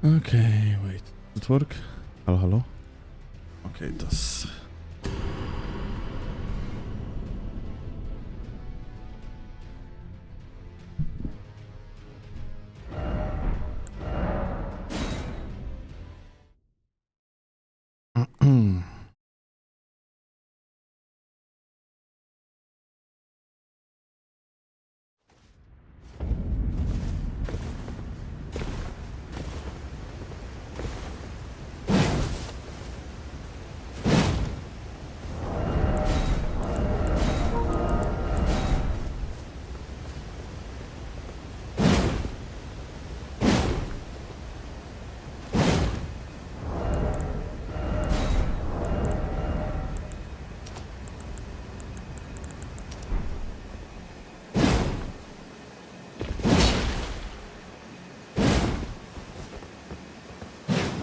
Okay, wait. Does it work? Hello, hello? Okay, it does.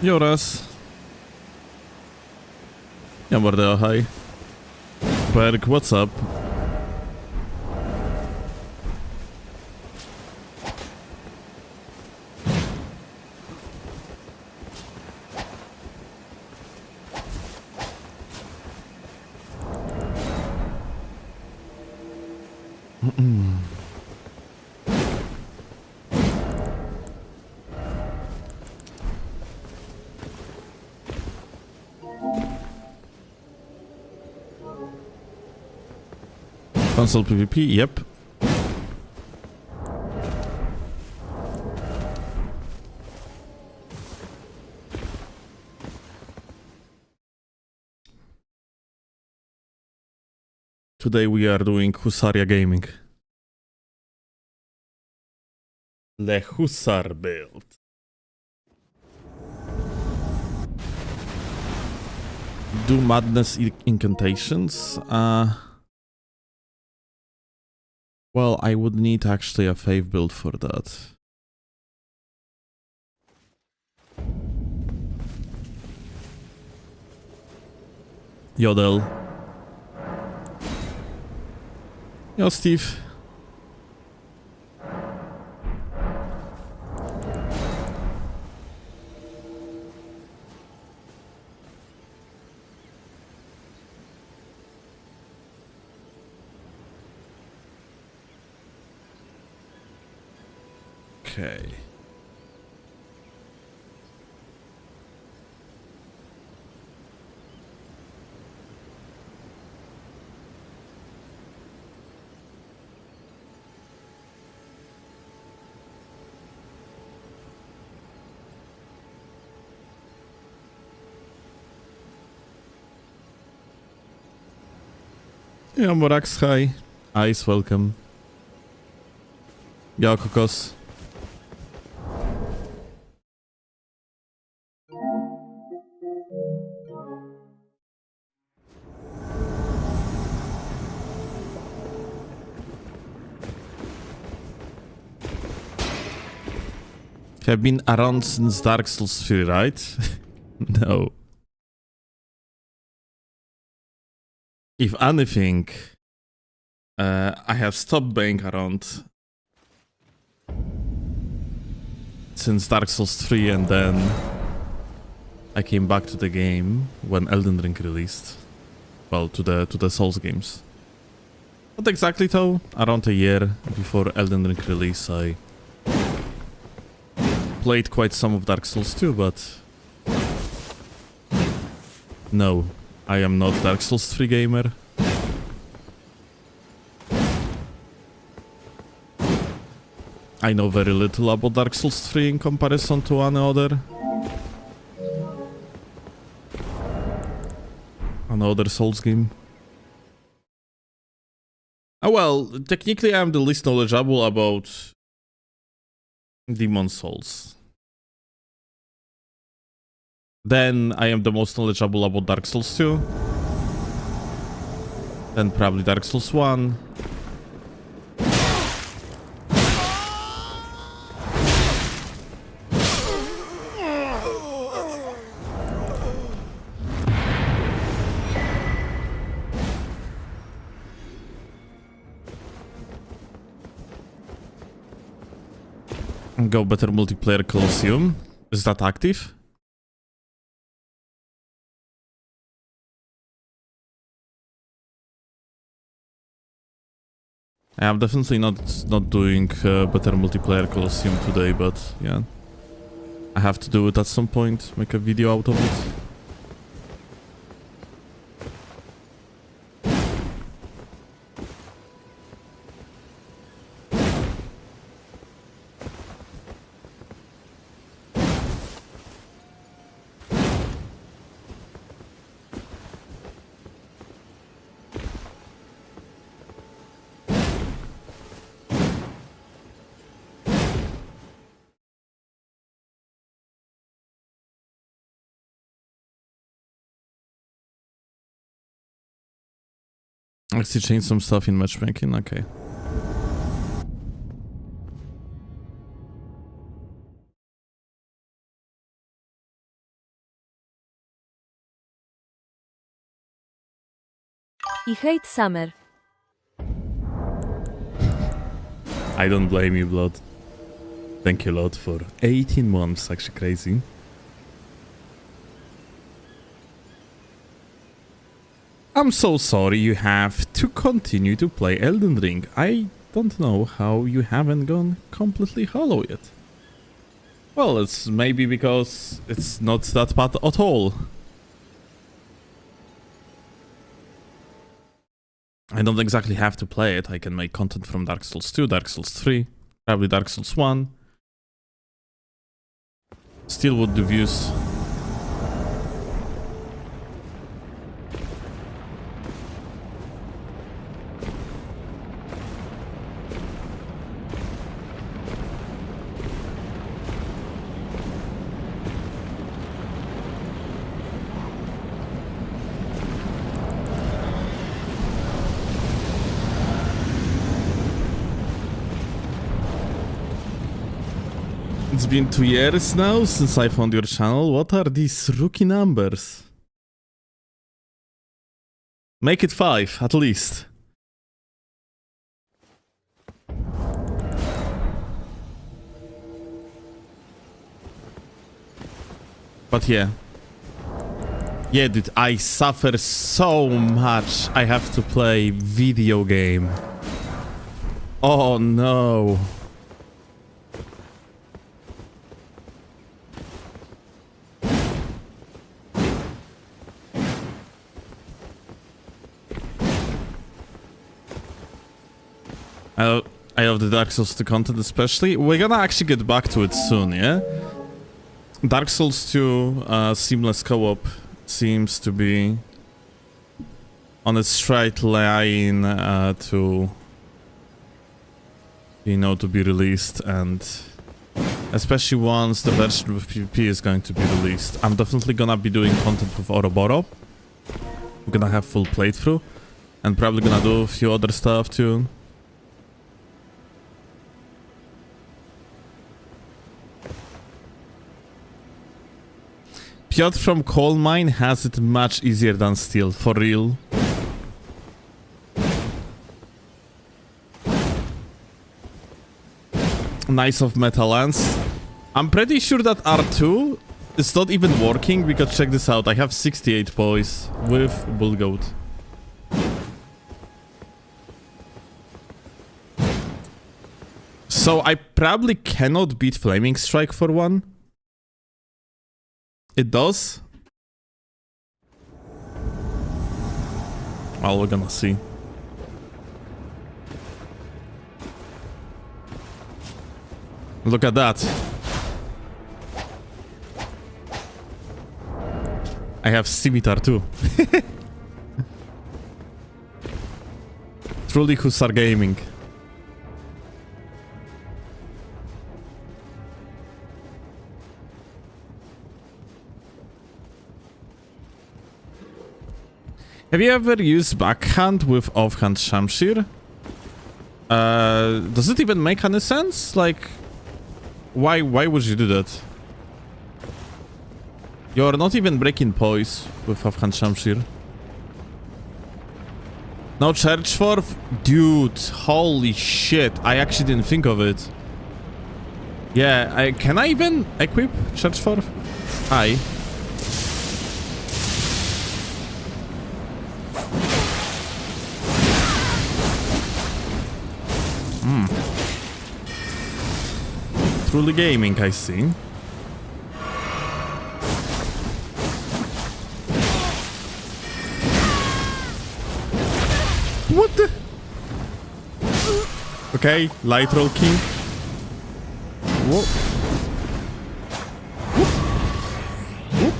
Joras. Ja, mordę, hi. Berg, what's up? Console PvP, yep. Today we are doing Husaria Gaming. The Husar build. Do madness incantations? Well, I would need actually a faith build for that. Yodel. Yo, Steve. Okay. Yeah, Morax, hi. Ice, welcome. Yo, Kokos. Have been around since Dark Souls 3, right? No. If anything, I have stopped being around since Dark Souls 3, and then I came back to the game when Elden Ring released. Well, to the Souls games. Not exactly though. Around a year before Elden Ring release, I played quite some of Dark Souls 2, but no, I am not Dark Souls 3 gamer. I know very little about Dark Souls 3 in comparison to any other Souls game. Oh well, technically I am the least knowledgeable about Demon Souls. Then I am the most knowledgeable about Dark Souls 2. Then probably Dark Souls 1. Go better multiplayer Colosseum. Is that active? I'm definitely not doing better multiplayer Colosseum today, but yeah. I have to do it at some point, make a video out of it. I see change some stuff in matchmaking, okay. He hates summer. I don't blame you, Blood. Thank you a lot for 18 months, actually crazy. I'm so sorry you have to continue to play Elden Ring. I don't know how you haven't gone completely hollow yet. Well, it's maybe because it's not that bad at all. I don't exactly have to play it. I can make content from Dark Souls 2, Dark Souls 3, probably Dark Souls 1. Still would do views. It's been 2 years now since I found your channel. What are these rookie numbers? Make it 5, at least. But yeah. Yeah, dude, I suffer so much. I have to play video game. Oh no. I love the Dark Souls 2 content especially. We're gonna actually get back to it soon, yeah? Dark Souls 2 seamless co-op seems to be on a straight line to, you know, to be released, and especially once the version of PvP is going to be released. I'm definitely gonna be doing content with Ouroboros. We're gonna have full playthrough and probably gonna do a few other stuff too. Piotr from Coal Mine has it much easier than Steel, for real. Nice of Metal Lance. I'm pretty sure that R2 is not even working, because check this out, I have 68 poise with Bull Goat. So I probably cannot beat Flaming Strike for one. It does. Well, we're gonna see. Look at that. I have Scimitar too. Truly Hussar Gaming. Have you ever used backhand with offhand Shamshir? Does it even make any sense? Like, why would you do that? You're not even breaking poise with offhand Shamshir. No Church Forth? Dude, holy shit, I actually didn't think of it. Yeah, can I even equip Church for? Aye. Truly gaming, I see. What the? Okay, light roll king. Whoa. Whoop. Whoop.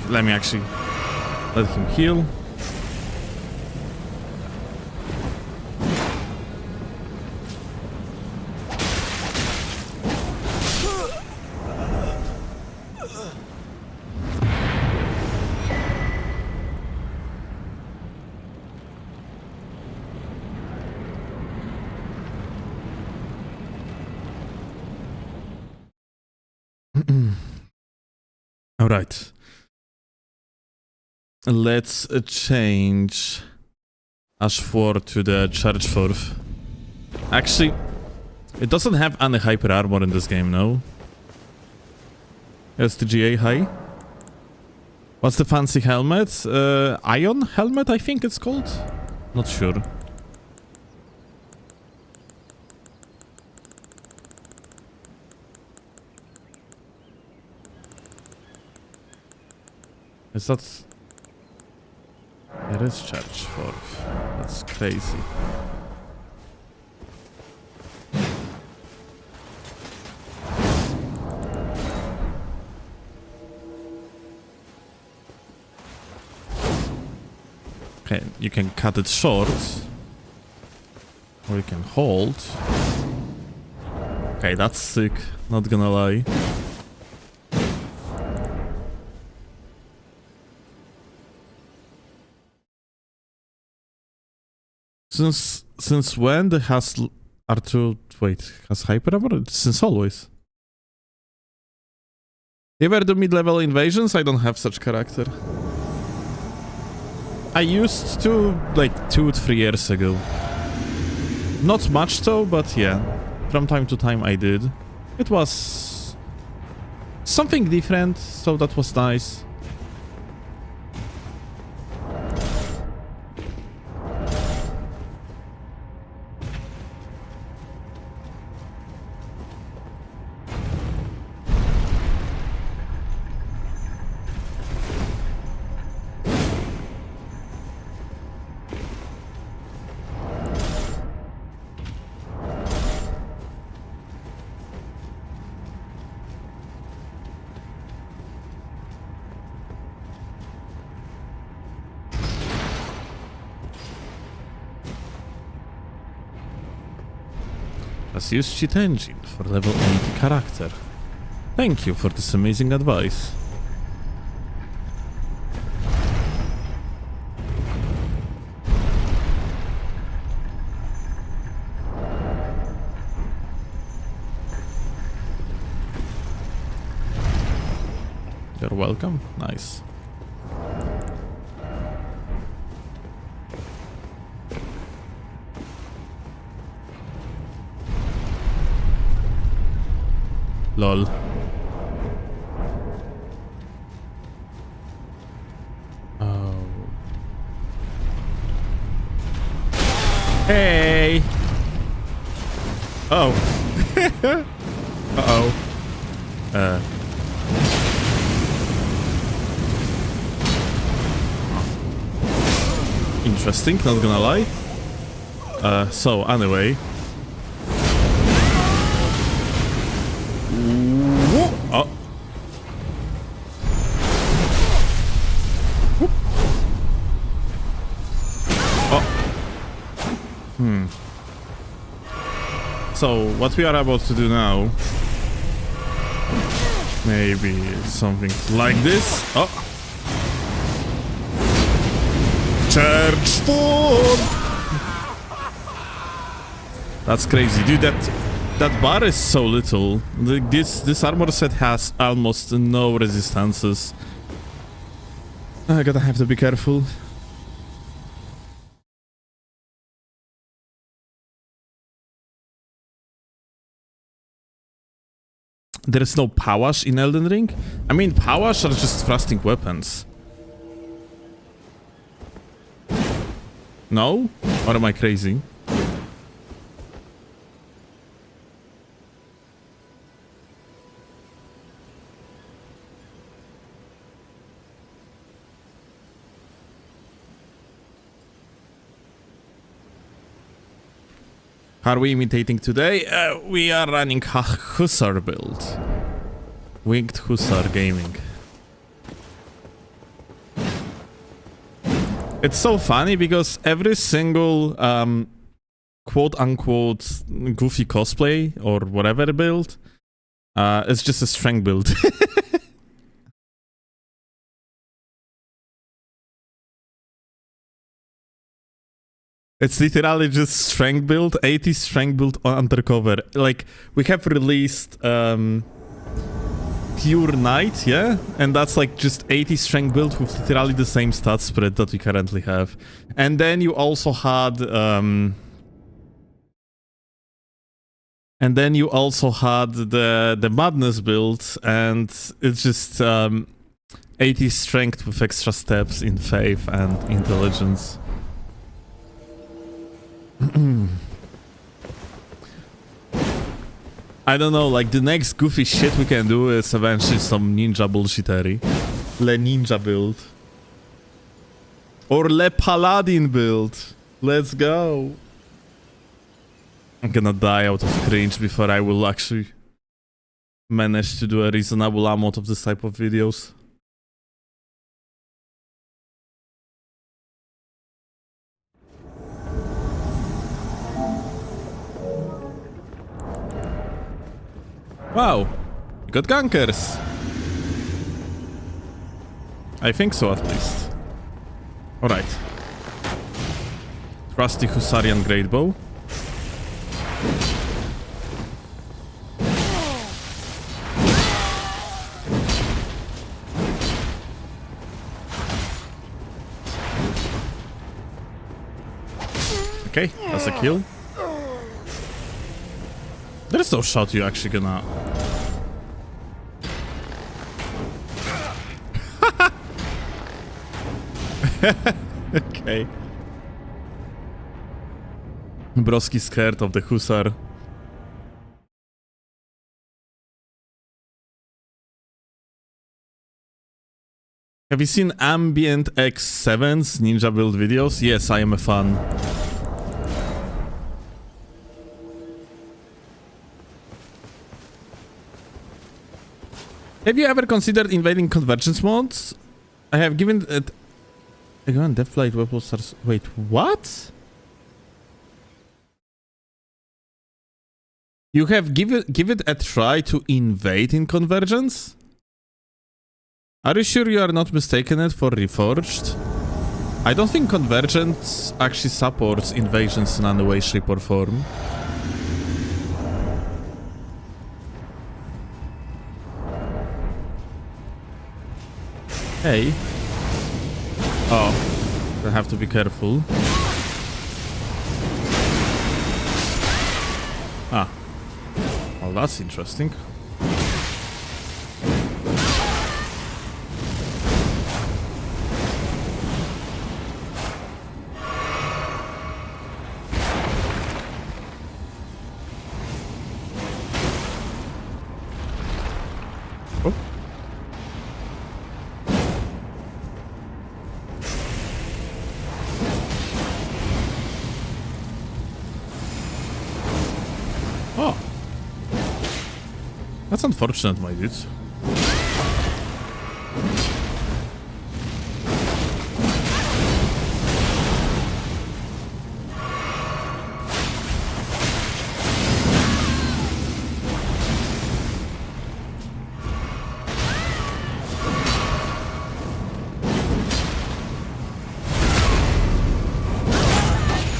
Let me actually let him heal. All right. Let's change Ash 4 to the Charge 4. Actually, it doesn't have any hyper armor in this game, no? STGA high. What's the fancy helmet? Ion helmet, I think it's called? Not sure. Is that... It is Charge 4. That's crazy. Okay, you can cut it short. Or you can hold. Okay, that's sick, not gonna lie. Since when the has R2 has hyper armor? Since always. You ever do mid-level invasions? I don't have such character. I used to like 2-3 years ago. Not much though, but yeah. From time to time I did. It was something different, so that was nice. Let's use cheat engine for level 80 character. Thank you for this amazing advice. You're welcome. Nice. Lol. Oh. Hey. Oh. Uh-oh. Interesting, not gonna lie. So anyway. Oh. Oh. So, what we are about to do now... Maybe something like this. Oh. Charge 4! That's crazy, dude, that... That bar is so little. This armor set has almost no resistances. I gotta have to be careful. There is no Powash in Elden Ring? I mean, Powash are just thrusting weapons. No? Or am I crazy? Are we imitating today? We are running Hussar build. Winged Hussar Gaming. It's so funny because every single quote-unquote goofy cosplay or whatever build is just a strength build. It's literally just strength build, 80 strength build undercover. Like, we have released Pure Knight, yeah? And that's like just 80 strength build with literally the same stat spread that we currently have. And then you also had the Madness build, and it's just 80 strength with extra steps in faith and intelligence. I don't know, like the next goofy shit we can do is eventually some ninja bullshittery. Le ninja build. Or le paladin build. Let's go. I'm gonna die out of cringe before I will actually manage to do a reasonable amount of this type of videos. Wow, you got gankers. I think so, at least. Alright. Trusty Hussarian Greatbow. Okay, that's a kill. There's no shot you actually gonna... Okay. Broski scared of the Hussar. Have you seen Ambient X7's ninja build videos? Yes, I am a fan. Have you ever considered invading convergence modes? I have given it... Again, Deathlight Weapon starts... Wait, what? You have give it a try to invade in convergence? Are you sure you are not mistaken it for Reforged? I don't think convergence actually supports invasions in any way, shape or form. Hey. Oh, I have to be careful. Ah. Well, that's interesting. Oh. Oh. That's unfortunate, my dudes.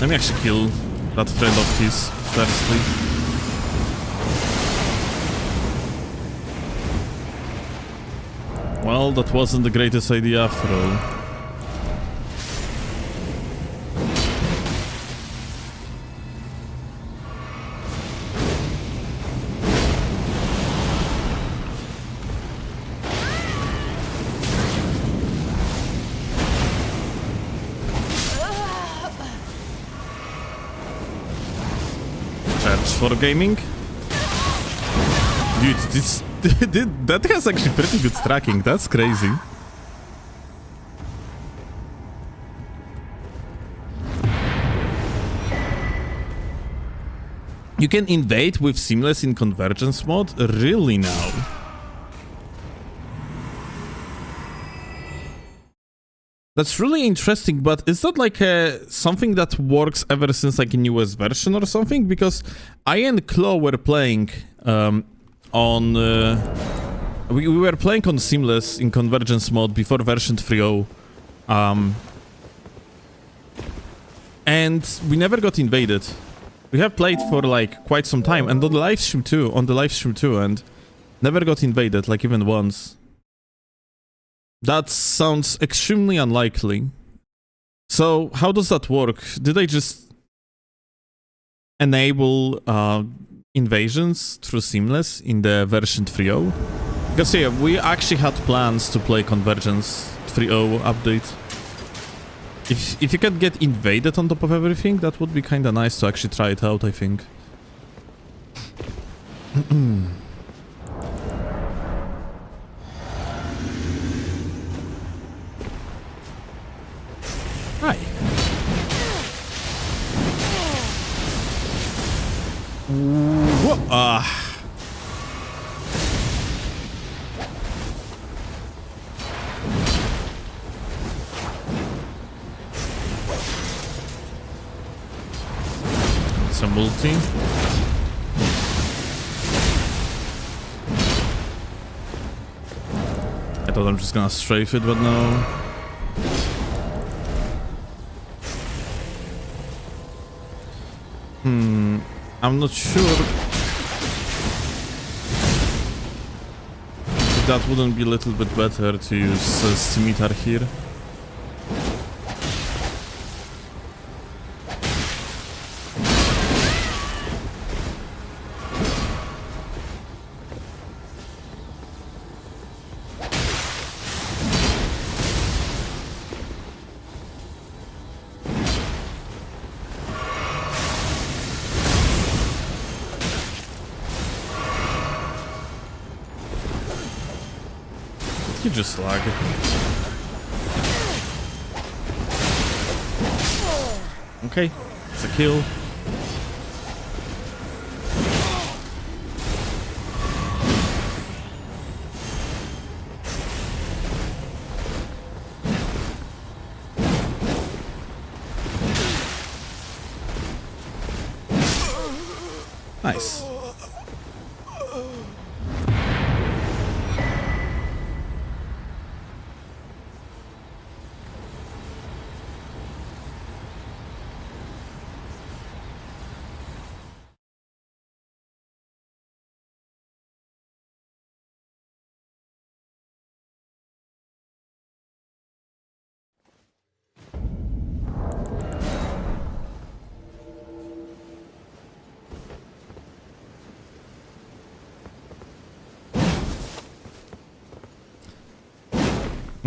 Let me actually kill that friend of his firstly. Well, that wasn't the greatest idea after all. For gaming? Dude, this that has actually pretty good tracking. That's crazy. You can invade with seamless in convergence mode? Really now? That's really interesting, but is that like something that works ever since like a newest version or something? Because I and Claw were playing on... we were playing on Seamless in Convergence mode before version 3.0. And we never got invaded. We have played for like quite some time, and on the live stream too, and never got invaded, like even once. That sounds extremely unlikely. So, how does that work? Did they just enable invasions through Seamless in the version 3.0? Because yeah, we actually had plans to play Convergence 3.0 update. If you can get invaded on top of everything, that would be kinda nice to actually try it out, I think. Hi. Whoa. Some multi. I thought I'm just gonna strafe it, but no. I'm not sure if that wouldn't be a little bit better to use Scimitar here. You just lag. Okay, it's a kill. Nice.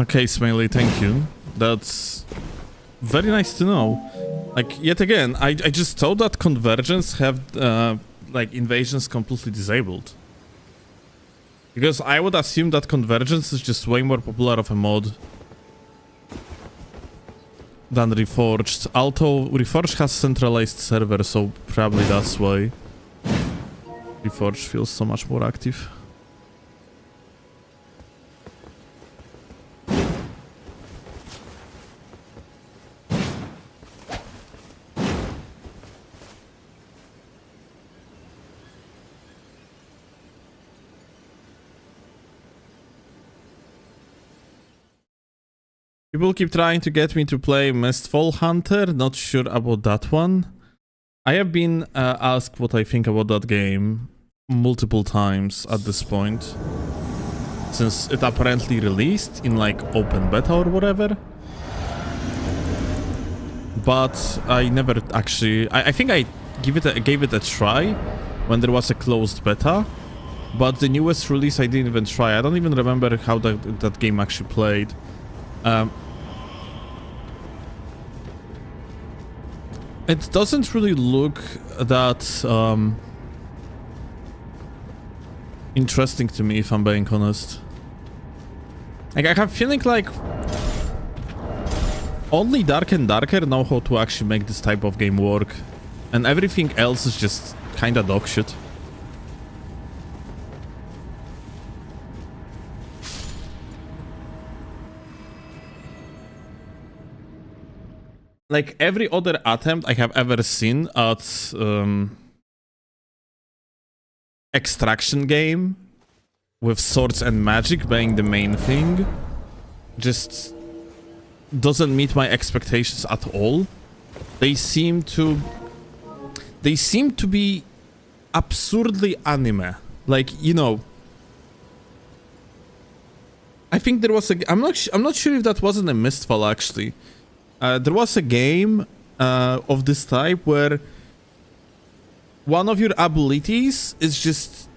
Okay, Smiley, thank you. That's very nice to know. Like, yet again, I just thought that Convergence have, like, invasions completely disabled. Because I would assume that Convergence is just way more popular of a mod than Reforged. Although Reforged has centralized server, so probably that's why Reforged feels so much more active. People keep trying to get me to play Mistfall Hunter, not sure about that one. I have been asked what I think about that game multiple times at this point. since it apparently released in like open beta or whatever. But I never actually... I think I gave it a try when there was a closed beta. But the newest release I didn't even try. I don't even remember how that game actually played. It doesn't really look that interesting to me, if I'm being honest. Like, I have a feeling like only Dark and Darker know how to actually make this type of game work, and everything else is just kinda dog shit. Like, every other attempt I have ever seen at extraction game with swords and magic being the main thing just doesn't meet my expectations at all. They seem to be absurdly anime. Like, you know, I think there was a... I'm not sure if that wasn't a Mistfall actually. There was a game of this type where one of your abilities is just,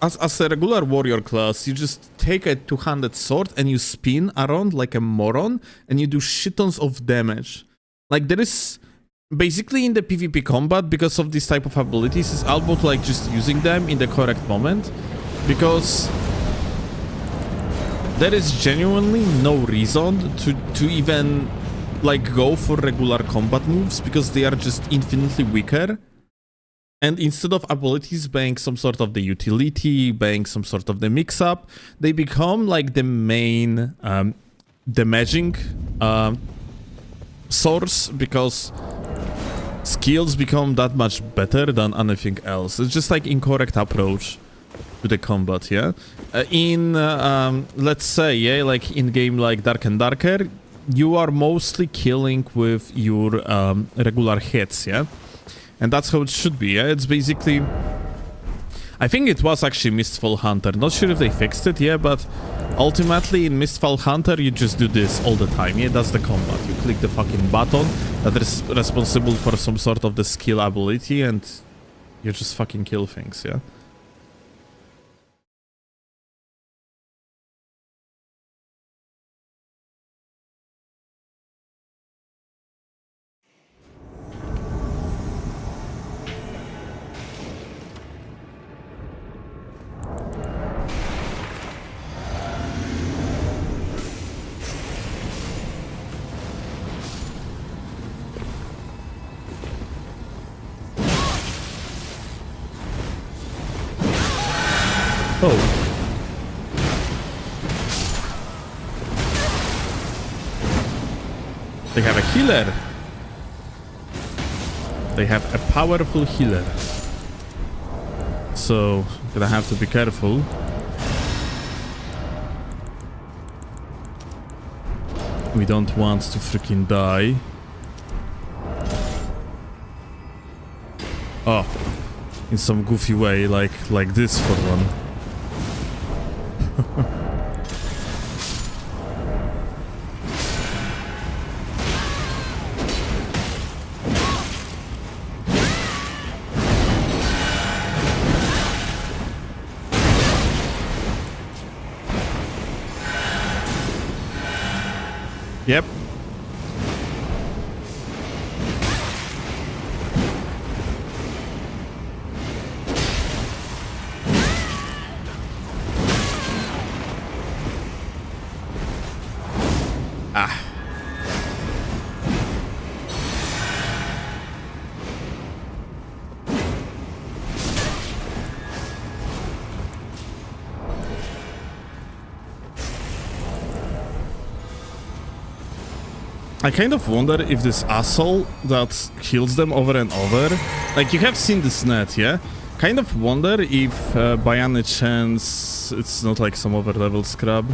as a regular warrior class, you just take a two-handed sword and you spin around like a moron and you do shit tons of damage. Like, there is basically in the PvP combat, because of this type of abilities, it's all about like just using them in the correct moment, because there is genuinely no reason to even like go for regular combat moves, because they are just infinitely weaker. And instead of abilities being some sort of the utility, being some sort of the mix-up, they become like the main damaging source, because skills become that much better than anything else. It's just like incorrect approach to the combat, yeah? Let's say, yeah, like in game like Dark and Darker, you are mostly killing with your regular hits, yeah? And that's how it should be, yeah? It's basically... I think it was actually Mistfall Hunter. Not sure if they fixed it, yeah, but ultimately in Mistfall Hunter you just do this all the time, yeah? That's the combat. You click the fucking button that is responsible for some sort of the skill ability and you just fucking kill things, yeah? Oh. They have a healer. They have a powerful healer. So, gonna have to be careful. We don't want to freaking die. Oh. In some goofy way, like this for one. Yep. Ah. I kind of wonder if this asshole that heals them over and over, like you have seen this net, yeah? Kind of wonder if by any chance it's not like some overleveled scrub.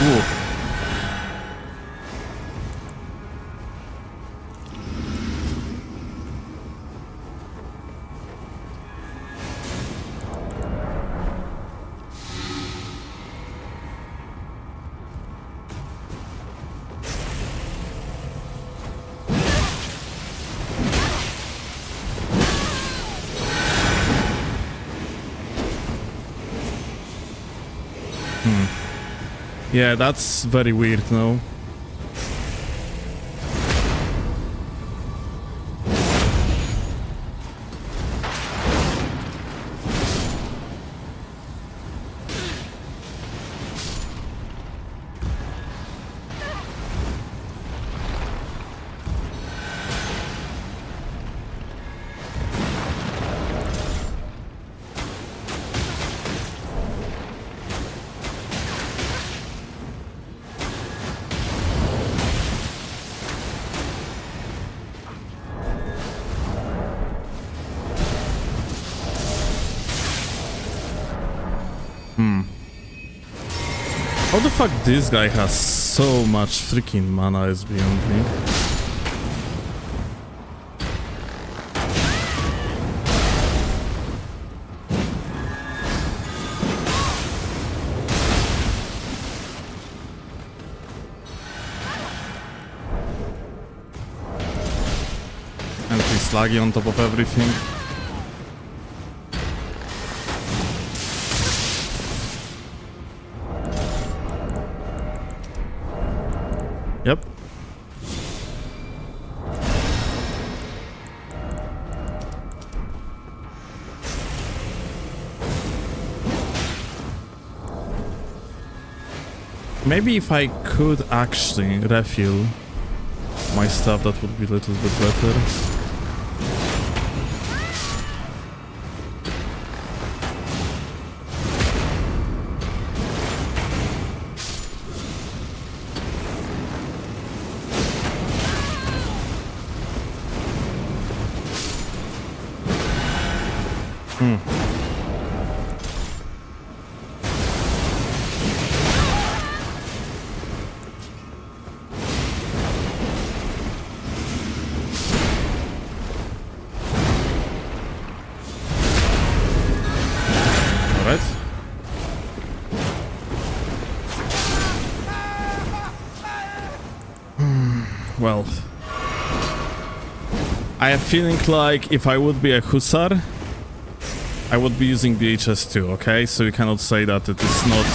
Ooh. Yeah, that's very weird, no? How the fuck this guy has so much freaking mana is beyond me. And he's laggy on top of everything. Yep. Maybe if I could actually refuel my stuff, that would be a little bit better. Well, I have feeling like if I would be a hussar, I would be using the HS2, okay? So you cannot say that it is not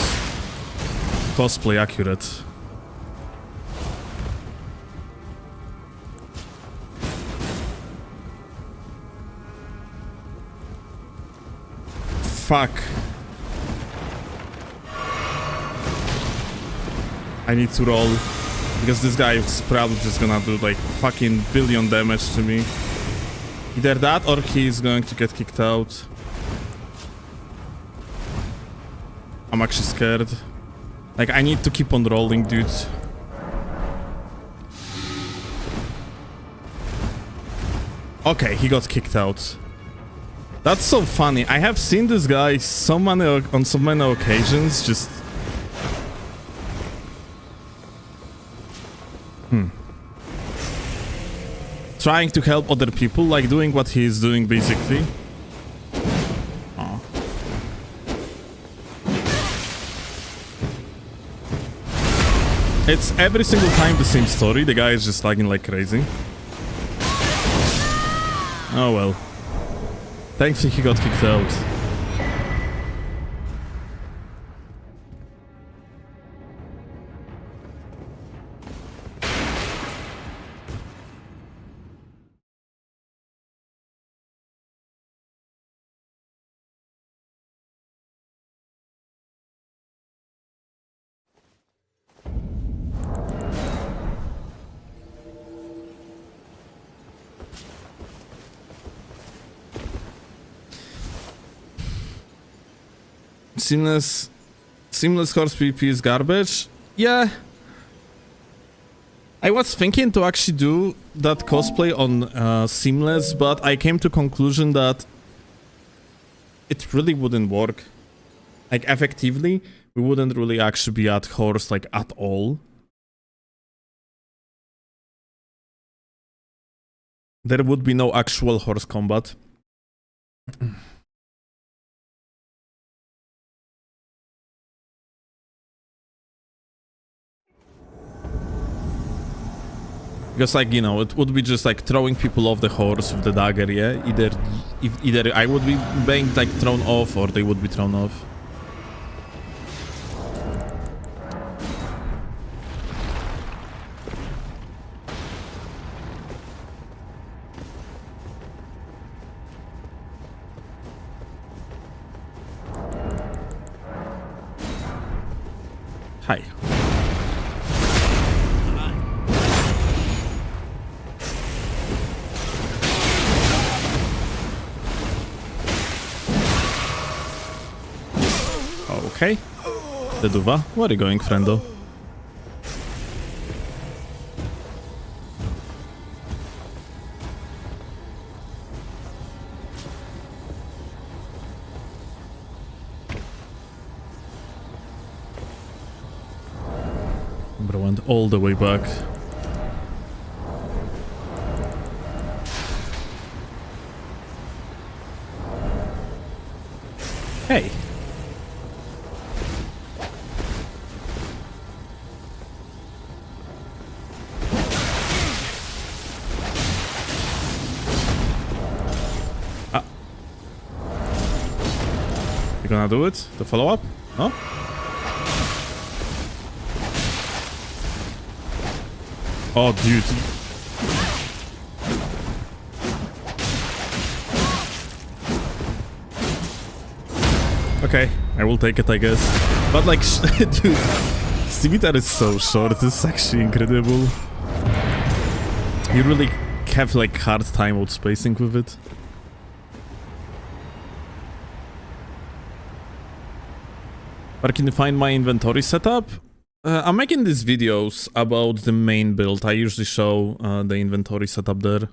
cosplay accurate. Fuck. I need to roll. Because this guy is probably just gonna do like fucking billion damage to me. Either that or he's going to get kicked out. I'm actually scared. Like, I need to keep on rolling, dude. Okay, he got kicked out. That's so funny. I have seen this guy on so many occasions, just... trying to help other people, like doing what he is doing, basically. Oh. It's every single time the same story. The guy is just lagging like crazy. Oh well. Thankfully he got kicked out. Seamless horse PvP is garbage. Yeah. I was thinking to actually do that cosplay on Seamless, but I came to conclusion that it really wouldn't work, like, effectively, We wouldn't really actually be at horse like at all. There would be no actual horse combat. Because, like, you know, it would be just like throwing people off the horse with the dagger, yeah? Either I would be being like thrown off or they would be thrown off. Hi. Okay. Deduwa, where are you going, friendo? Bro went all the way back. Hey. You gonna do it? The follow-up? No? Oh, dude. Okay, I will take it, I guess. But like, dude, Scimitar is so short. This is actually incredible. You really have like hard time out spacing with it. Where can you find my inventory setup? I'm making these videos about the main build. I usually show the inventory setup there.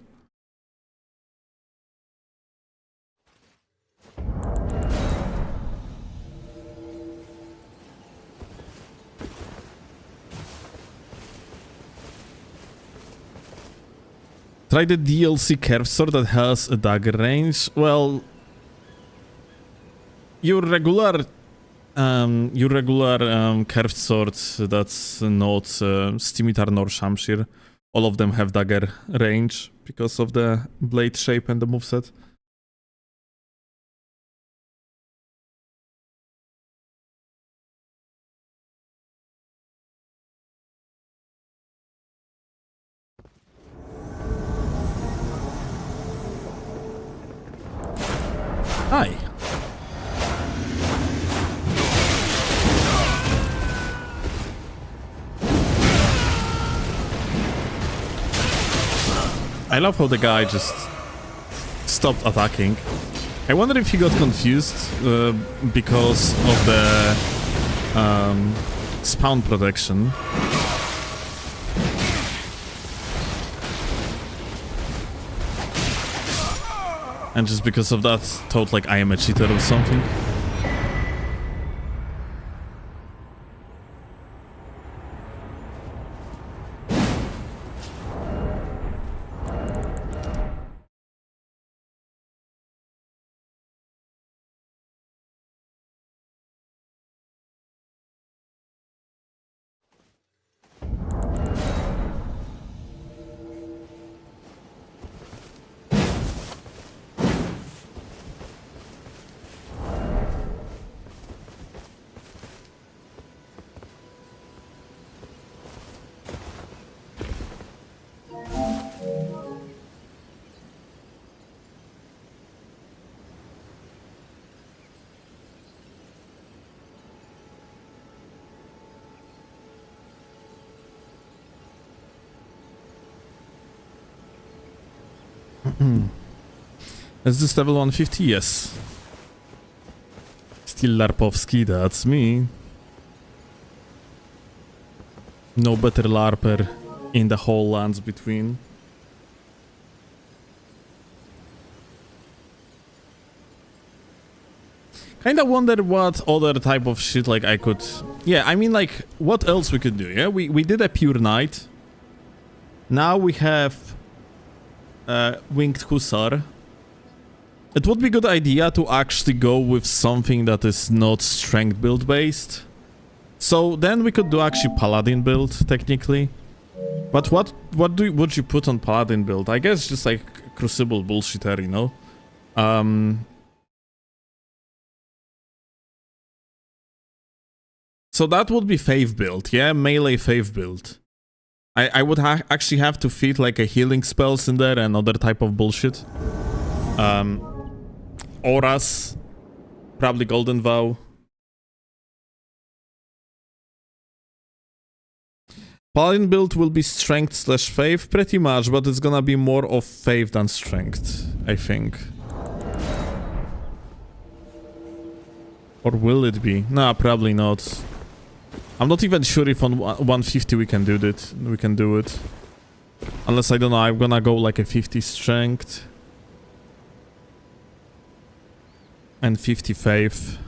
Try the DLC curved sword that has a dagger range. Well, your regular curved sword that's not Scimitar nor Shamshir, all of them have dagger range because of the blade shape and the moveset. Hi. I love how the guy just stopped attacking. I wonder if he got confused because of the spawn protection. And just because of that, thought like I am a cheater or something. Is this level 150? Yes. Still Larpowski, that's me. No better LARPer in the whole lands between. Kinda wonder what other type of shit like I could... Yeah, I mean like, what else we could do, yeah? We did a pure knight. Now we have... winged hussar. It would be a good idea to actually go with something that is not strength build based. So then we could do actually paladin build, technically. But what would you put on paladin build? I guess just like crucible bullshitter, you know? So that would be Faith build, yeah? Melee Faith build. I would actually have to feed like a healing spells in there and other type of bullshit. Auras. Probably Golden Vow. Paladin build will be strength slash faith, pretty much, but it's gonna be more of faith than strength, I think. Or will it be? Nah, probably not. I'm not even sure if on 150 we can do it. Unless, I don't know, I'm gonna go like a 50 strength. And 50 faith.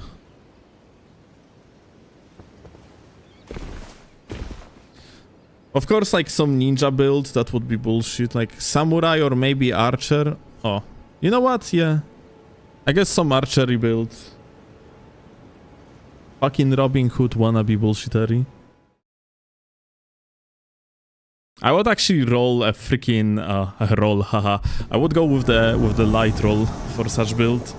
Of course, like some ninja build, that would be bullshit. Like samurai or maybe archer. Oh, you know what? Yeah. I guess some archery build. Fucking Robin Hood wannabe bullshittery. I would actually roll a freaking roll, haha. I would go with the light roll for such build.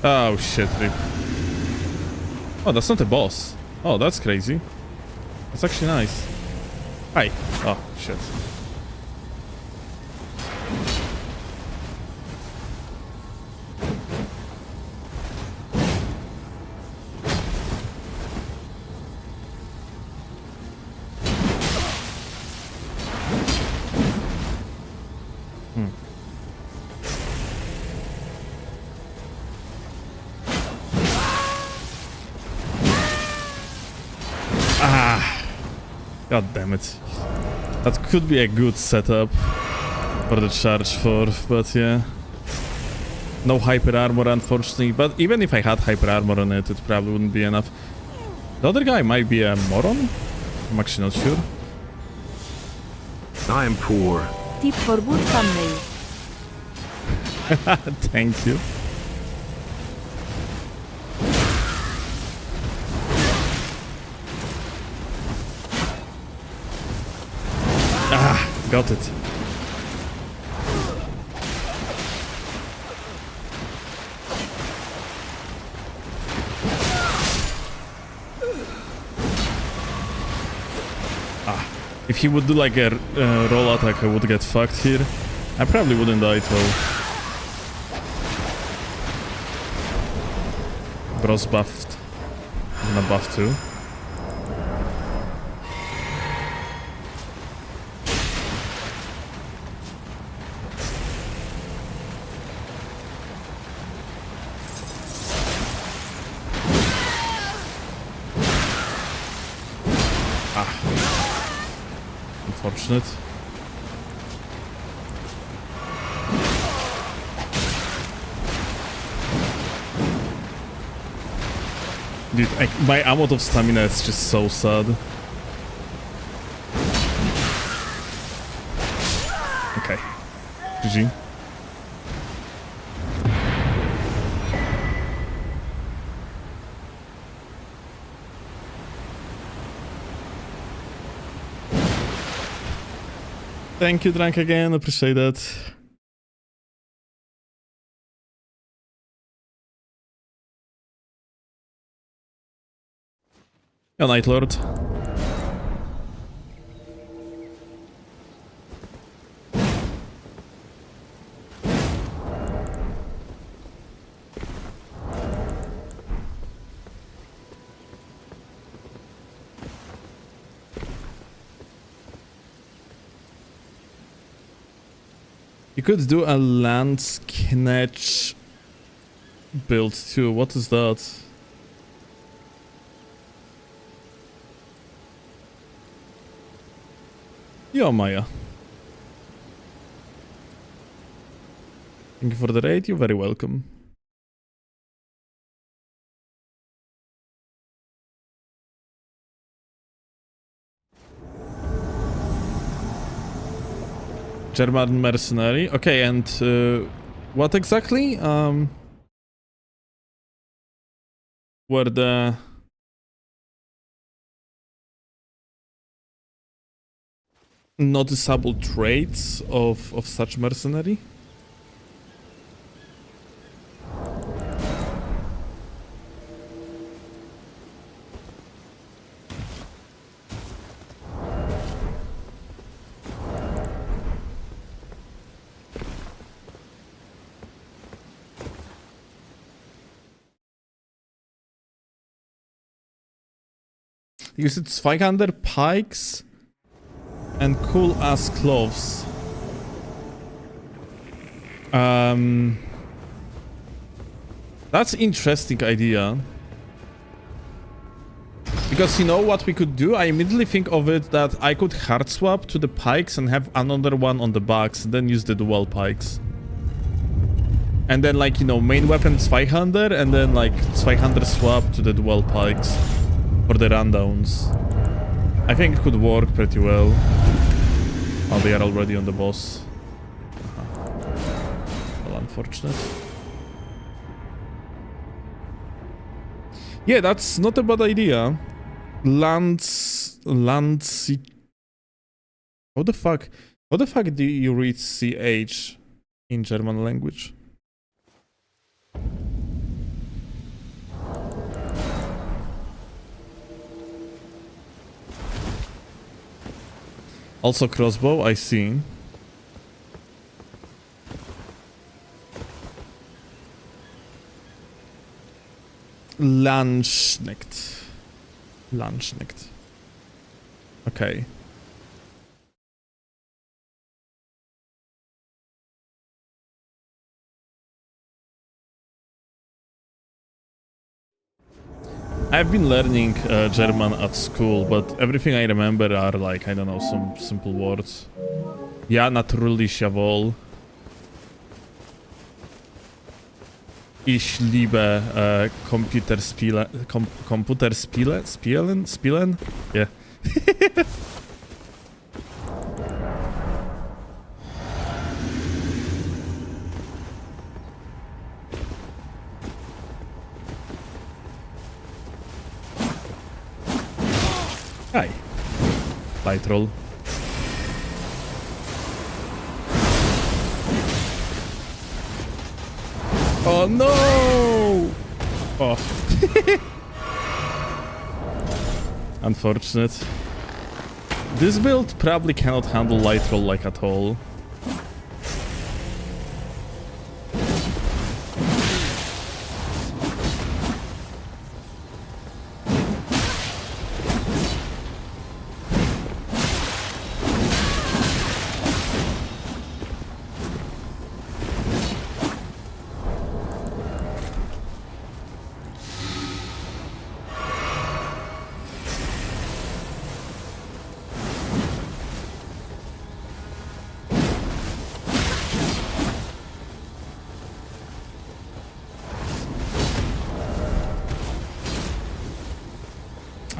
Oh shit, rip. Oh, that's not a boss. Oh, that's crazy. That's actually nice. Hi. Oh, shit. God damn it. That could be a good setup for the charge for, but yeah. No hyper armor, unfortunately, but even if I had hyper armor on it, it probably wouldn't be enough. The other guy might be a moron? I'm actually not sure. I am poor. Tip for good thumbnail. Thank you. Got it. If he would do like a roll attack, I would get fucked here. I probably wouldn't die though. Bros buffed. I'm gonna buff too. Unfortunate. Dude, my ammo of stamina is just so sad. Okay. GG. Thank you, Drank, again. Appreciate that. Yo, Night Lord. You could do a Landsknecht build too. What is that? Yo, Maya. Thank you for the raid. You're very welcome. German mercenary. Okay, and what exactly were the noticeable traits of such mercenary? You said 500 pikes and cool ass clothes. That's interesting idea. Because you know what we could do? I immediately think of it that I could hard swap to the pikes and have another one on the backs, and then use the dual pikes. And then, like, you know, main weapons 500 and then like 500 swap to the dual pikes for the rundowns. I think it could work pretty well. Oh, they are already on the boss. Well, unfortunate. Yeah, that's not a bad idea. Lands. How the fuck do you read CH in German language? Also crossbow, I see. Landsknecht. Okay. I've been learning German at school, but everything I remember are like, I don't know, some simple words. Ja, natürlich, jawohl. Ich liebe Computerspiele. Spielen? Yeah. Hi. Light roll. Oh no! Oh. Unfortunate. This build probably cannot handle light roll like at all.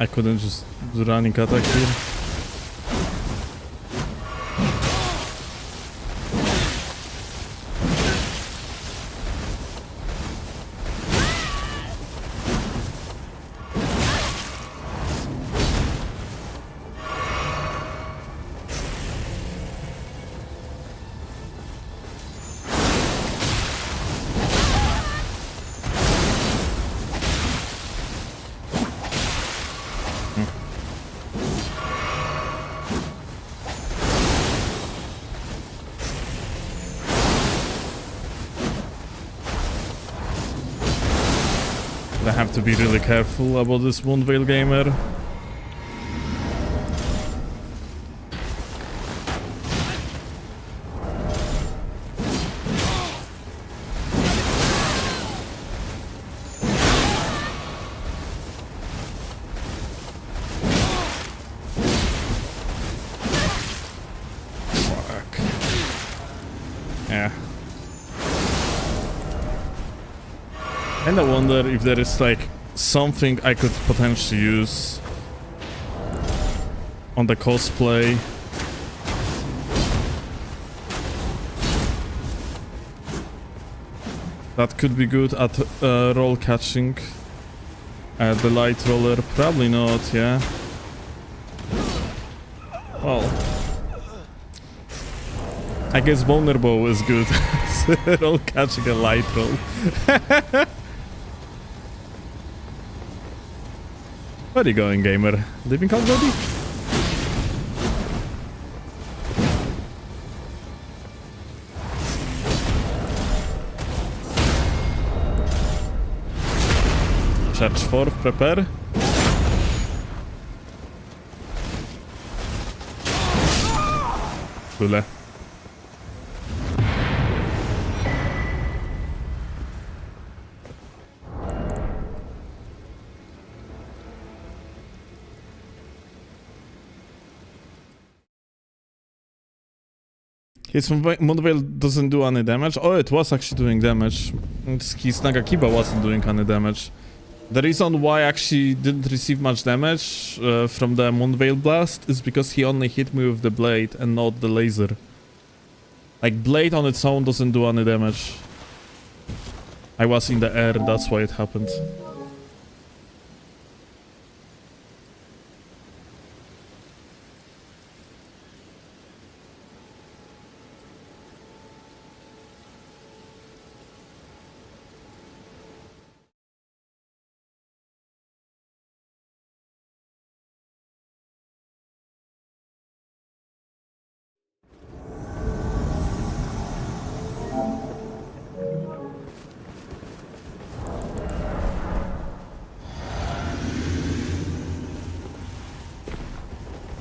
I couldn't just do running attack here. I have to be really careful about this Wound Veil gamer. And I wonder if there is like something I could potentially use on the cosplay. That could be good at roll catching. The light roller, probably not, yeah. Well, I guess boner bow is good. Roll catching a light roll. Where are you going, gamer? Leaving already? Charge 4, prepare. Tyle. His Moonveil doesn't do any damage. Oh, it was actually doing damage. His Nagakiba wasn't doing any damage. The reason why I actually didn't receive much damage from the Moonveil blast is because he only hit me with the blade and not the laser. Like, blade on its own doesn't do any damage. I was in the air, that's why it happened.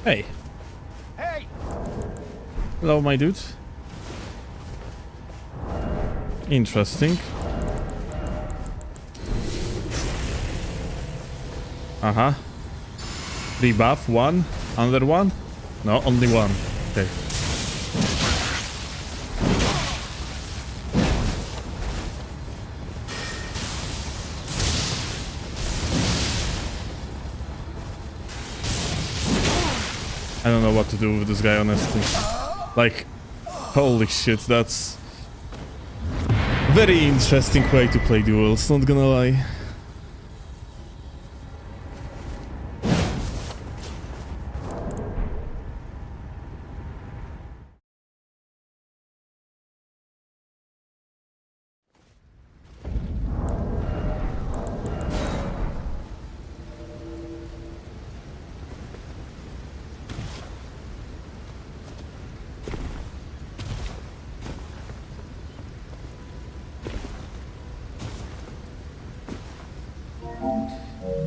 Hey. Hey! Hello, my dude. Interesting. Uh-huh. Rebuff, one. Another one? No, only one. Okay. I don't know what to do with this guy, honestly. Like, holy shit, that's very interesting way to play duels, not gonna lie.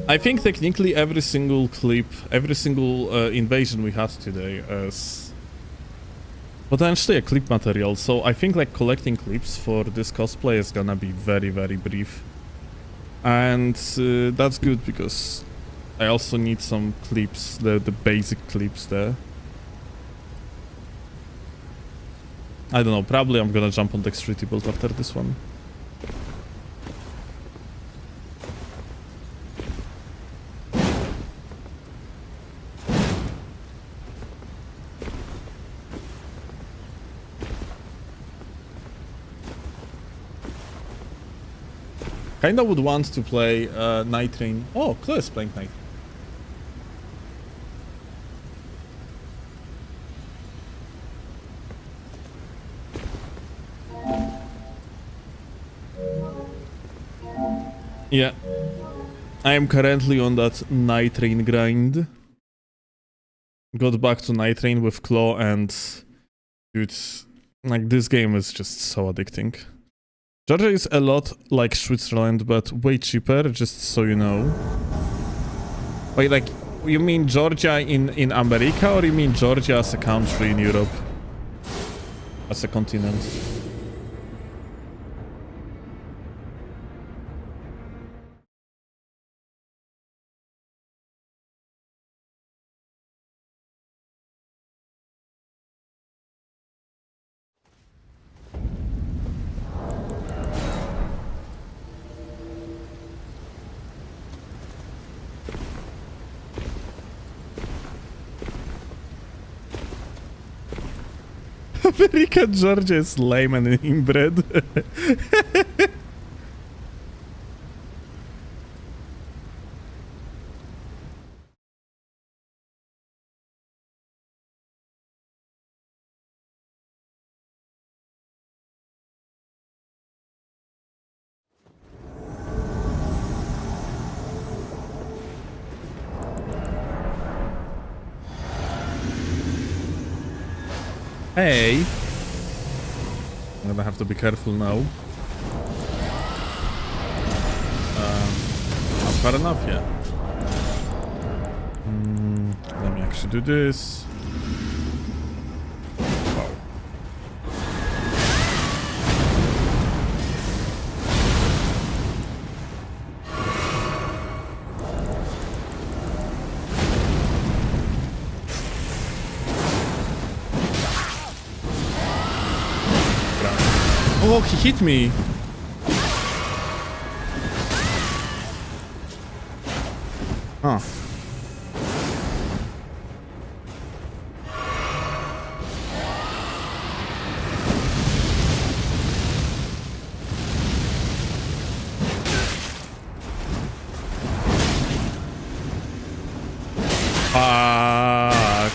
I think technically every single clip, every single invasion we had today is potentially a clip material, so I think like collecting clips for this cosplay is gonna be very, very brief. And that's good because I also need some clips, the basic clips there. I don't know, probably I'm gonna jump on Dexterity build after this one. Kinda would want to play Night Train. Oh, Chloe is playing Night. Yeah. I am currently on that Night Train grind. Got back to Night Train with Claw and... Dude, like this game is just so addicting. Georgia is a lot like Switzerland, but way cheaper, just so you know. Wait, like, you mean Georgia in America, or you mean Georgia as a country in Europe? As a continent? America Georgia is lame and inbred. Hey. I'm gonna have to be careful now. Not far enough yet. Let me actually do this. Wow. Oh, he hit me. Huh. Fuck.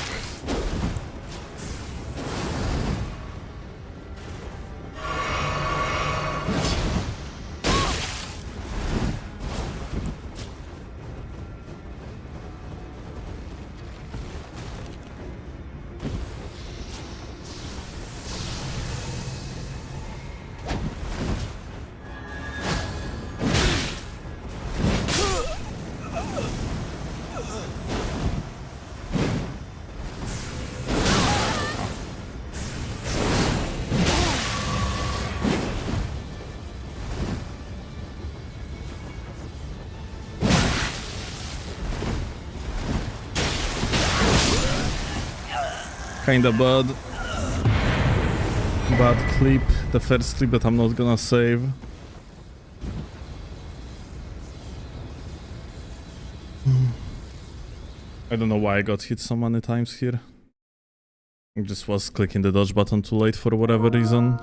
Kinda bad. Bad clip. The first clip that I'm not gonna save. I don't know why I got hit so many times here. I just was clicking the dodge button too late for whatever reason.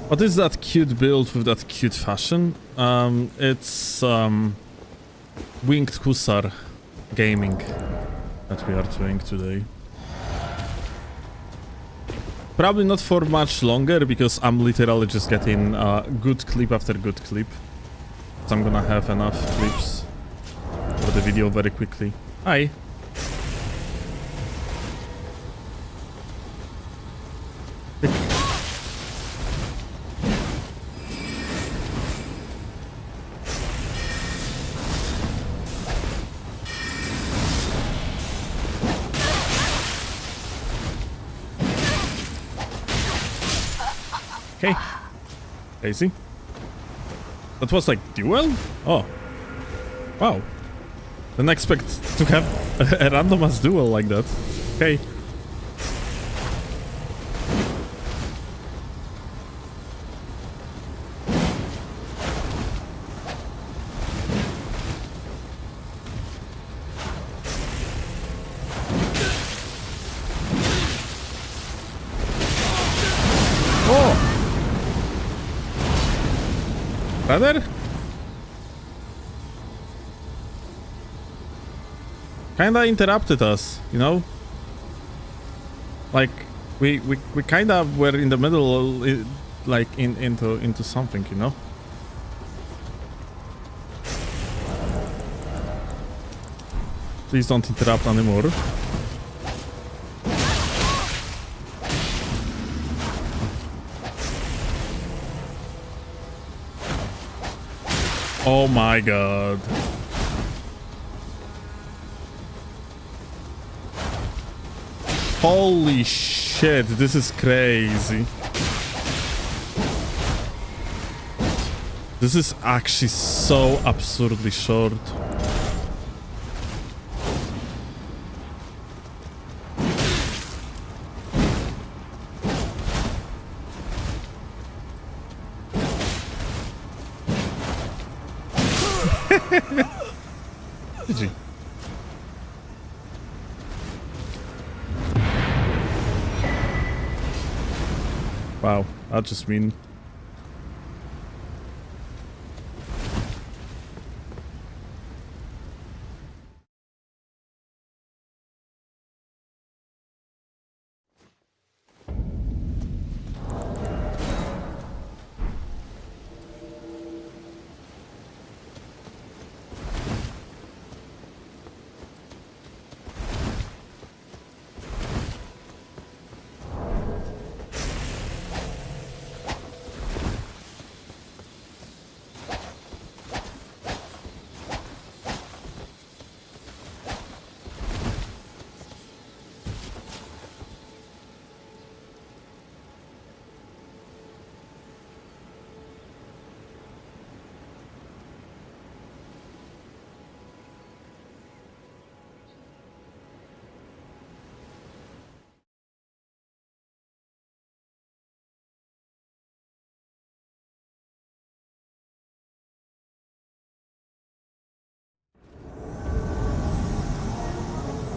What is that cute build with that cute fashion? It's Winged Hussar Gaming that we are doing today. Probably not for much longer because I'm literally just getting good clip after good clip. So I'm gonna have enough clips for the video very quickly. Hi. Okay. Crazy. That was like duel? Oh. Wow. Didn't expect to have a random ass duel like that. Okay. Brother? Kinda interrupted us, you know? Like, we kinda were in the middle, like, into something, you know? Please don't interrupt anymore. Oh my god. Holy shit, this is crazy. This is actually so absurdly short. GG. Wow, that just mean.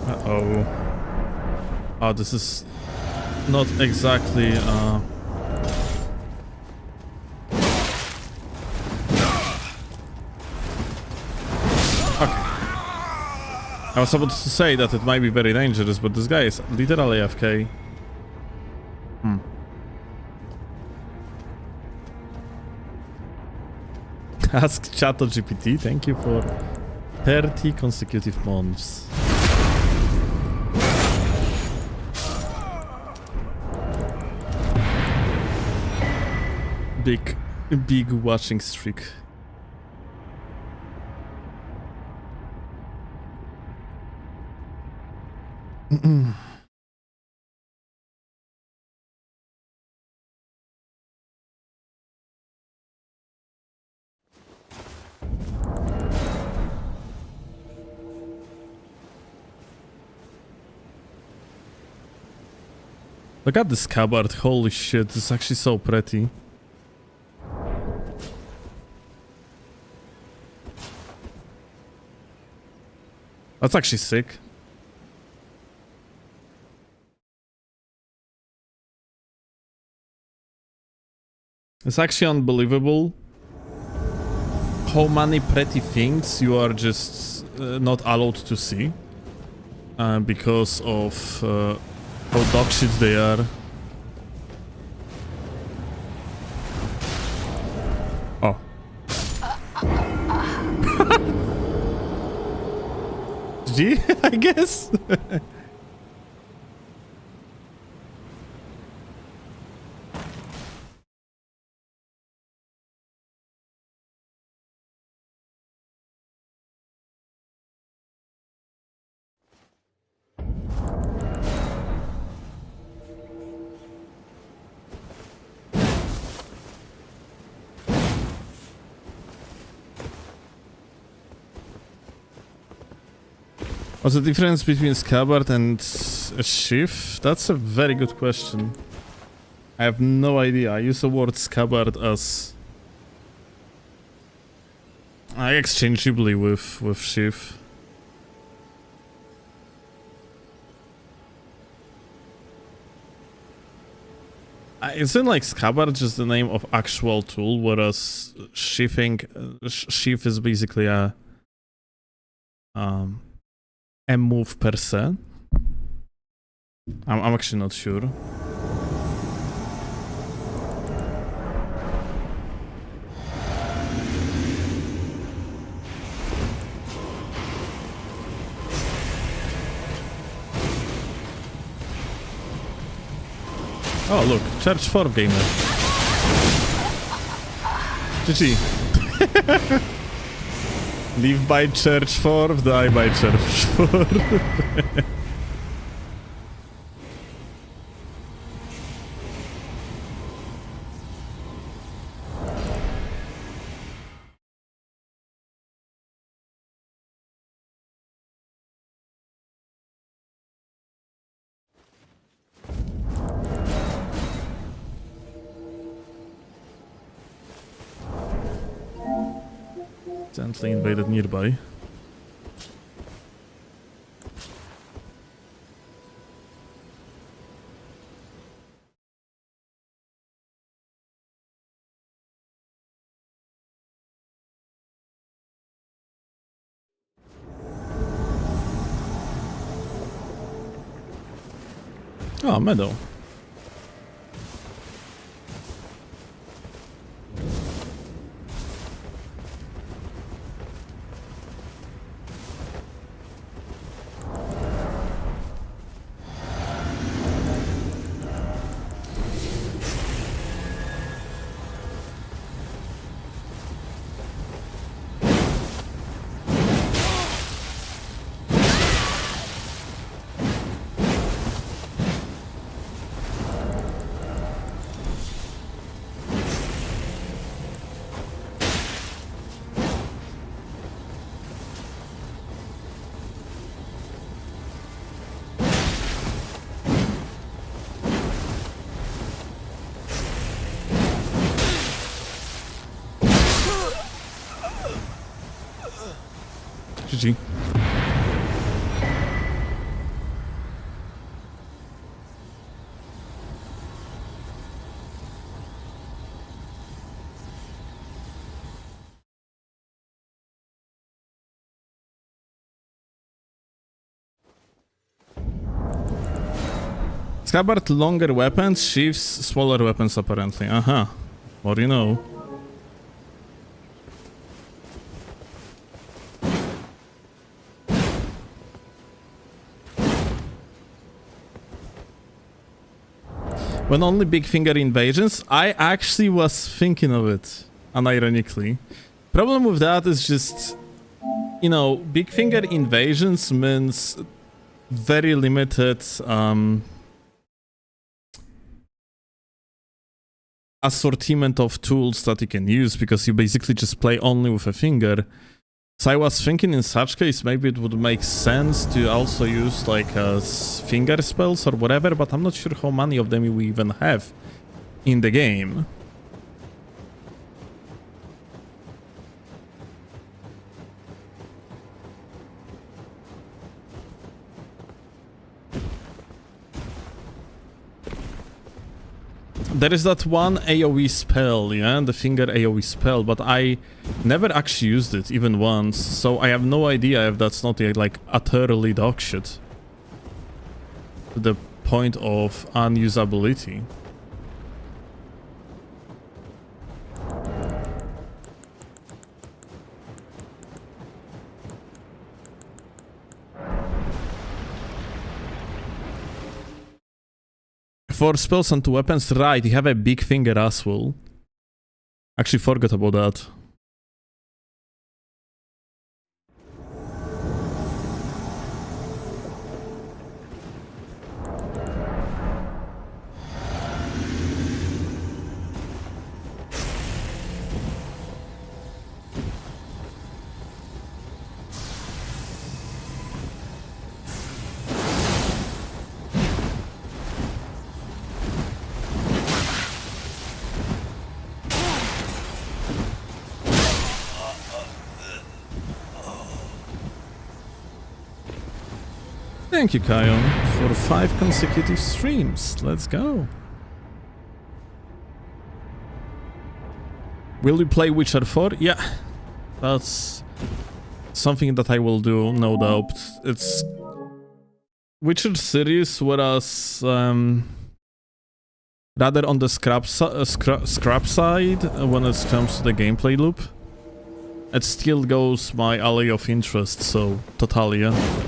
Uh-oh. Oh, this is not exactly, Okay. I was about to say that it might be very dangerous, but this guy is literally AFK. Ask ChatGPT, thank you for 30 consecutive months. Big watching streak. Look at this scabbard, holy shit, this is actually so pretty. That's actually sick. It's actually unbelievable how many pretty things you are just not allowed to see because of how dog shit they are. Oh. G, I guess. What's the difference between scabbard and a sheath? That's a very good question. I have no idea. I use the word scabbard as exchangeably with sheath. Isn't like scabbard just the name of actual tool, whereas sheathing, sheath is basically a move per se? I'm actually not sure. Oh look, Church 4 gamer. GG. Live by church 4, die by church 4. Gently invaded nearby. Oh, medal. GG. Scabbard longer weapons, sheaths smaller weapons apparently. Aha. What do you know? When only big finger invasions, I actually was thinking of it, unironically. Problem with that is just, you know, big finger invasions means very limited assortment of tools that you can use, because you basically just play only with a finger. So I was thinking in such case maybe it would make sense to also use like finger spells or whatever, but I'm not sure how many of them we even have in the game. There is that one AoE spell, yeah, the finger AoE spell, but I never actually used it even once, so I have no idea if that's not like utterly dogshit to the point of unusability. For spells and weapons, right, you have a big finger as well. Actually forgot about that. Thank you, Kion, for 5 consecutive streams. Let's go. Will you play Witcher 4? Yeah, that's something that I will do, no doubt. It's Witcher series, whereas rather on the scrap side when it comes to the gameplay loop. It still goes my alley of interest, so totally, yeah.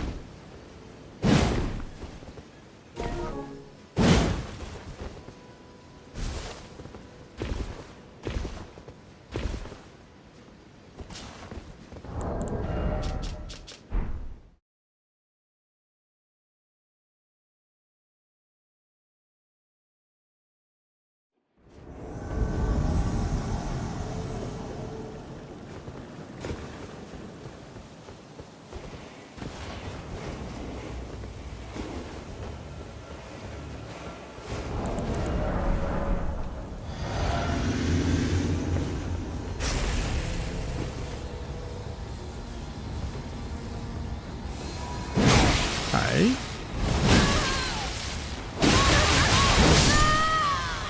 Okay.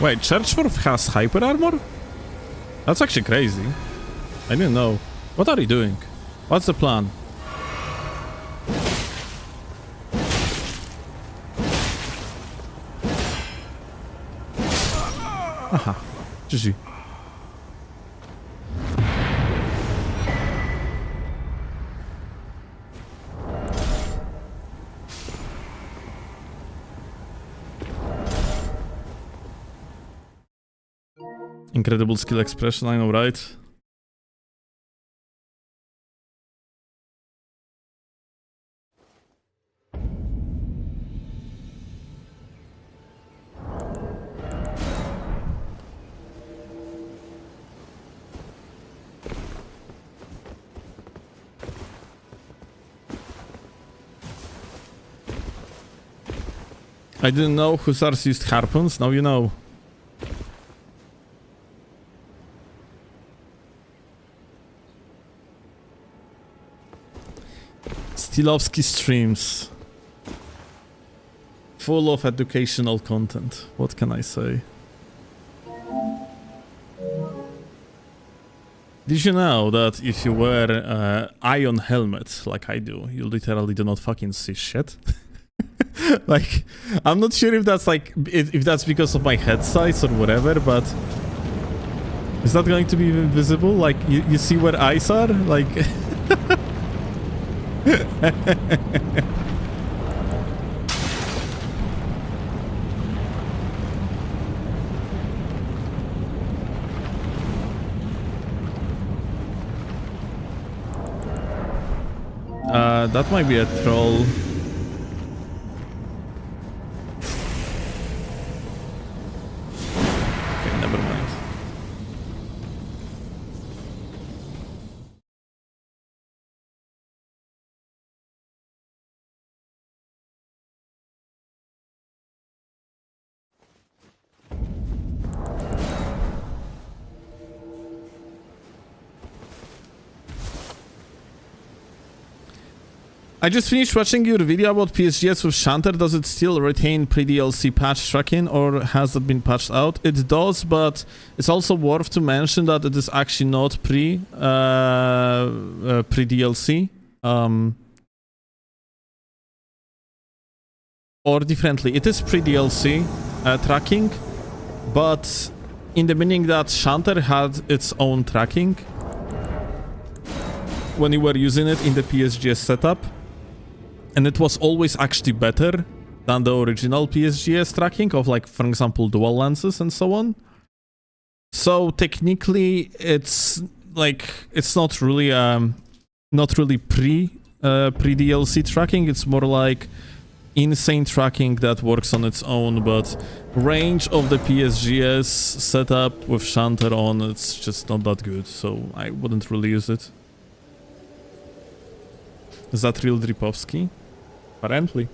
Wait, Churchworth has hyper armor? That's actually crazy. I didn't know. What are you doing? What's the plan? Aha. GG. Incredible skill expression, I know, right? I didn't know Hussars used harpoons, now you know. Steelovsky streams. Full of educational content. What can I say? Did you know that if you wear iron helmet like I do, you literally do not fucking see shit? Like, I'm not sure if that's like if that's because of my head size or whatever, but is that going to be visible? Like, you see where eyes are? Like. That might be a troll. Okay, never mind. I just finished watching your video about PSGS with Shanter. Does it still retain pre-DLC patch tracking or has that been patched out? It does, but it's also worth to mention that it is actually not pre-DLC. Or differently, it is pre-DLC tracking, but in the meaning that Shanter had its own tracking when you were using it in the PSGS setup. And it was always actually better than the original PSGS tracking of, like, for example, dual lenses and so on. So technically, it's like it's not really pre-DLC tracking. It's more like insane tracking that works on its own. But range of the PSGS setup with Shanter on, it's just not that good. So I wouldn't really use it. Is that real Dripovsky? Apparently.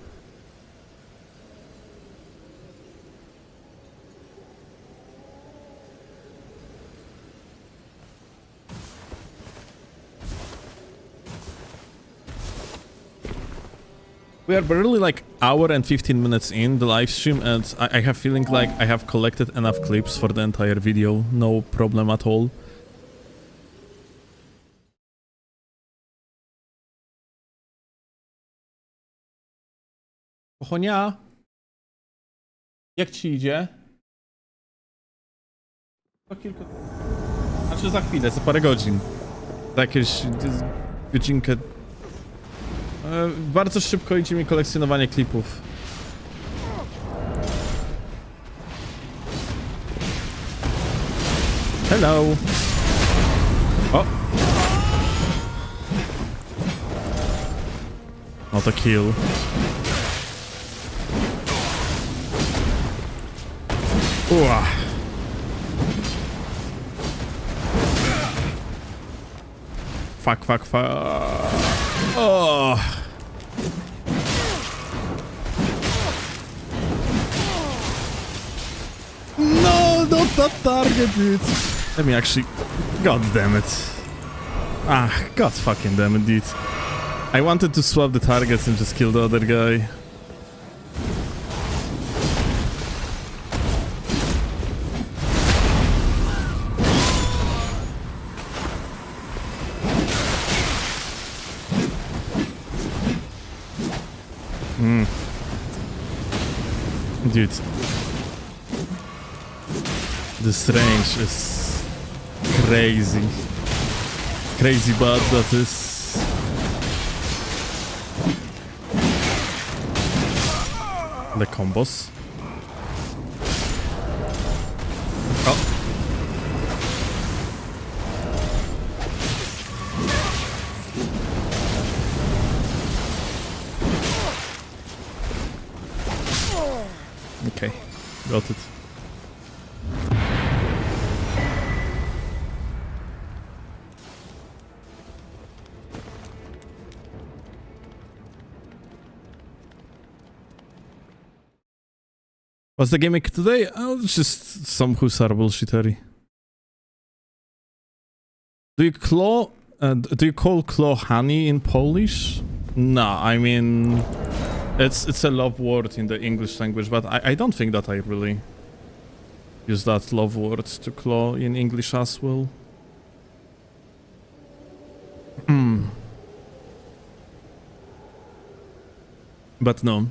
We are barely like hour and 15 minutes in the live stream, and I have feeling like I have collected enough clips for the entire video. No problem at all. Kochonia? Jak ci idzie? Za kilka... Znaczy za chwilę, za parę godzin. Za jakieś godzinkę. Bardzo szybko idzie mi kolekcjonowanie klipów. Hello! O! Not a kill. Ua. Fuck. Oh. No, not that target, dude. Let me actually... God damn it. Ah, god fucking damn it, dude. I wanted to swap the targets and just kill the other guy. Dude. This range is crazy. Crazy bad that is. The combos. Oh. Okay, got it. What's the gimmick today? Oh, it's just some Husar bullshittery. Do you call claw honey in Polish? No, I mean, it's a love word in the English language, but I don't think that I really use that love word to claw in English as well. But no.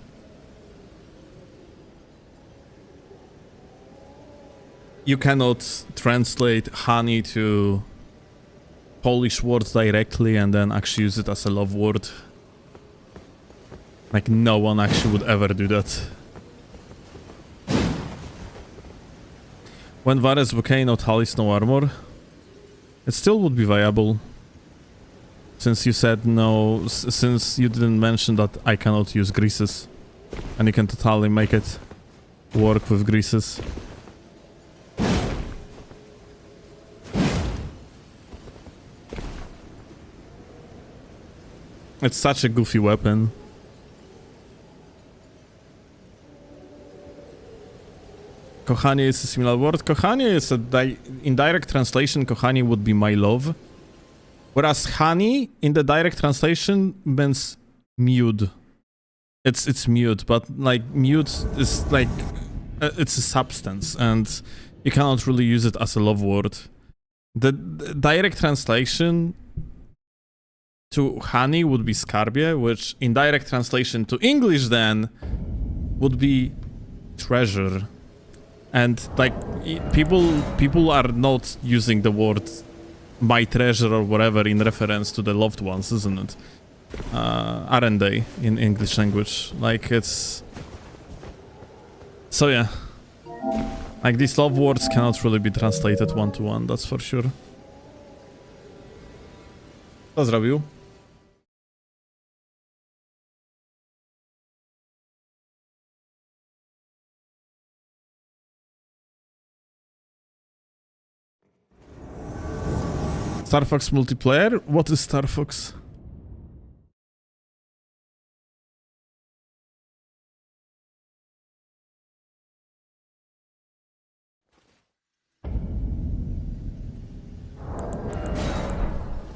You cannot translate honey to Polish words directly and then actually use it as a love word. Like, no one actually would ever do that. When Varus bouquet, no talis, no armor. It still would be viable. Since you said no, since you didn't mention that I cannot use greases. And you can totally make it work with greases. It's such a goofy weapon. Kochanie is a similar word. Kochanie is in direct translation, kochanie would be my love. Whereas honey in the direct translation means mute. It's mute, but like mute is like it's a substance and you cannot really use it as a love word. The direct translation to honey would be skarbie, which in direct translation to English then would be treasure. And like people are not using the word my treasure or whatever in reference to the loved ones, isn't it? Aren't they in English language? Like it's so yeah. Like these love words cannot really be translated one to one, that's for sure. Co zrobił? Star Fox multiplayer? What is Star Fox?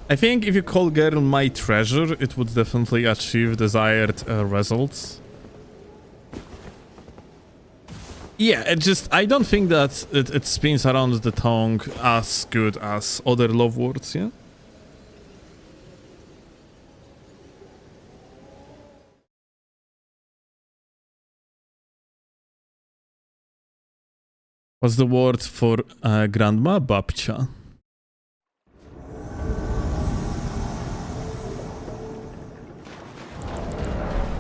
I think if you call girl my treasure, it would definitely achieve desired results. Yeah, I don't think that it spins around the tongue as good as other love words, yeah? What's the word for grandma? Babcia.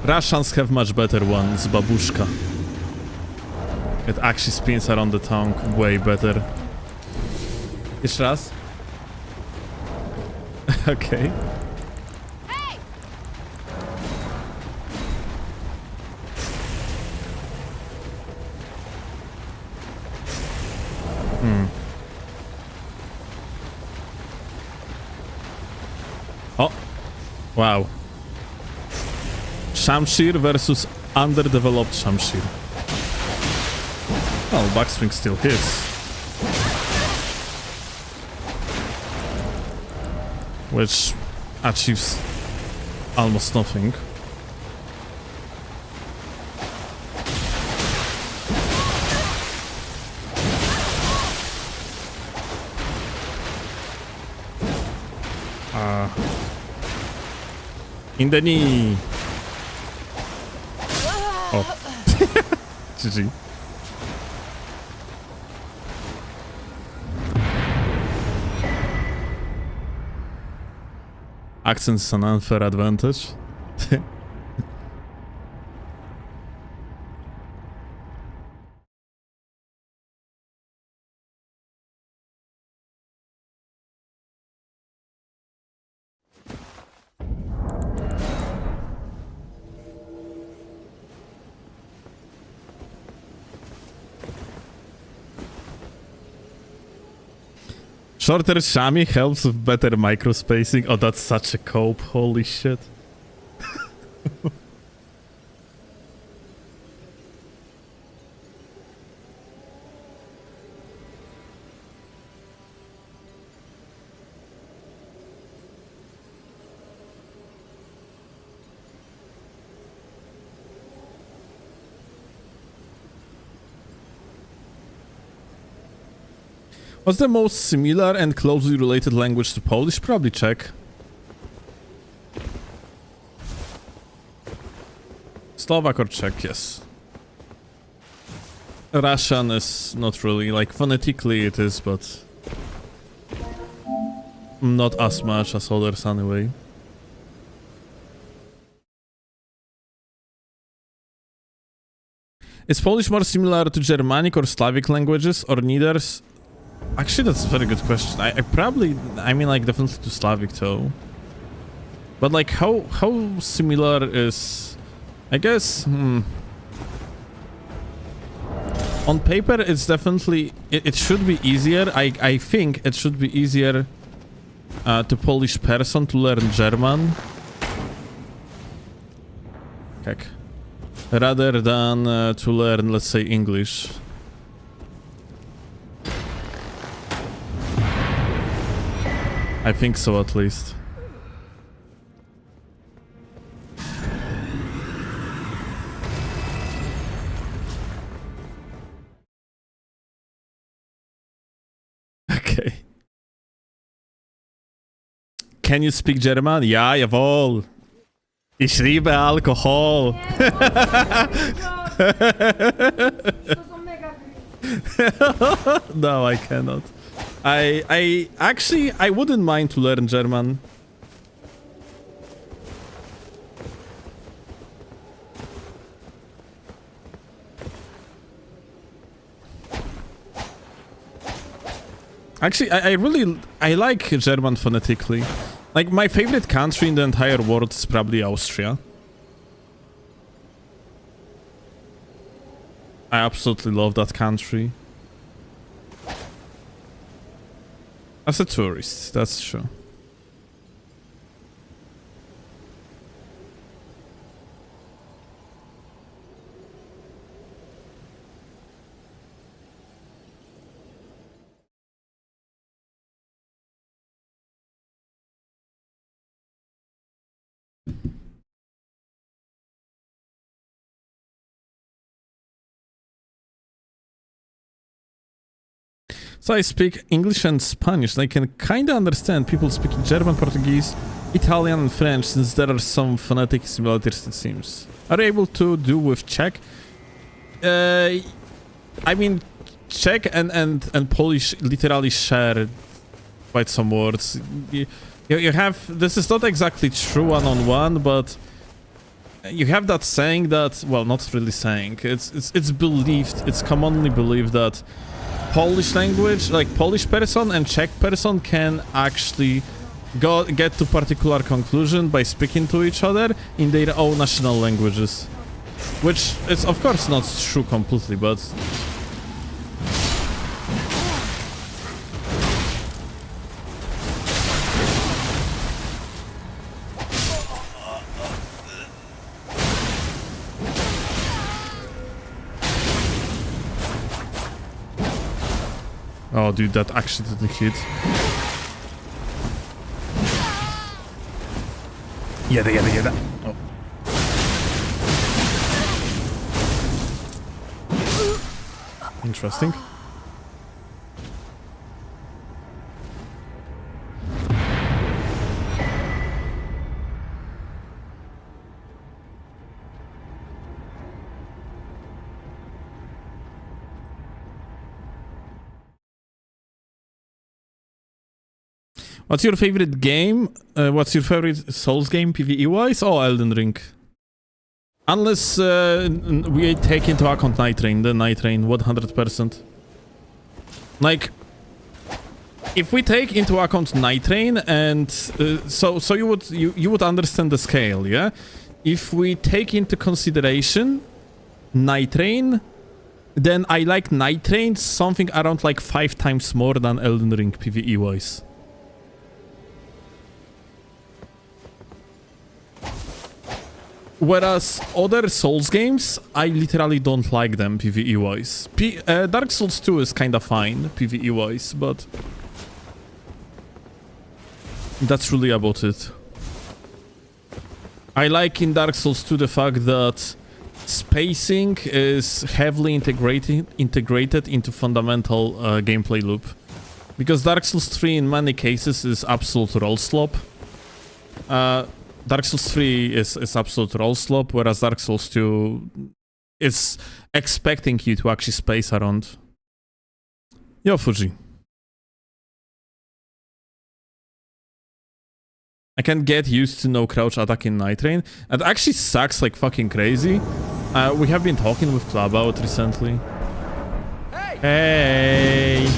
Russians have much better ones, babushka. It actually spins around the tongue way better. Jeszcze raz? Okay. Hey! Oh. Wow. Shamshir versus underdeveloped Shamshir. Well, backswing still hits. Which achieves almost nothing. In the knee. Oh. GG. Accent's an unfair advantage. Shorter shami helps with better microspacing. Oh, that's such a cope. Holy shit. What's the most similar and closely related language to Polish? Probably Czech. Slovak or Czech, yes. Russian is not really, like phonetically it is, but not as much as others anyway. Is Polish more similar to Germanic or Slavic languages, or neither? Actually, that's a very good question. I mean, like, definitely to Slavic, though. But, like, how similar is... I guess, On paper, it's definitely... It should be easier. I think it should be easier to Polish person to learn German. Heck. Rather than to learn, let's say, English. I think so, at least. Okay. Can you speak German? Ja, jawohl. Ich liebe Alkohol. No, I cannot. I actually, I wouldn't mind to learn German. Actually, I like German phonetically. Like, my favorite country in the entire world is probably Austria. I absolutely love that country. As a tourist, that's true. So I speak English and Spanish, and I can kinda understand people speaking German, Portuguese, Italian, and French, since there are some phonetic similarities, it seems. Are you able to do with Czech? I mean, Czech and Polish literally share quite some words. You have... This is not exactly true one-on-one, but... You have that saying that... Well, not really saying. It's believed, it's commonly believed that Polish language, like Polish person and Czech person can actually get to particular conclusion by speaking to each other in their own national languages. Which is of course not true completely, but... Oh, dude, that actually didn't hit. Jada. Oh. Interesting. What's your favorite game? What's your favorite Souls game, PvE-wise? Oh, Elden Ring. Unless we take into account Night Rain, the Night Rain, 100%. Like, if we take into account Night Rain, and so you would understand the scale, yeah? If we take into consideration Night Rain, then I like Night Rain something around like 5 times more than Elden Ring PvE-wise. Whereas other Souls games, I literally don't like them PvE-wise. Dark Souls 2 is kinda fine PvE-wise, but that's really about it. I like in Dark Souls 2 the fact that spacing is heavily integrated into fundamental gameplay loop. Because Dark Souls 3 in many cases is absolute roll slop. Dark Souls 3 is absolute roll slop, whereas Dark Souls 2 is expecting you to actually space around. Yo, Fuji. I can get used to no crouch attack in Night Rain. It actually sucks like fucking crazy. We have been talking with Club out recently. Hey!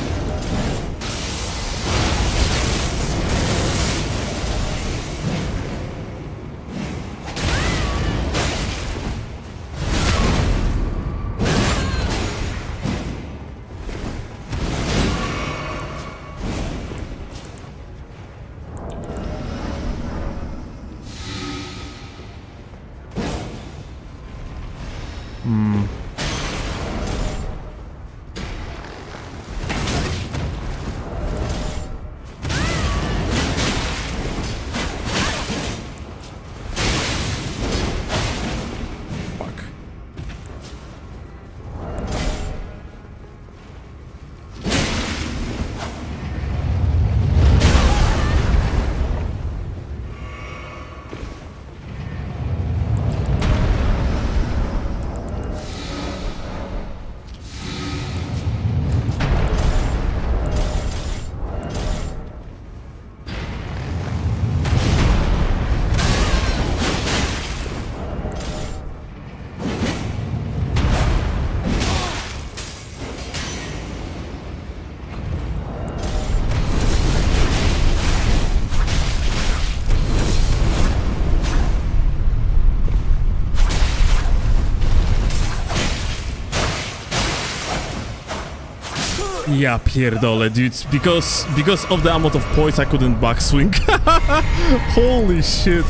Ja pierdolę, dude. Because of the amount of points I couldn't backswing. Holy shit.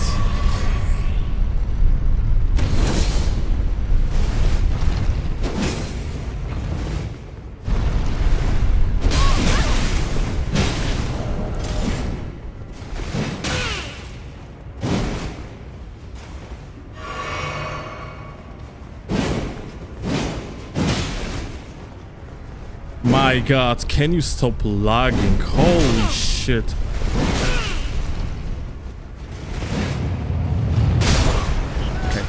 My god, can you stop lagging? Holy shit. Okay.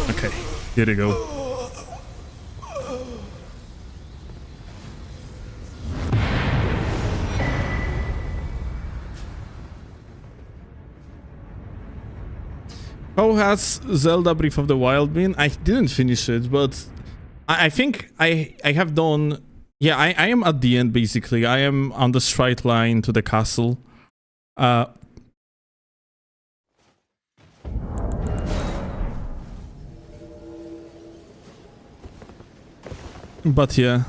Okay, here we go. How has Zelda Breath of the Wild been? I didn't finish it, but I think I have done... Yeah, I am at the end, basically. I am on the straight line to the castle. But yeah,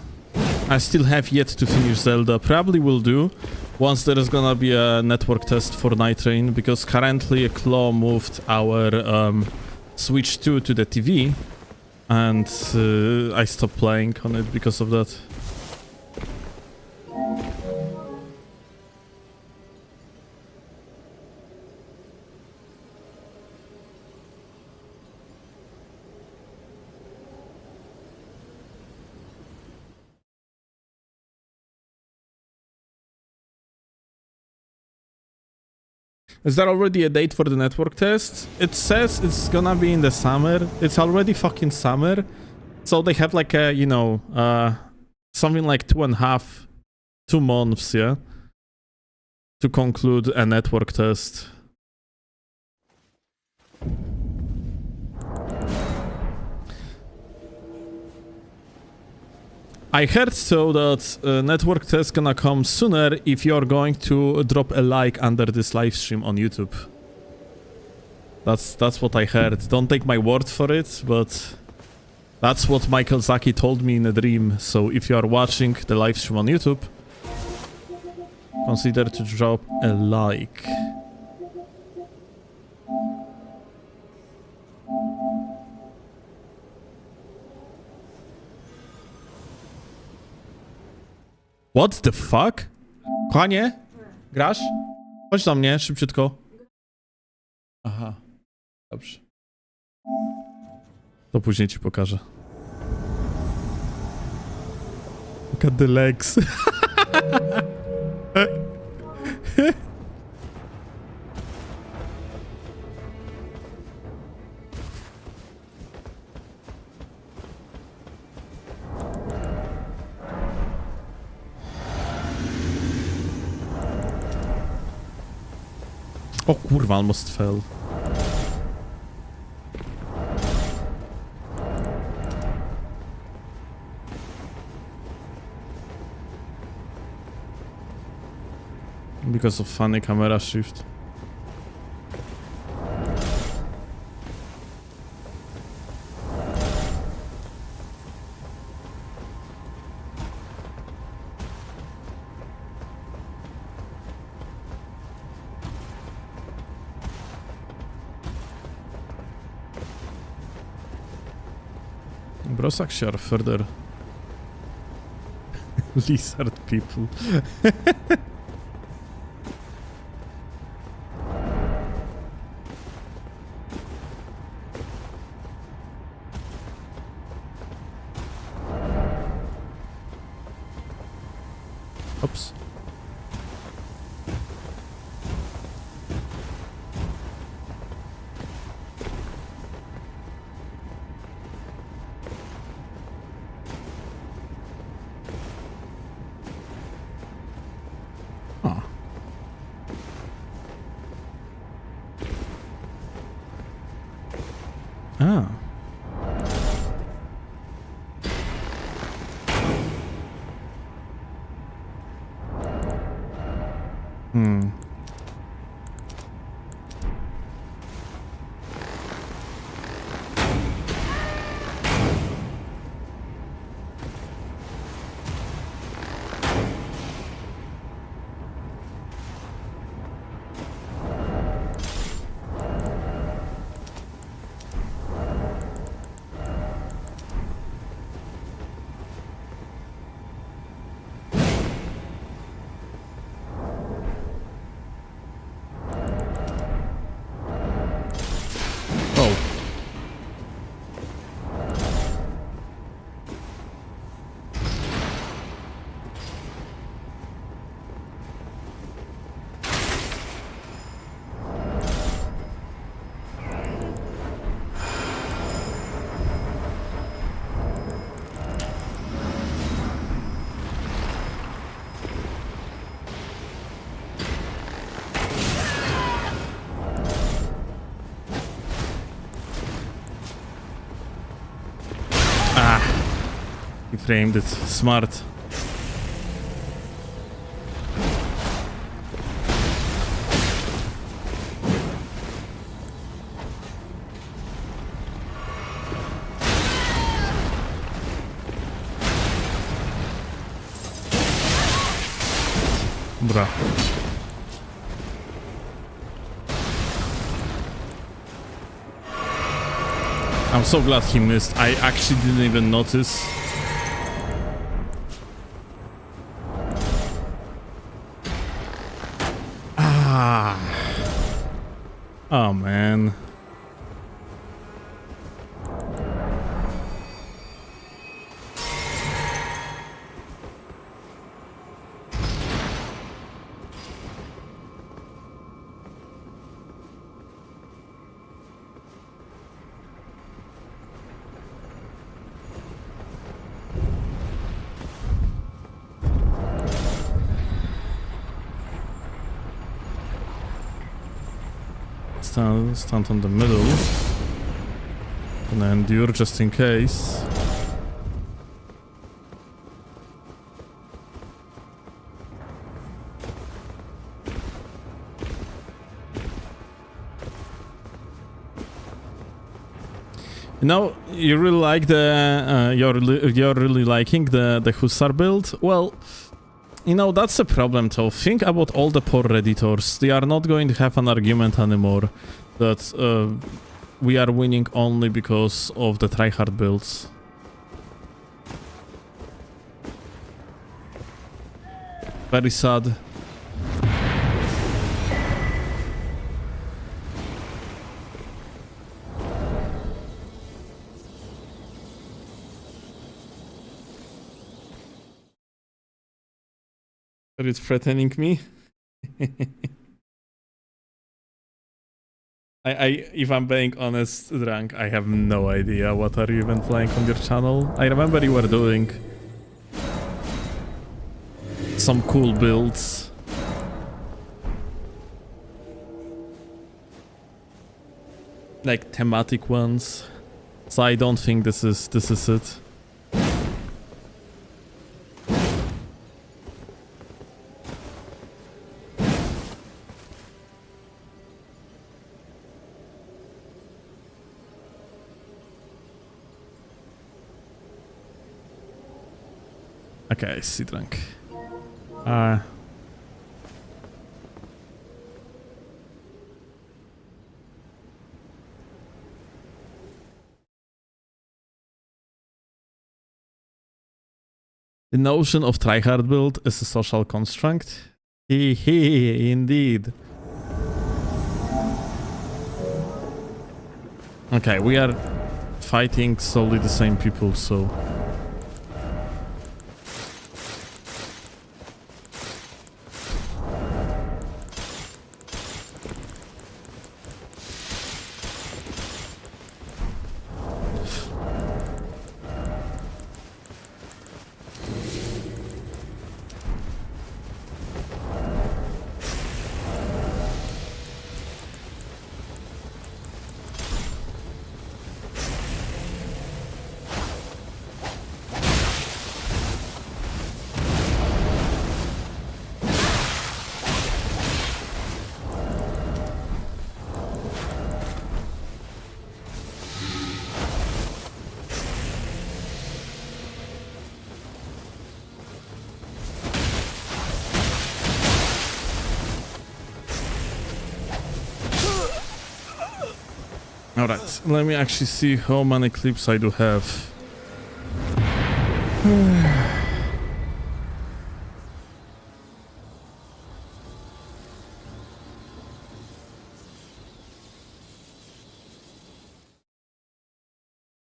I still have yet to finish Zelda. Probably will do. once there is gonna be a network test for Night Rain, because currently Claw moved our Switch 2 to the TV, and I stopped playing on it because of that. Is there already a date for the network test? It says it's gonna be in the summer. It's already fucking summer. So they have like a, you know, something like 2 months, yeah, to conclude a network test. I heard so that network test gonna come sooner if you're going to drop a like under this live stream on YouTube. That's what I heard. Don't take my word for it, but that's what Michael Zaki told me in a dream. So if you are watching the live stream on YouTube, consider to drop a like. What the fuck? Kochanie? Grasz? Chodź do mnie, szybciutko. Aha. Dobrze. To później ci pokażę. Look at the legs. O kurwa, almost fell. Because of funny camera shift. Brosak share further. Lizard people. Oops. Ah. Ah. Hmm. Oh. He framed it. Smart. Bruh. I'm so glad he missed. I actually didn't even notice. Ah. Oh, man. Stand on the middle and endure just in case. You know, you really like the you're really liking the Hussar build. Well, you know, that's the problem though. Think about all the poor Redditors. They are not going to have an argument anymore that we are winning only because of the tryhard builds. Very sad. Are you threatening me? If I'm being honest, Drunk, I have no idea what are you even playing on your channel. I remember you were doing some cool builds. Like thematic ones. So I don't think this is it. Okay, I see, Drunk. The notion of tryhard build is a social construct. Hee, indeed. Okay, we are fighting solely the same people, so... Alright, let me actually see how many clips I do have.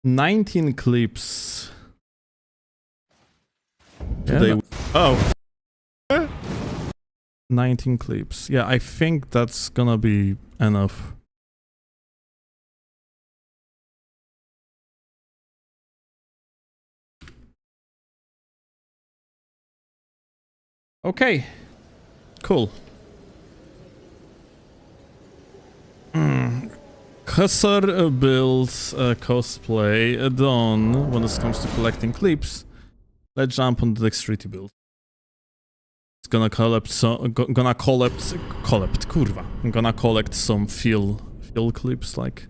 "19 clips. Today. Oh. 19 clips. Yeah, I think that's gonna be enough. Okay, cool. Hussar builds cosplay done when it comes to collecting clips. Let's jump on the dexterity build. It's gonna collect some, gonna collect some feel clips like.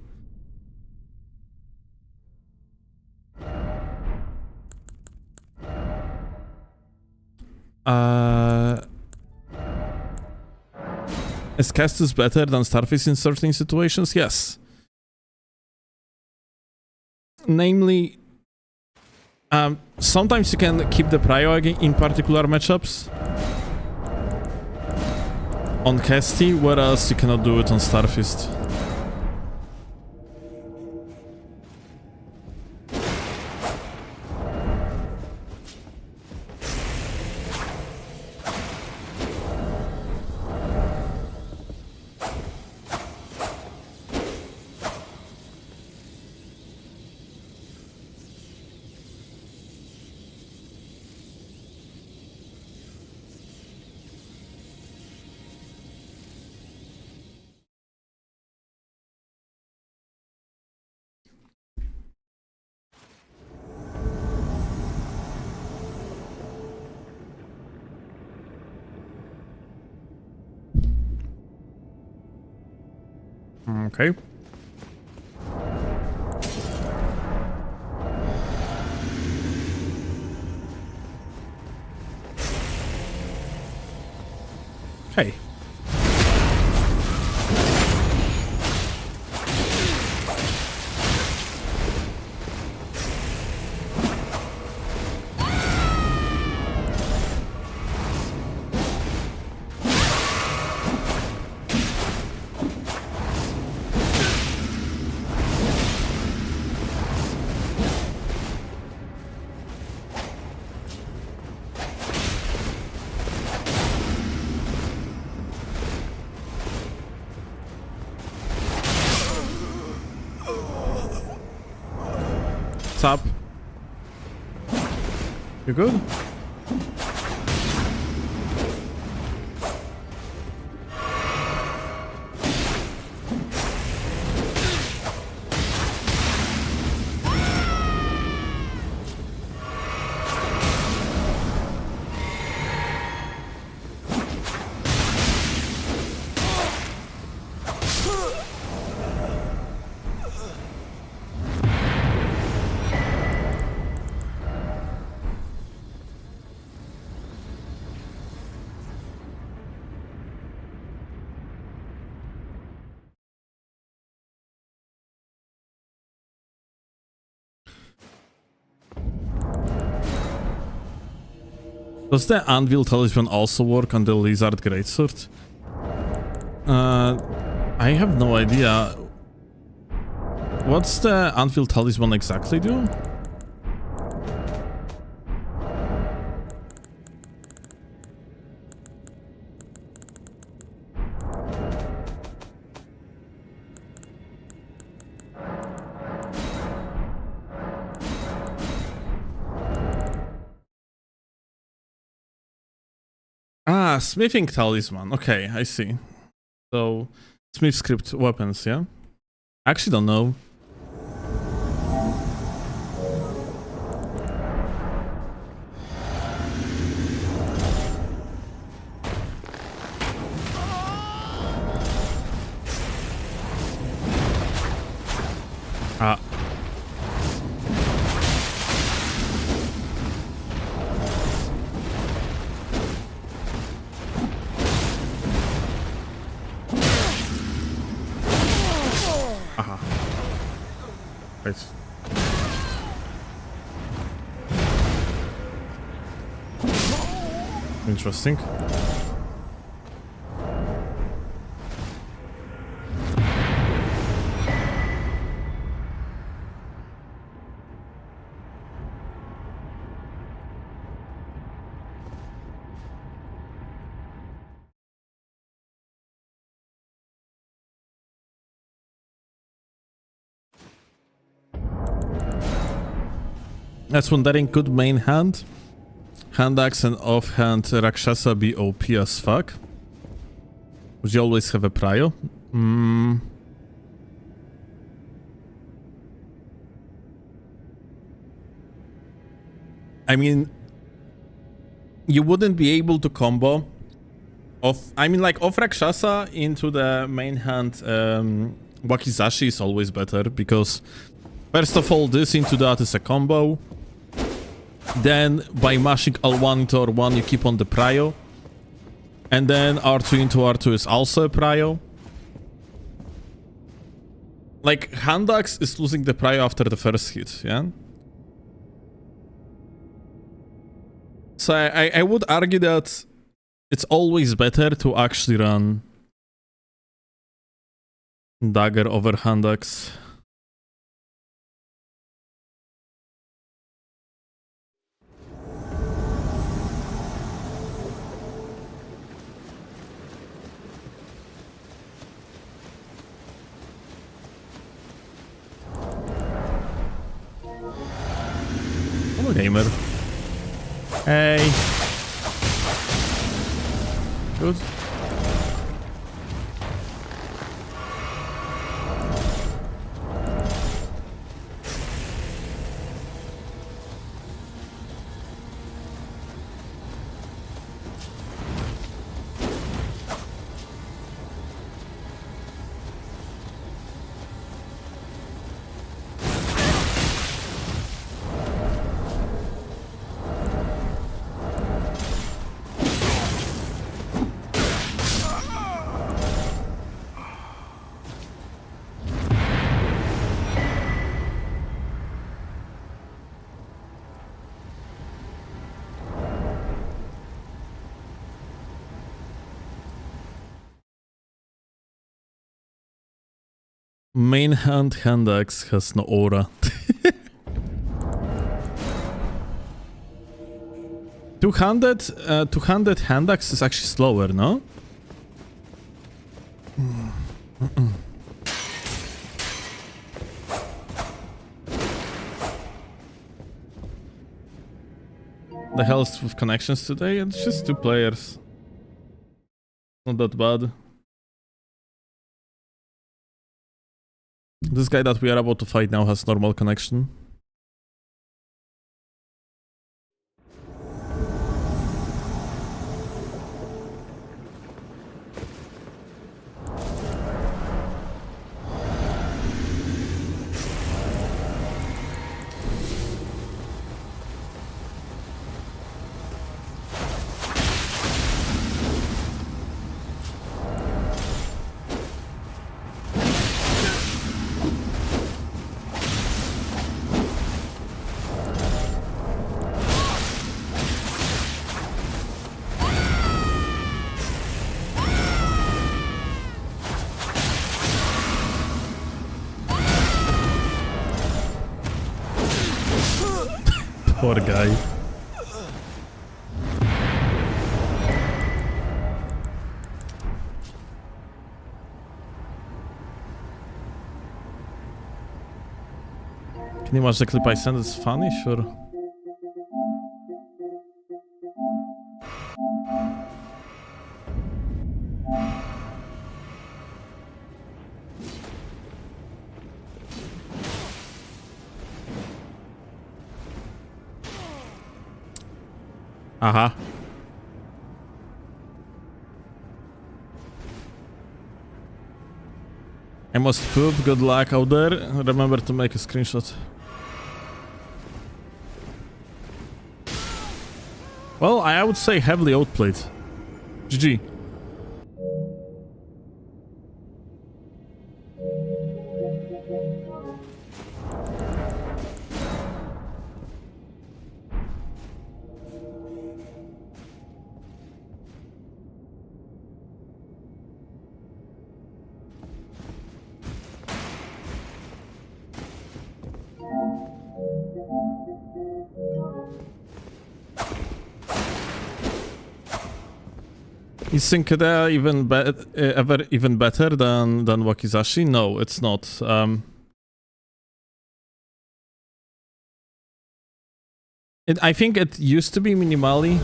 Is Kestis better than Starface in certain situations? Yes. Namely, sometimes you can keep the prio in particular matchups on Kesti, whereas you cannot do it on Starfist. Okay. Hey. What's up? You good? Does the Anvil Talisman also work on the Lizard Greatsword? I have no idea. What's the Anvil Talisman exactly do? Ah, Smithing Talisman. Okay, I see. So, Smith script weapons, yeah? I actually don't know. Ah. Aha. Right. Interesting. That's wondering, could main hand axe and offhand Rakshasa be OP as fuck? Would you always have a prio? I mean, you wouldn't be able to combo off. I mean, like off Rakshasa into the main hand. Wakizashi is always better because first of all, this into that is a combo. Then by mashing L1 into R1, you keep on the prio. And then R2 into R2 is also a prio. Like, hand axe is losing the prio after the first hit, yeah? So I would argue that it's always better to actually run dagger over hand axe. Hello, gamer. Hey. Good. Main hand axe has no aura. Two-handed hand axe is actually slower, no? The hell's with connections today? It's just 2 players. Not that bad. This guy that we are about to fight now has normal connection. Poor guy. Can you watch the clip I sent? It's funny, sure. Aha. I must poop. Good luck out there. Remember to make a screenshot. Well, I would say heavily outplayed. GG. Is Sinkeda even better than Wakizashi? No, it's not. I think it used to be minimally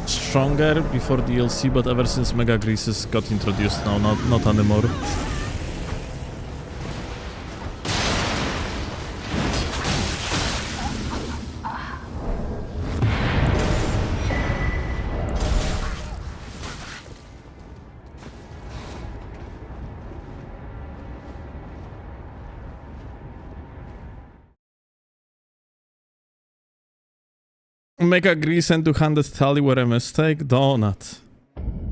stronger before DLC, but ever since Mega Greases got introduced now, not anymore. Mega Grease and two-handed tally were a mistake? Donut.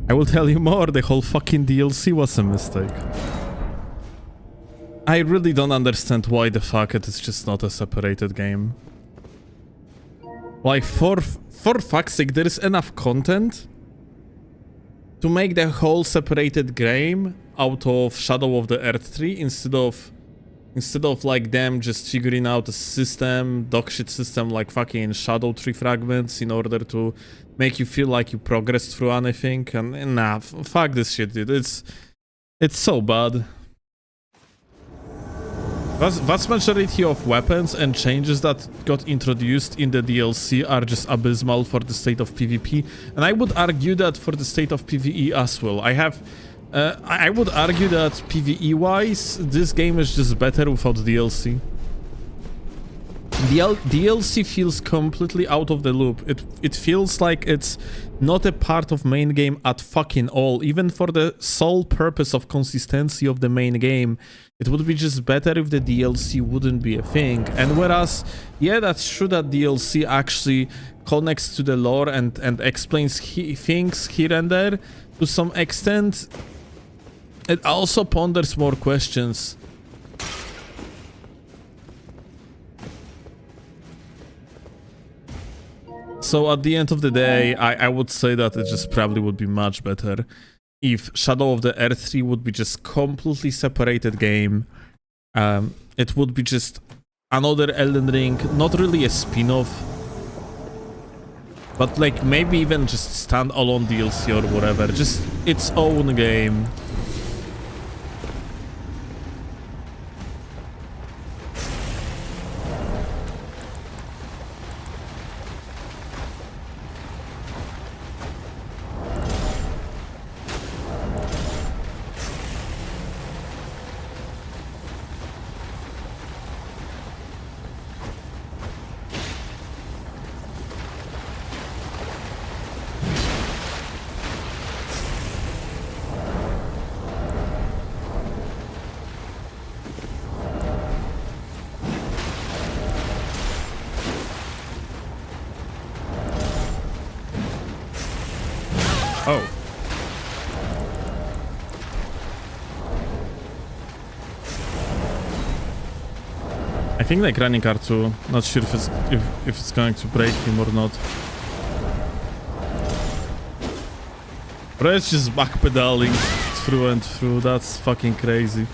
I will tell you more, the whole fucking DLC was a mistake. I really don't understand why the fuck it is just not a separated game. Like, for fuck's sake, there is enough content to make the whole separated game out of Shadow of the Earth 3 instead of like them just figuring out a system, dogshit system like fucking Shadow 3 fragments in order to make you feel like you progressed through anything. And nah, fuck this shit, dude. It's so bad. Vast majority of weapons and changes that got introduced in the DLC are just abysmal for the state of PvP, and I would argue that for the state of PvE as well. I would argue that PvE-wise, this game is just better without DLC. DLC feels completely out of the loop. It feels like it's not a part of main game at fucking all, even for the sole purpose of consistency of the main game. It would be just better if the DLC wouldn't be a thing. And whereas, yeah, that's true that DLC actually connects to the lore and explains things here and there to some extent, it also ponders more questions. So at the end of the day, I would say that it just probably would be much better if Shadow of the Earth 3 would be just completely separated game. It would be just another Elden Ring, not really a spin-off, but like maybe even just standalone DLC or whatever, just its own game. Oh. I think like running R2, not sure if it's going to break him or not. Bro, it's just backpedaling through and through, that's fucking crazy.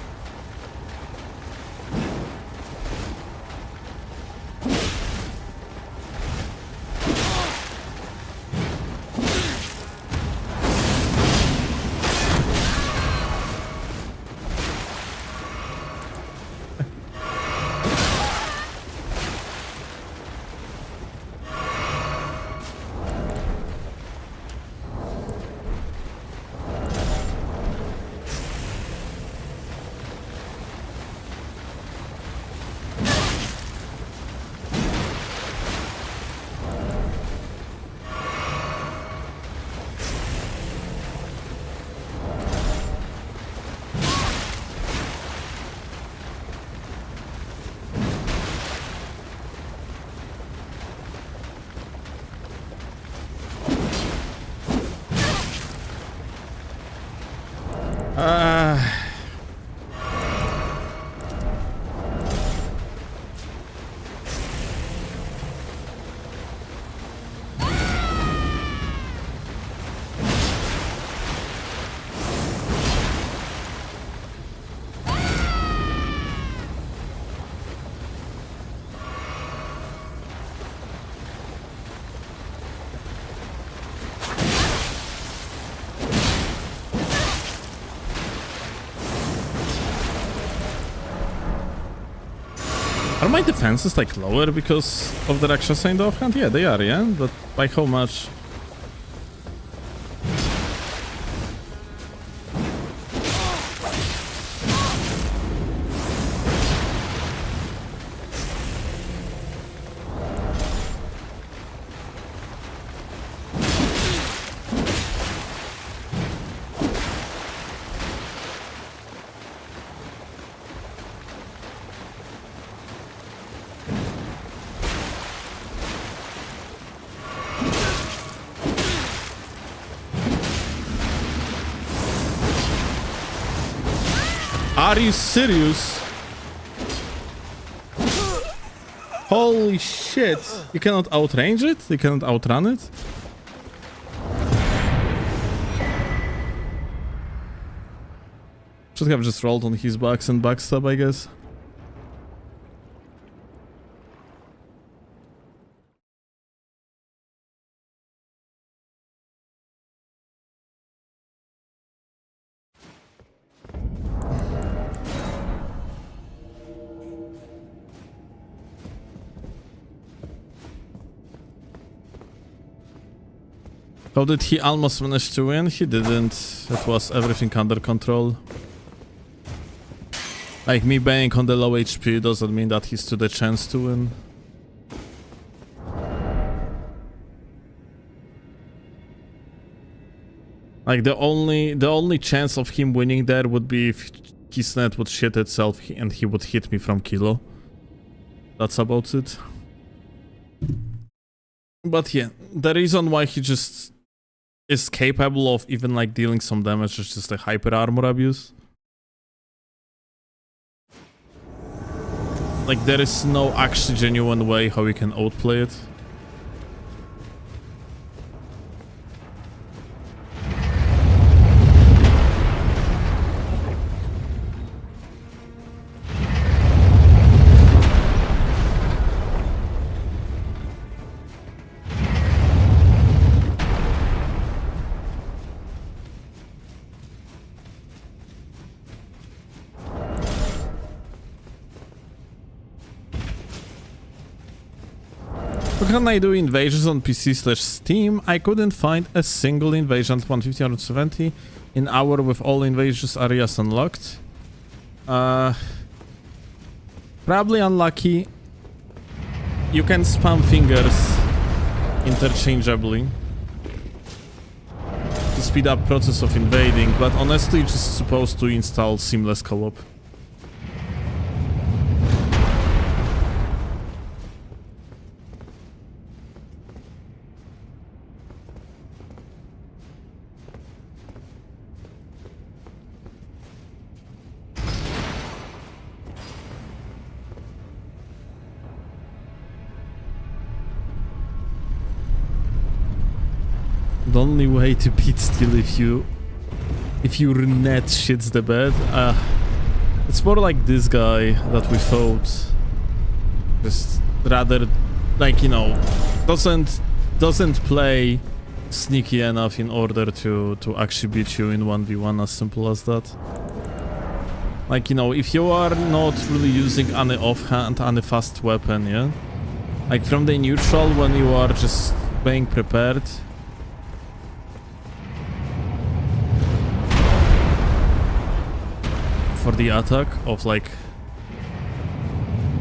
Are my defenses like lower because of the Rakshasa in the offhand? Yeah, they are, yeah? But by how much? Are you serious? Holy shit. You cannot outrange it? You cannot outrun it? Should have just rolled on his backs and backstab, I guess. How did he almost manage to win? He didn't. It was everything under control. Like, me being on the low HP doesn't mean that he stood a chance to win. Like, the only chance of him winning there would be if his net would shit itself and he would hit me from kilo. That's about it. But yeah, the reason why he just is capable of even like dealing some damage is just a hyper armor abuse. Like, there is no actually genuine way how you can outplay it. When I do invasions on PC/Steam, I couldn't find a single invasion at 150 or 170 in hour with all invasions areas unlocked. Probably unlucky. You can spam fingers interchangeably to speed up process of invading, but honestly, you're just supposed to install seamless co-op. The only way to beat Steel if your net shits the bed. It's more like this guy that we fought. Just rather, like, you know, doesn't play sneaky enough in order to actually beat you in 1v1, as simple as that. Like, you know, if you are not really using any offhand, any fast weapon, yeah? Like, from the neutral, when you are just being prepared, for the attack of like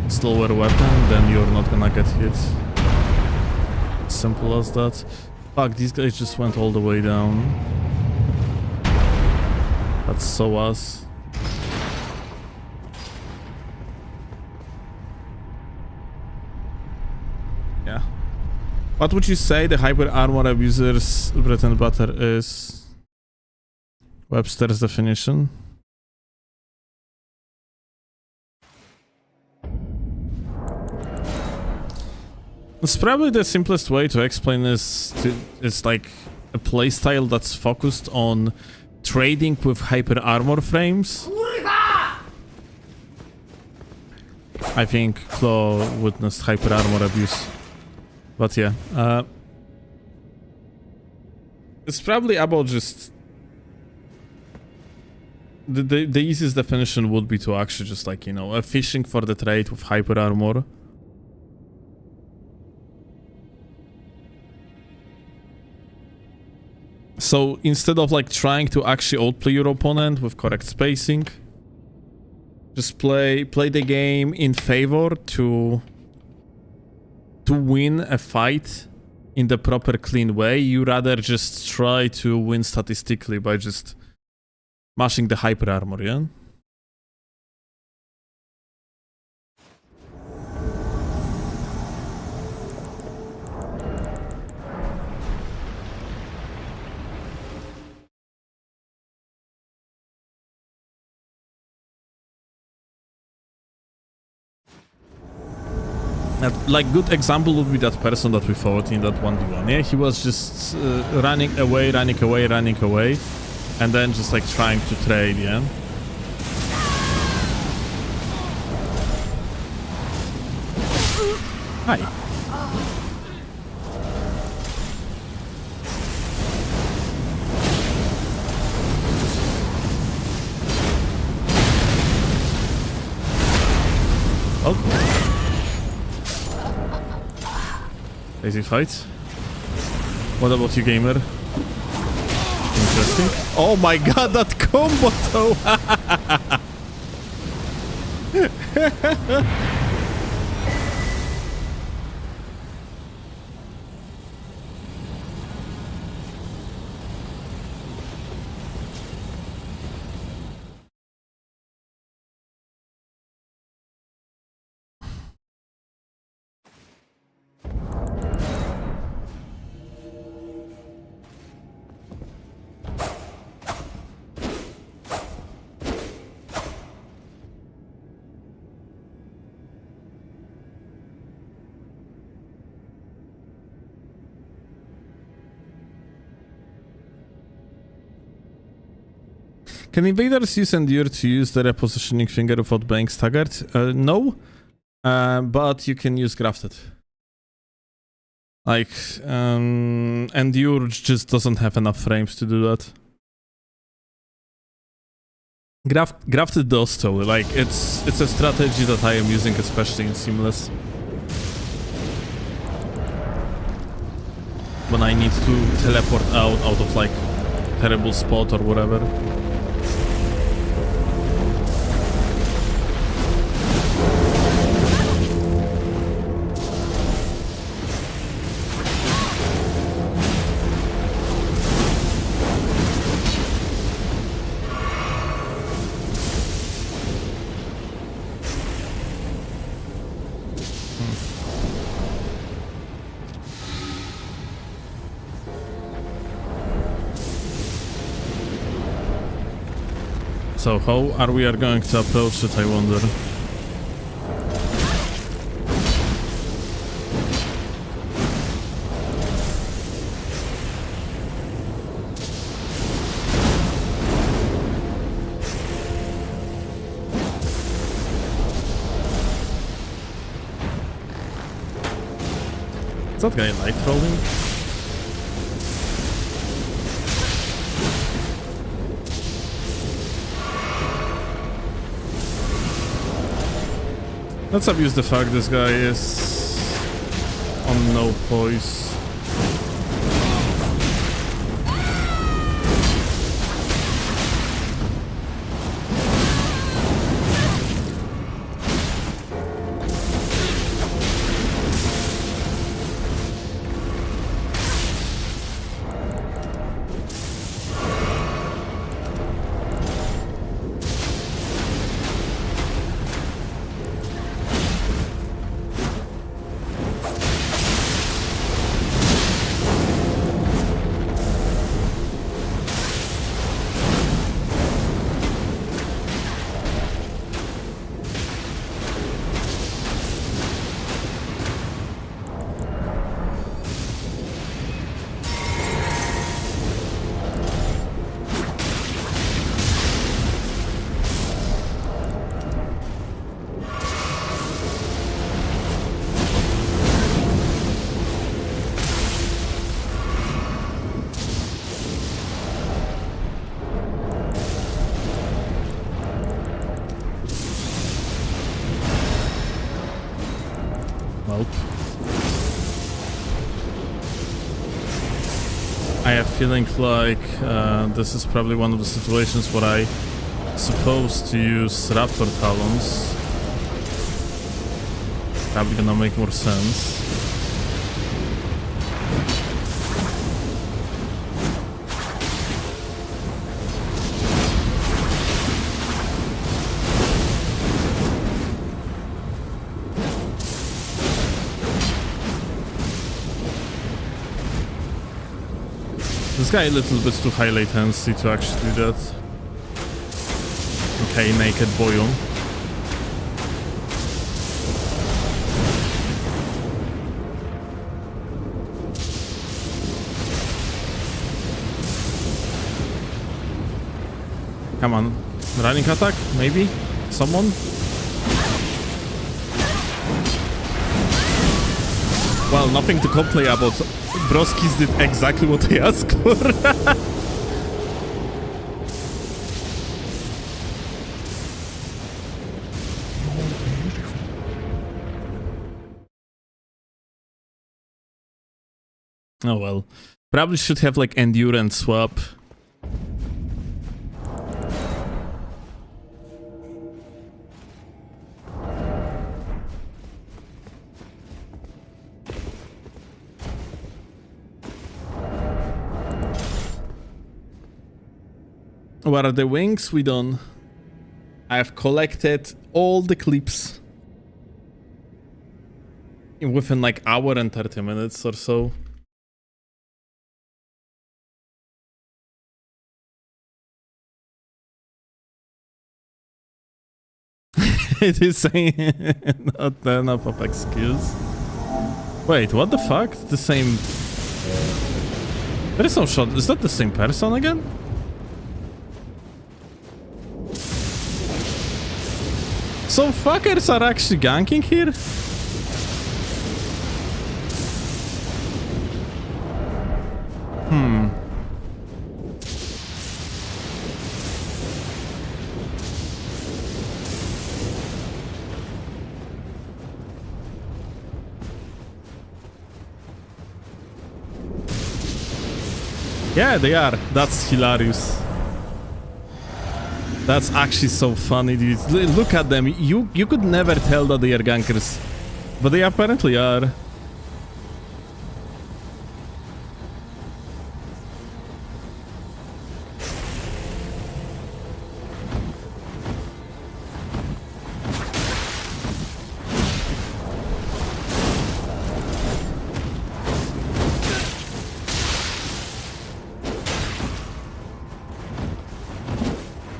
slower weapon, then you're not gonna get hit. Simple as that. Fuck, these guys just went all the way down. That's so us. Yeah. What would you say the hyper armor abuser's bread and butter is? Webster's definition. It's probably the simplest way to explain this. It's like a playstyle that's focused on trading with hyper armor frames. I think Claw witnessed hyper armor abuse. But yeah, it's probably about just the easiest definition would be to actually just, like, you know, fishing for the trade with hyper armor. So instead of like trying to actually outplay your opponent with correct spacing, just play the game in favor to win a fight in the proper clean way. You rather just try to win statistically by just mashing the hyper armor, yeah? Like, good example would be that person that we fought in that 1v1. Yeah, he was just running away, and then just like trying to trade, yeah. Hi. Oh. Easy fight. What about you, gamer? Interesting. Oh my god, that combo though! Can invaders use Endure to use the repositioning finger without being staggered? No, but you can use Grafted. Like, Endure just doesn't have enough frames to do that. Grafted does though, like, it's a strategy that I am using especially in Seamless. When I need to teleport out of like terrible spot or whatever. So how are we going to approach it, I wonder? Is that guy light rolling? Let's abuse the fact this guy is on no poise. I have feeling like this is probably one of the situations where I supposed to use Raptor Talons. Probably gonna make more sense. This guy a little bit too high latency to actually do that. Okay, naked boyon. Come on. Running attack? Maybe? Someone? Well, nothing to complain about. Broskis did exactly what they asked for. Oh well. Probably should have like endurance swap. What are the wings? We done. I have collected all the clips within like hour and 30 minutes or so. It is saying not enough of excuse. Wait, what the fuck? It's the same. There is no shot. Is that the same person again? So fuckers are actually ganking here? Yeah, they are. That's hilarious. That's actually so funny, dude. Look at them. You could never tell that they are gankers, but they apparently are.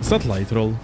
Is that light roll?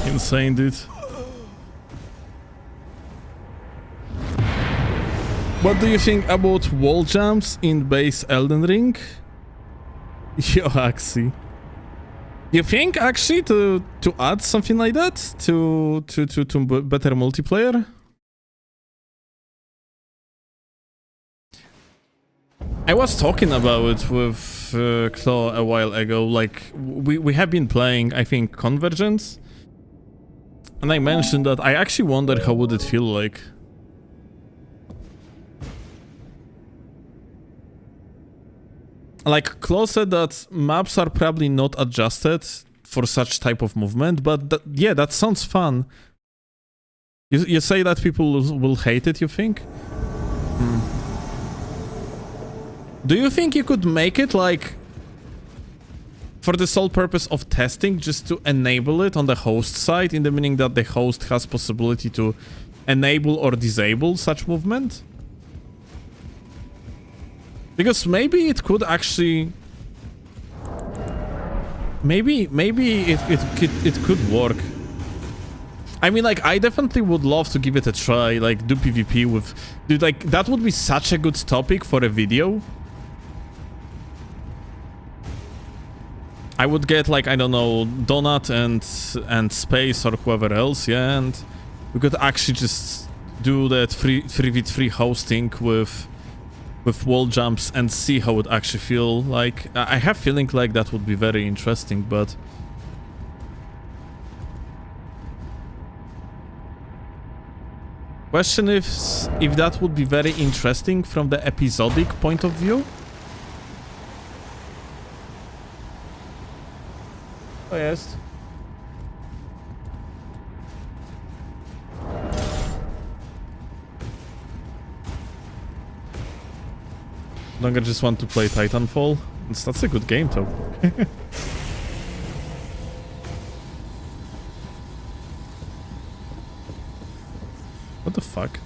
Insane, dude. What do you think about wall jumps in base Elden Ring? Yo, Axie. You think actually to add something like that to better multiplayer? I was talking about it with Claw a while ago. Like we have been playing, I think, Convergence. And I mentioned that I actually wondered how would it feel like. Like, Claw said that maps are probably not adjusted for such type of movement, but yeah, that sounds fun. You say that people will hate it, you think? Do you think you could make it, like, for the sole purpose of testing, just to enable it on the host side, in the meaning that the host has possibility to enable or disable such movement? Because maybe it could actually... Maybe it could work. I mean, like, I definitely would love to give it a try, like, do PvP with... Dude, like, that would be such a good topic for a video. I would get like, I don't know, Donut and Space or whoever else, yeah, and we could actually just do that 3v3 hosting with wall jumps and see how it actually feel like. I have feeling like that would be very interesting, but question is if that would be very interesting from the episodic point of view. Oh yes. Longer just want to play Titanfall. That's a good game though. What the fuck?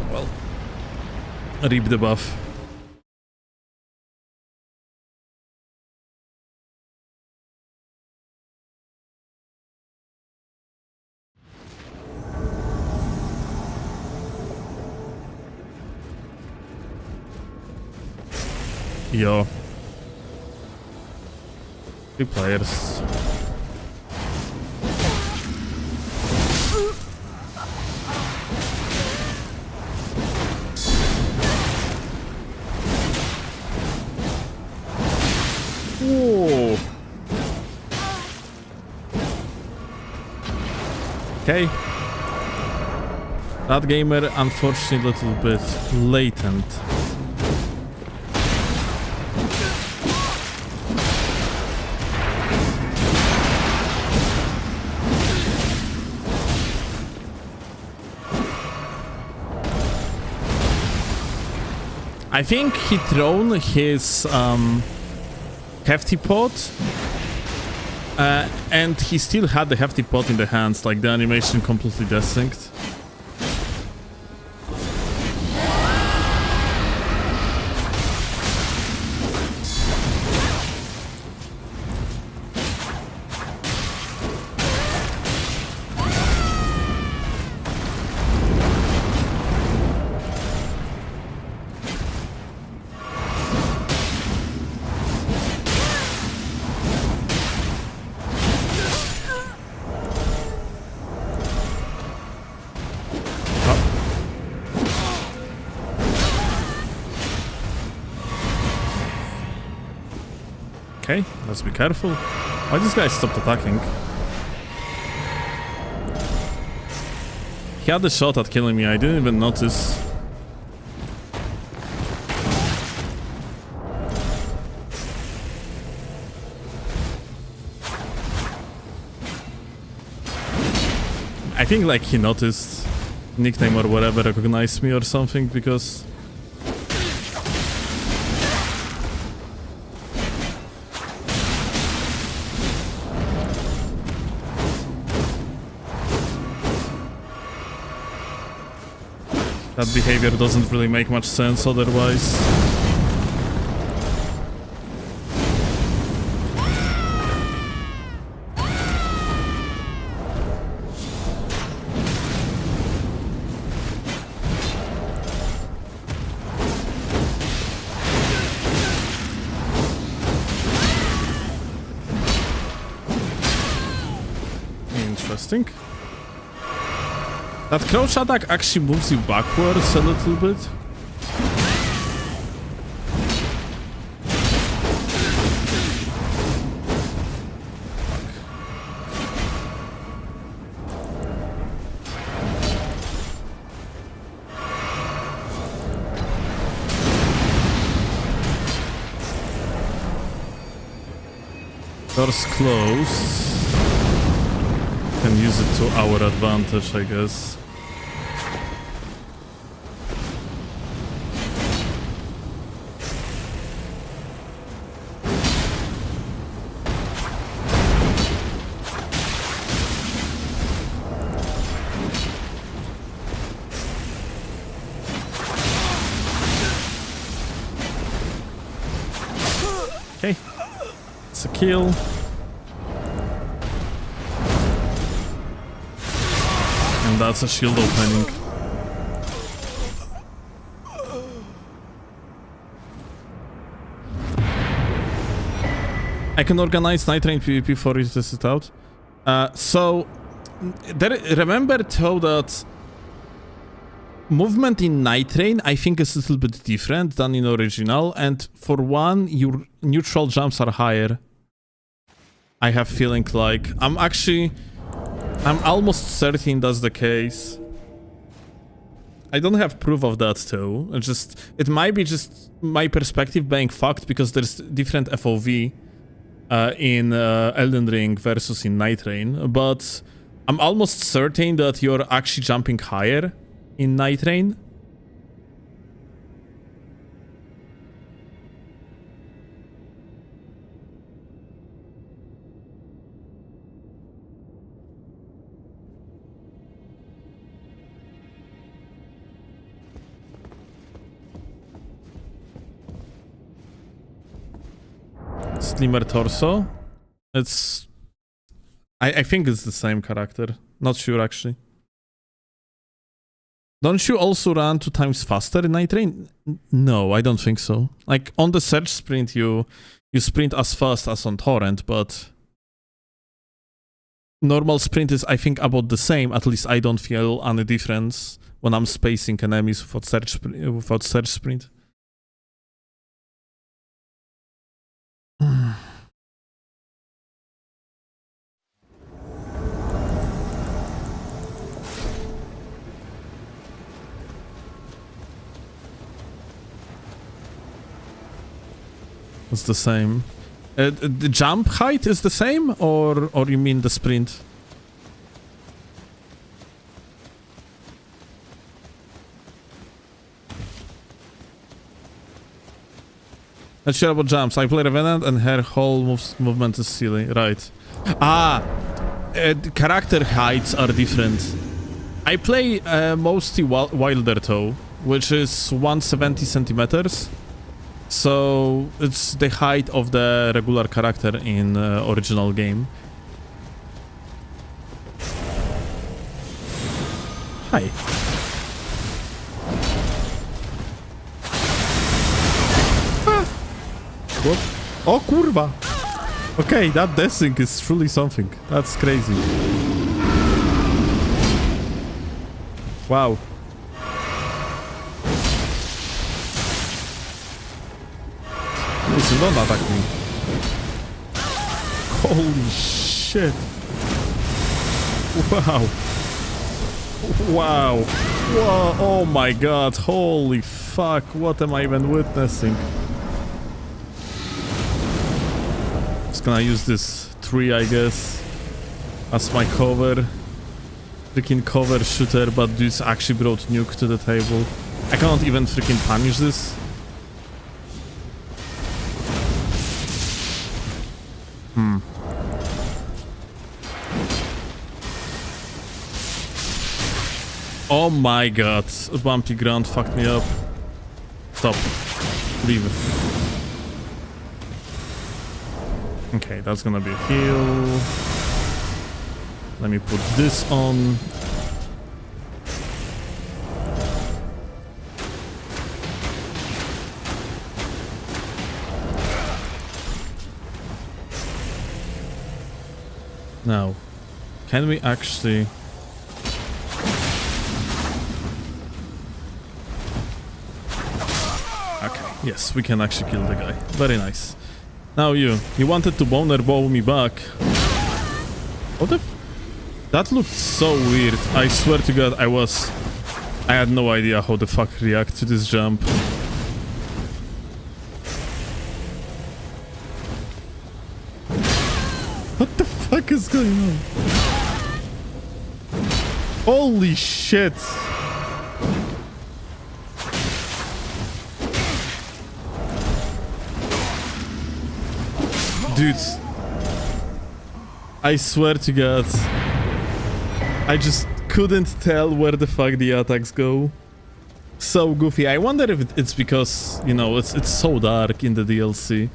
Well, reap the buff. Yo. 3 players. Whoa. Okay. That gamer unfortunately a little bit latent. I think he thrown his hefty pot and he still had the hefty pot in the hands, like the animation completely desynced. Okay, let's be careful. Why this guy stopped attacking? He had a shot at killing me, I didn't even notice. I think like he noticed nickname or whatever, recognized me or something, because that behavior doesn't really make much sense otherwise. Interesting. That crouch attack actually moves you backwards a little bit. Doors closed. Can use it to our advantage, I guess. Okay, it's a kill. And that's a shield opening. I can organize Night Rain PvP for you to test it out. Remember though that movement in Night Rain I think is a little bit different than in original, and for one, your neutral jumps are higher. I have feeling like I'm almost certain that's the case. I don't have proof of that too. It might be just my perspective being fucked because there's different FOV in Elden Ring versus in Night Rain, but I'm almost certain that you're actually jumping higher in Night Rain. Slimmer torso. It's... I think it's the same character. Not sure, actually. Don't you also run 2 times faster in Night Rain? No, I don't think so. Like, on the Surge sprint, you sprint as fast as on Torrent, but... normal sprint is, I think, about the same. At least I don't feel any difference when I'm spacing enemies without Surge sprint. It's the same. The jump height is the same, or you mean the sprint? Let's share about jumps. I play Revenant and her whole movement is silly. Right. Character heights are different. I play mostly Wilder though, which is 170 centimeters. So it's the height of the regular character in original game. Hi. What? Oh kurwa! Okay, that desync is truly something. That's crazy. Wow. Listen, don't attack me. Holy shit. Wow. Wow. Whoa. Oh my god. Holy fuck. What am I even witnessing? Just gonna use this tree, I guess, as my cover. Freaking cover shooter, but this actually brought nuke to the table. I cannot even freaking punish this. Oh my god, a bumpy ground fucked me up. Stop. Leave it. Okay, that's gonna be a heal. Let me put this on. Now, can we actually... Okay, yes, we can actually kill the guy. Very nice. Now you wanted to boner bow me back. What the... That looked so weird. I swear to god, I had no idea how the fuck react to this jump. What the fuck is going on? Holy shit! Dude, I swear to god, I just couldn't tell where the fuck the attacks go. So goofy. I wonder if it's because, you know, it's so dark in the DLC.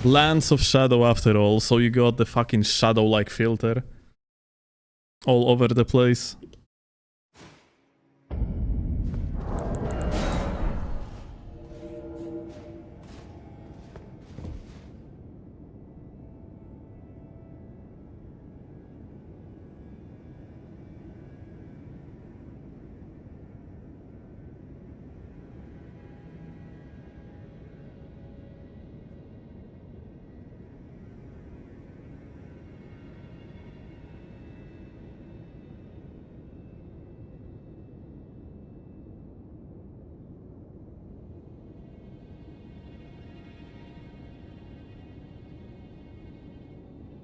Lands of Shadow after all, so you got the fucking shadow-like filter all over the place.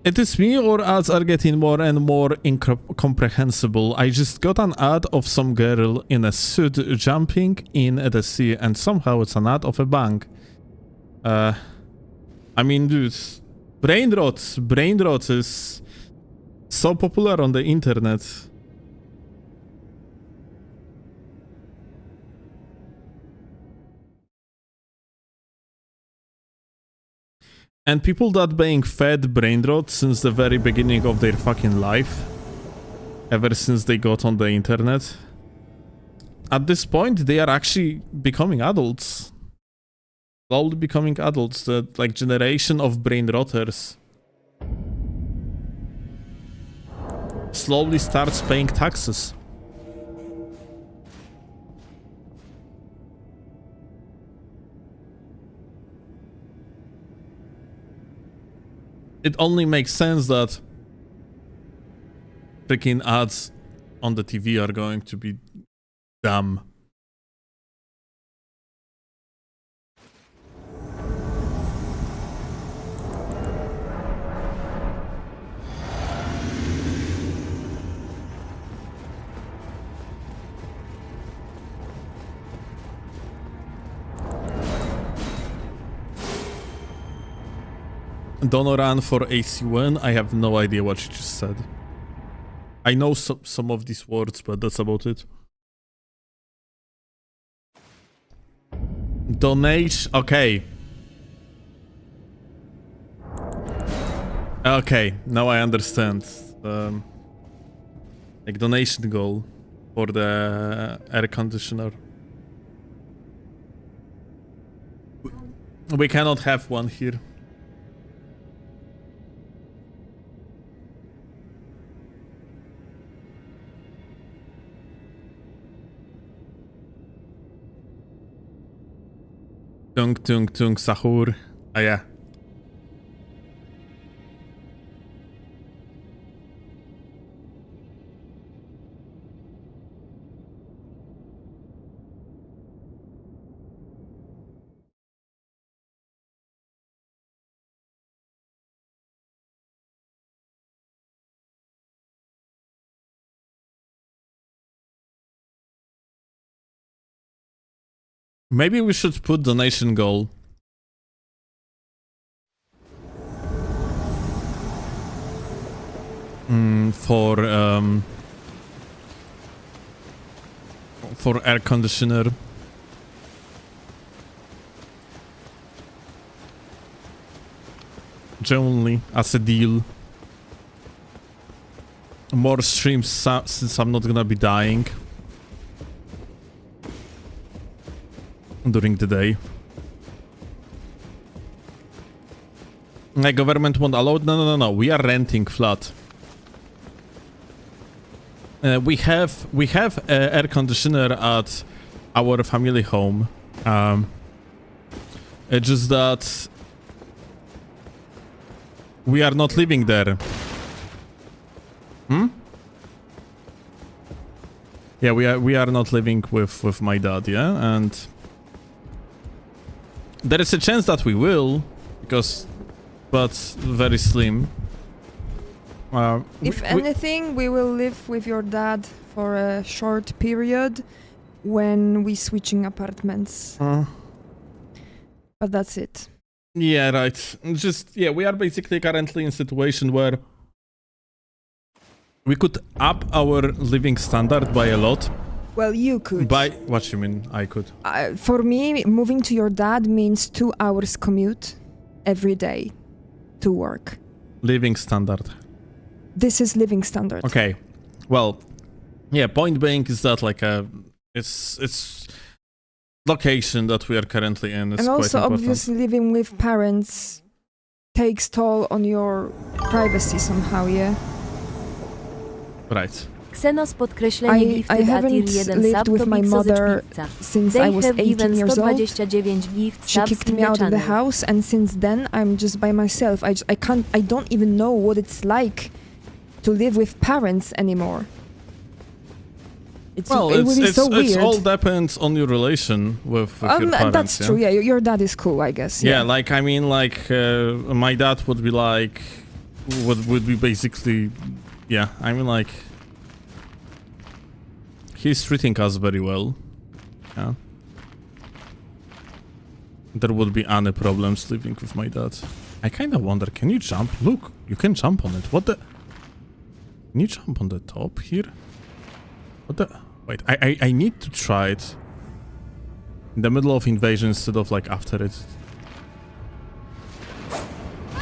It is me, or ads are getting more and more incomprehensible. I just got an ad of some girl in a suit jumping in the sea, and somehow it's an ad of a bank. I mean, dude, brain rot is so popular on the internet. And people that being fed brain rot since the very beginning of their fucking life, ever since they got on the internet, at this point they are actually becoming adults. Slowly becoming adults, the like generation of brain rotters slowly starts paying taxes. It only makes sense that freaking ads on the TV are going to be dumb. Donoran for AC1. I have no idea what you just said. I know some of these words, but that's about it. Donation. Okay. Okay, now I understand. Like donation goal for the air conditioner. We cannot have one here. Tung tung tung sahur. Ah yeah. Maybe we should put donation goal. For air conditioner. Generally, as a deal. More streams since I'm not gonna be dying during the day. The government won't allow it? No. We are renting flat. We have air conditioner at our family home. It's just that we are not living there. Yeah, we are not living with my dad, yeah, and there is a chance that we will, but very slim. If anything, we will live with your dad for a short period when we switching apartments. But that's it. Yeah, right. We are basically currently in a situation where we could up our living standard by a lot. Well, you could. By what you mean? I could. For me, moving to your dad means 2 hours commute every day to work. Living standard. This is living standard. Okay. Well, yeah. Point being is that like it's location that we are currently in is and quite also important. obviously living with parents takes toll on your privacy somehow, yeah. Right. Xenos podkreślenie I gifted haven't Atir 1 lived with my mother since I was 18 years old. 129 gift She kicked me out of the house, and since then I'm just by myself. I don't even know what it's like to live with parents anymore. It would be so weird. It all depends on your relation with your parents. That's true. Yeah, your dad is cool, I guess. Yeah, like I mean, like my dad would be like, what would be basically, yeah, I mean, like, he's treating us very well. Yeah. There would be any problems living with my dad. I kind of wonder, can you jump? Look, you can jump on it. What the? Can you jump on the top here? What the? Wait, I need to try it in the middle of invasion instead of like after it.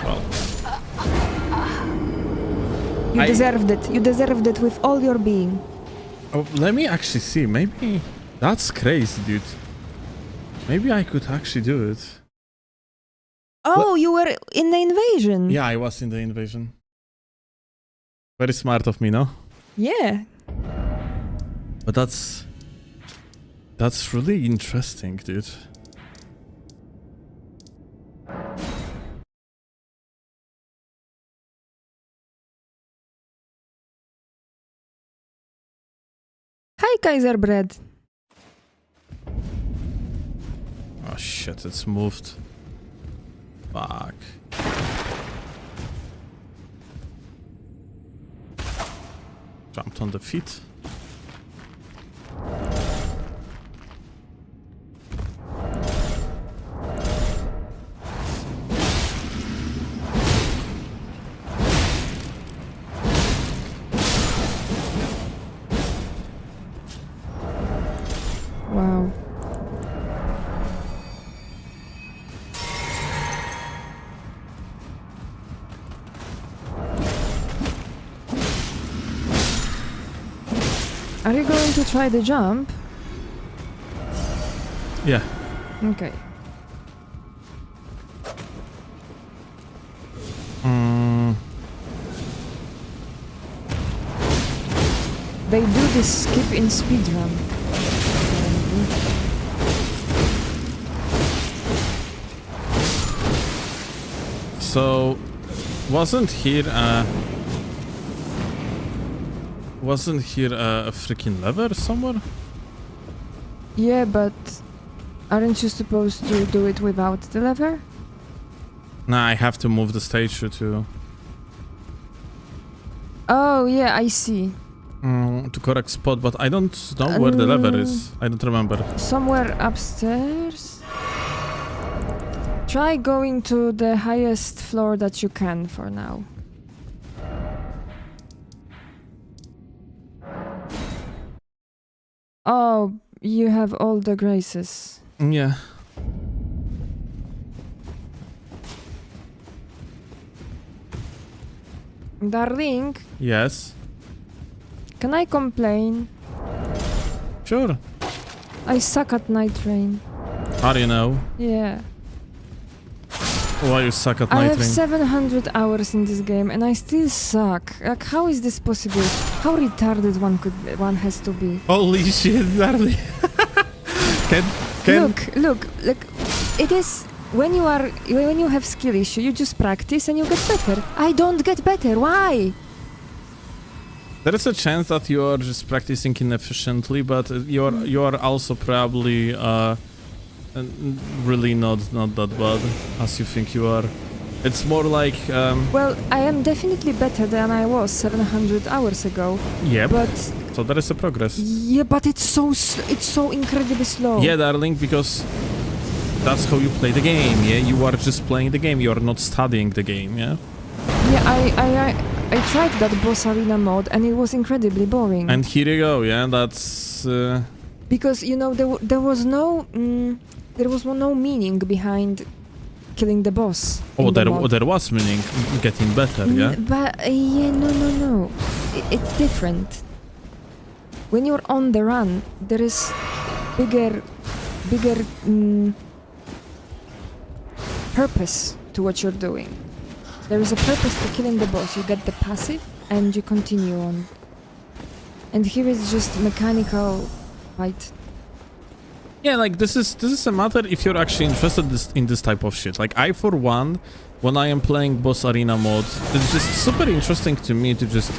Well, You deserved it. You deserved it with all your being. oh, let me actually see. Maybe that's crazy, dude. Maybe I could actually do it. Oh, you were in the invasion. Yeah, I was in the invasion. Very smart of me, no? Yeah. But that's really interesting, dude. Hi, Kaiser Bread. Oh shit, it's moved. Fuck. Jumped on the feet. Wow. Are you going to try the jump? Yeah. Okay. They do this skip in speedrun. So, wasn't here a freaking lever somewhere? Yeah, but aren't you supposed to do it without the lever? Nah, I have to move the statue to Oh, yeah, I see. to correct spot, but I don't know where the lever is. I don't remember. Somewhere upstairs? Try going to the highest floor that you can for now. Oh, you have all the graces. Yeah. Darling, Yes. can I complain? Sure. I suck at night train. How do you know? Yeah. Why you suck at I night have train? 700 hours in this game and I still suck. Like, how is this possible? How retarded one has to be? Holy shit, darling. can Look, it is when you have skill issue, you just practice and you get better. I don't get better. Why? there is a chance that you are just practicing inefficiently, but you are also probably really not that bad as you think you are. It's more like Well, I am definitely better than I was 700 hours ago. yeah, But so there is a progress. yeah, but it's so incredibly slow. Yeah, darling, because that's how you play the game. Yeah, you are just playing the game. You are not studying the game. Yeah. Yeah, I tried that boss arena mode and it was incredibly boring. And here you go. Yeah, that's. Because you know there was no meaning behind killing the boss. Oh, in the mod. there was meaning getting better. Yeah. But yeah, no. It's different. When you're on the run, there is bigger purpose to what you're doing. There is a purpose to killing the boss. You get the passive and you continue on. And here is just mechanical fight. Yeah, like this is a matter if you're actually interested in this type of shit. Like I, for one, when I am playing boss arena mode, it's just super interesting to me to just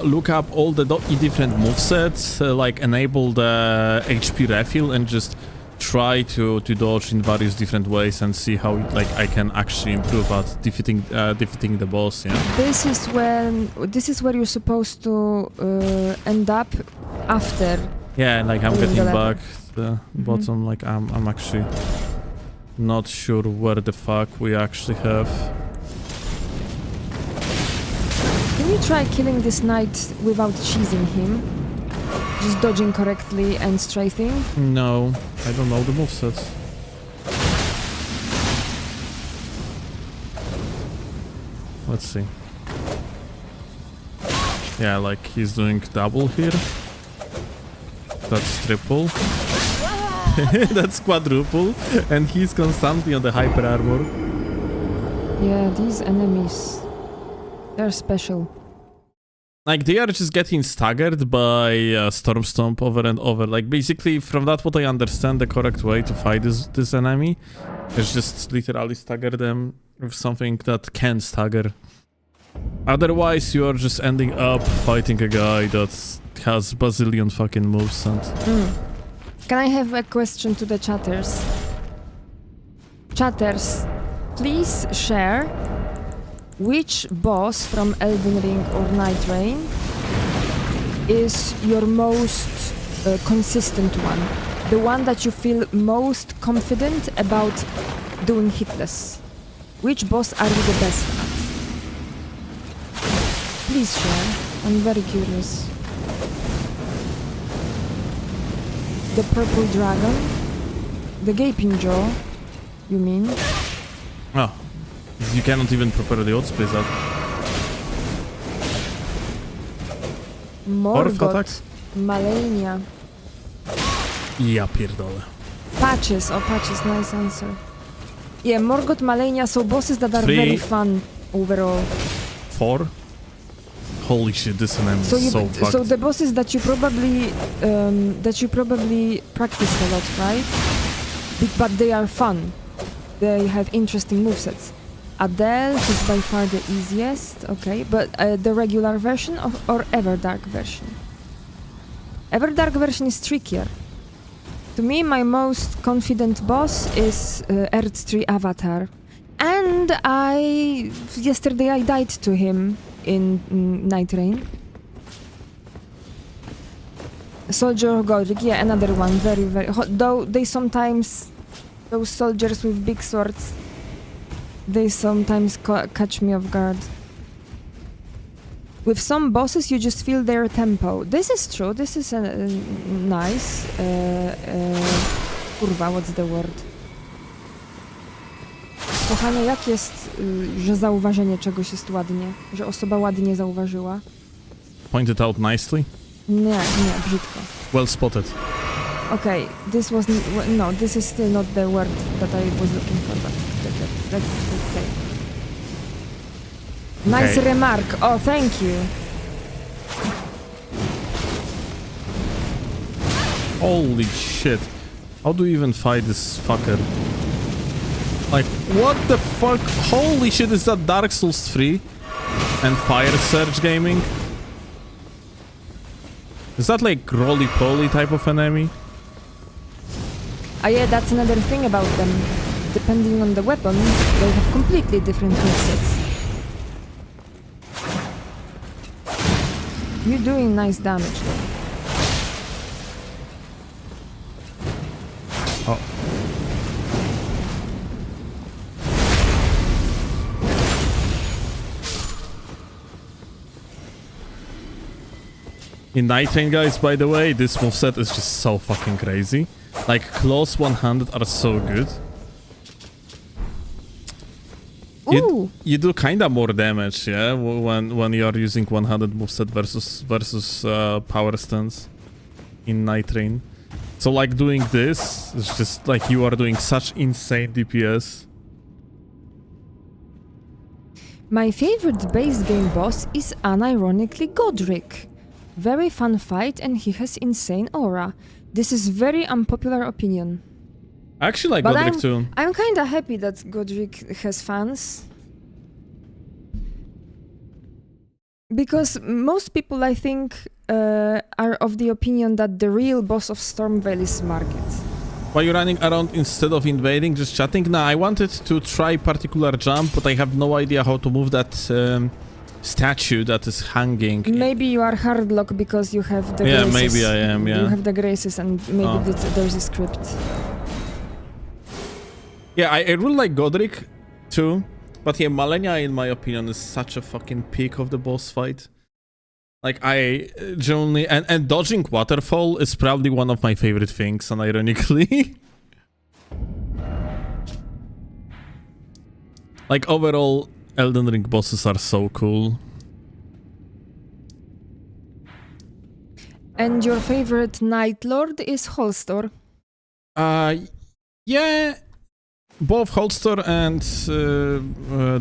look up all the different movesets, like enable the HP refill and just try to dodge in various different ways and see how like I can actually improve at defeating the boss. Yeah. This is where you're supposed to end up after. Yeah, like I'm doing the getting level. back to the bottom. Like I'm actually not sure where the fuck we actually have. Can you try killing this knight without cheesing him? Just dodging correctly and strafing? No, I don't know the movesets. Let's see. Yeah, like he's doing double here. That's triple. That's quadruple. And he's constantly on the hyper armor. Yeah, these enemies, they're special. Like they are just getting staggered by Storm Stomp over and over. Like basically, from that what I understand, the correct way to fight this enemy is just literally stagger them with something that can stagger. Otherwise, you are just ending up fighting a guy that has bazillion fucking moves and... Can I have a question to the chatters? Chatters, please share which boss from Elden Ring or Night Rain is your most consistent one? The one that you feel most confident about doing hitless? Which boss are you the best at? Please share. I'm very curious. The purple dragon? The gaping jaw, you mean? Oh. You cannot even prepare the odd space up. Morgoth, Malenia. Ja pierdolę. Patches, oh patches, nice answer. Yeah, Morgoth, Malenia, so bosses that are very fun overall. 4? Holy shit, this enemy is so fucked. So the bosses that you probably practice a lot, right? But they are fun. They have interesting movesets. Adele is by far the easiest, okay, but the regular version or Everdark version? Everdark version is trickier. To me, my most confident boss is Earth Tree Avatar. And yesterday I died to him in Night Rain. Soldier of Godric, yeah, another one, very, very hot. Though they sometimes, those soldiers with big swords, they sometimes catch me off guard. With some bosses, you just feel their tempo. This is true, this is nice. Kurwa, what's the word? Kochanie, jak jest, że zauważenie czegoś jest ładnie? Że osoba ładnie zauważyła? Pointed out nicely? Nie, brzydko. Well spotted. Okay, this was... No, this is still not the word that I was looking for, but let's say. Nice remark. Oh, thank you. Holy shit. How do you even fight this fucker? Like, what the fuck? Holy shit, is that Dark Souls 3? And Fire Surge Gaming? Is that like roly-poly type of enemy? Ah yeah, that's another thing about them. Depending on the weapon, they have completely different movesets. You're doing nice damage though. Oh. In Night Train, guys, by the way, this moveset is just so fucking crazy. Like, close 100 are so good. You do kinda more damage, yeah, when you are using 100 moveset versus power stance in Night Train. So like doing this is just like you are doing such insane DPS. My favorite base game boss is unironically Godric. Very fun fight and he has insane aura. This is very unpopular opinion. I actually like Godric too. I'm kinda happy that Godric has fans. Because most people, I think, are of the opinion that the real boss of Stormveil is Margit. Why you running around instead of invading, just chatting? Nah, I wanted to try particular jump, but I have no idea how to move that statue that is hanging. Maybe you are hardlock because you have the Yeah, graces. maybe I am, yeah. You have the graces and maybe there's a script. Yeah, I really like Godric too, but yeah, Malenia in my opinion is such a fucking peak of the boss fight. Like I genuinely, and dodging waterfall is probably one of my favorite things, unironically. Like overall, Elden Ring bosses are so cool. And your favorite Night Lord is Holstor? Yeah, both Holster and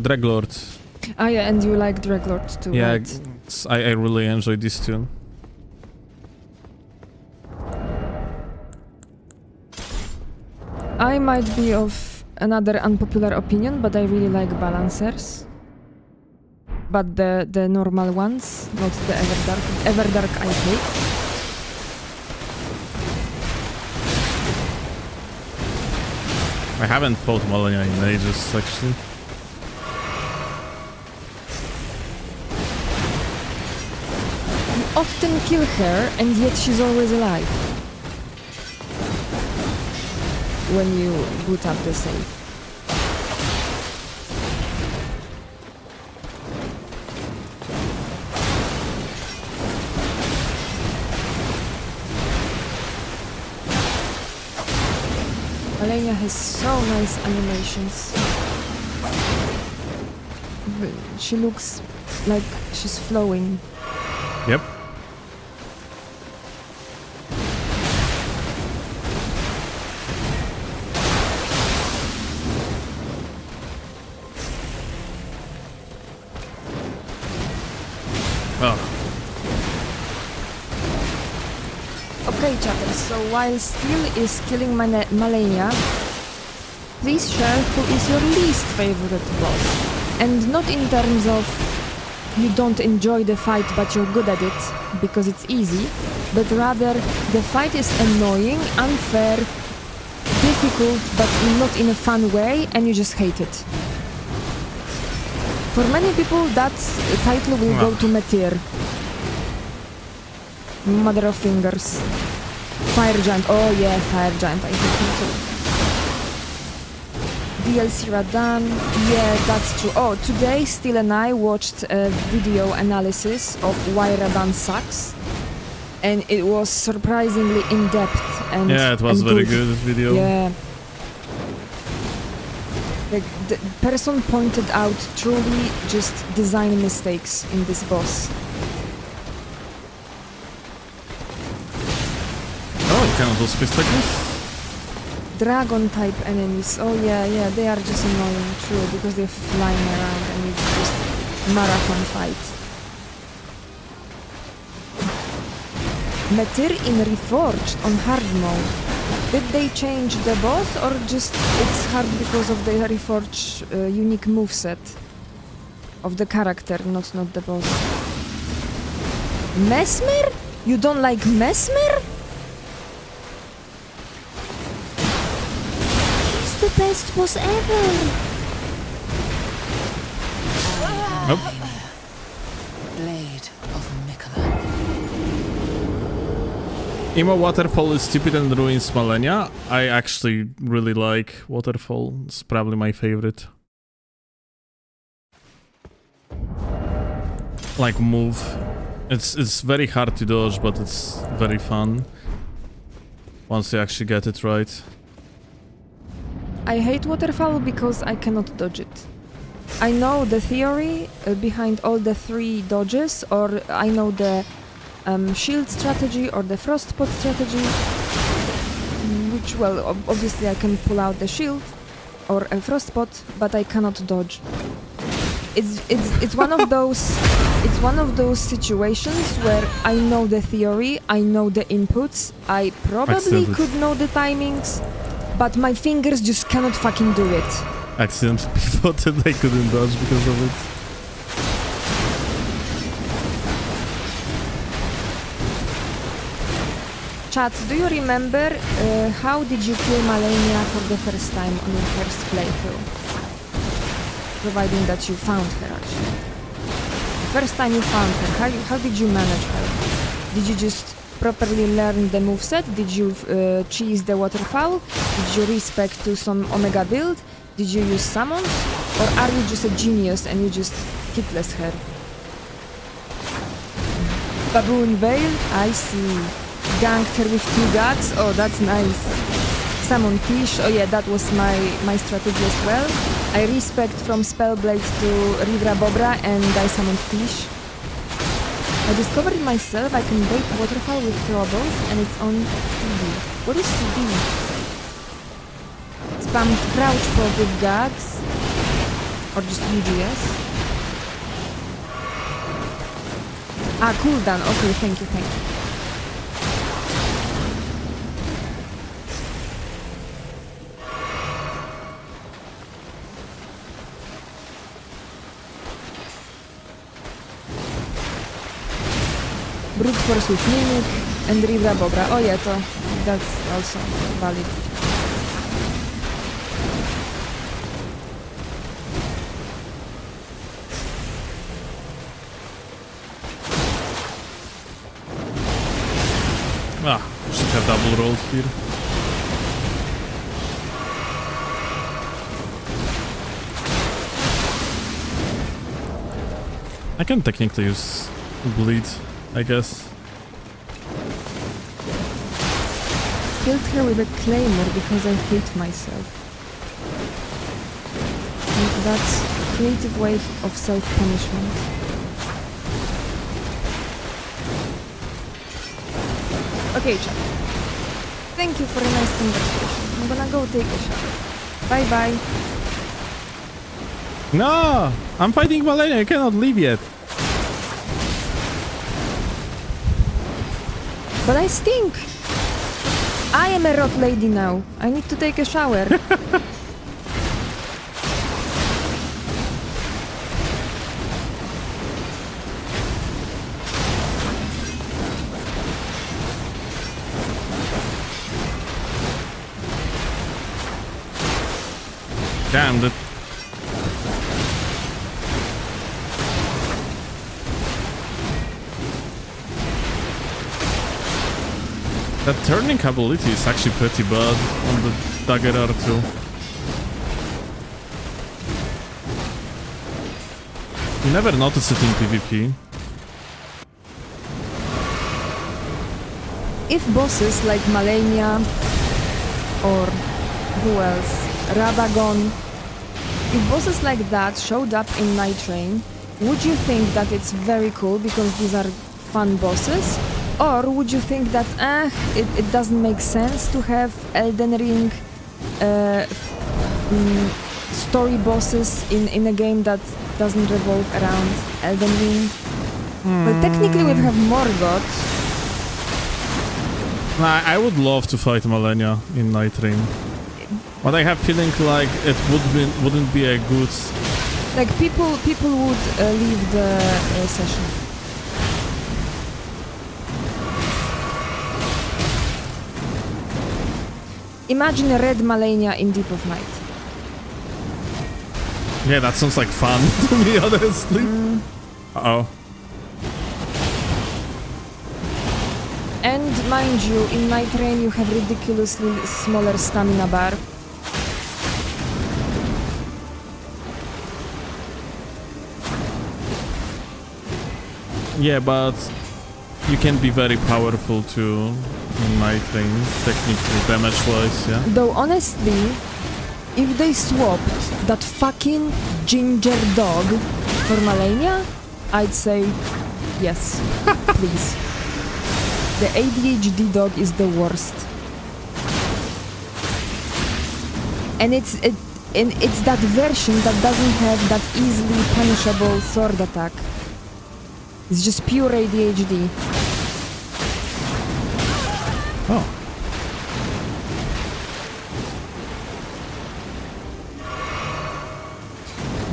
Dreglord. Ah yeah, and you like Dreglord too, Yeah, right? I really enjoy this tune. I might be of another unpopular opinion, but I really like Balancers. But the normal ones, not the Everdark. Everdark I hate. I haven't fought Malenia in ages, actually. You often kill her, and yet she's always alive. When you boot up the save. Malenia has so nice animations. She looks like she's flowing. Yep. Oh. Okay, chatter, so while Steel is killing Malenia, please share who is your least favorite boss. And not in terms of you don't enjoy the fight but you're good at it, because it's easy, but rather the fight is annoying, unfair, difficult, but not in a fun way, and you just hate it. For many people, that title will go to Metyr. Mother of Fingers. Fire Giant. Oh yeah, Fire Giant. I hate him too. DLC Radan. Yeah, that's true. Oh, today Steel and I watched a video analysis of why Radan sucks. And it was surprisingly in-depth and Yeah, it was very good, this video. Yeah. The person pointed out truly just design mistakes in this boss. Oh, you cannot do space like this? Dragon type enemies. Oh yeah, they are just annoying, true, because they're flying around and it's just marathon fight. Metyr in Reforged on hard mode. Did they change the boss or just it's hard because of the Reforged unique moveset of the character, not the boss? Mesmer? You don't like Mesmer? He's the best boss ever! Nope. Blade of Mikola. Emo Waterfall is stupid and ruins Malenia. I actually really like Waterfall. It's probably my favorite. Like move. It's very hard to dodge, but it's very fun. Once you actually get it right. I hate Waterfall because I cannot dodge it. I know the theory behind all the 3 dodges, or I know the shield strategy or the frostpot strategy, which, well, obviously I can pull out the shield or a frostpot, but I cannot dodge. It's one of those situations where I know the theory, I know the inputs, I probably could know the timings, but my fingers just cannot fucking do it. Accidentally thought that I couldn't dodge because of it. Chat, do you remember how did you kill Malenia for the first time on your first playthrough? Providing that you found her, actually. The first time you found her, how did you manage her? Did you just properly learn the moveset? Did you cheese the waterfowl? Did you respec to some Omega build? Did you use summons? Or are you just a genius and you just hitless her? Baboon Veil? I see. Ganked her with 2 gods? Oh, that's nice. Summon Tish? Oh yeah, that was my strategy as well. I respect from Spellblade to Rivra Bobra and I summoned Tish. I discovered myself I can bait waterfowl with throwables and it's on CD. What is CD? Spam crouch pop with gags? Or just UGS? Ah, cooldown. Okay, thank you. Brute Force with Mimic and Rivra Bobra. Oh yeah, that's also valid. Should have double rolled here. I can technically use bleed, I guess. Killed her with a claymore because I hate myself. And that's a creative way of self-punishment. Okay, chat. Thank you for a nice conversation. I'm gonna go take a shower. Bye-bye. No! I'm fighting Malenia, I cannot leave yet. But I stink! I am a rock lady now. I need to take a shower. Damn, that... That turning ability is actually pretty bad on the Dagger R2. You never notice it in PvP. If bosses like Malenia or who else? Radagon. If bosses like that showed up in Night Rain, would you think that it's very cool because these are fun bosses? Or would you think that it doesn't make sense to have Elden Ring story bosses in a game that doesn't revolve around Elden Ring? Well, technically we have Morgoth. I would love to fight Malenia in Night Rain. But I have feeling like it wouldn't be a good... Like people would leave the session. Imagine a red Malenia in Deep of Night. Yeah, that sounds like fun to me, honestly. Uh-oh. And mind you, in Night Rain you have ridiculously smaller stamina bar. Yeah, but you can be very powerful too in Night Rain, technically, damage-wise, yeah? Though honestly, if they swapped that fucking ginger dog for Malenia, I'd say yes, please. The ADHD dog is the worst. And it's that version that doesn't have that easily punishable sword attack. It's just pure ADHD. Oh.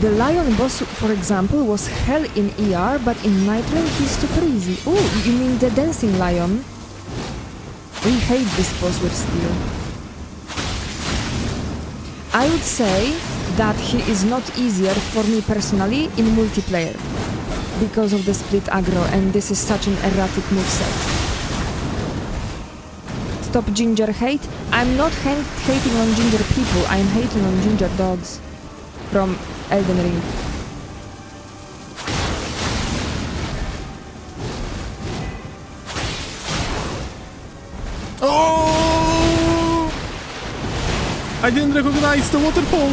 The lion boss, for example, was hell in ER, but in Night Rain he's super easy. Oh, you mean the dancing lion? We hate this boss with steel. I would say that he is not easier for me personally in multiplayer because of the split aggro, and this is such an erratic moveset. Stop ginger hate. I'm not hating on ginger people, I'm hating on ginger dogs from Elden Ring. Oh! I didn't recognize the waterfall.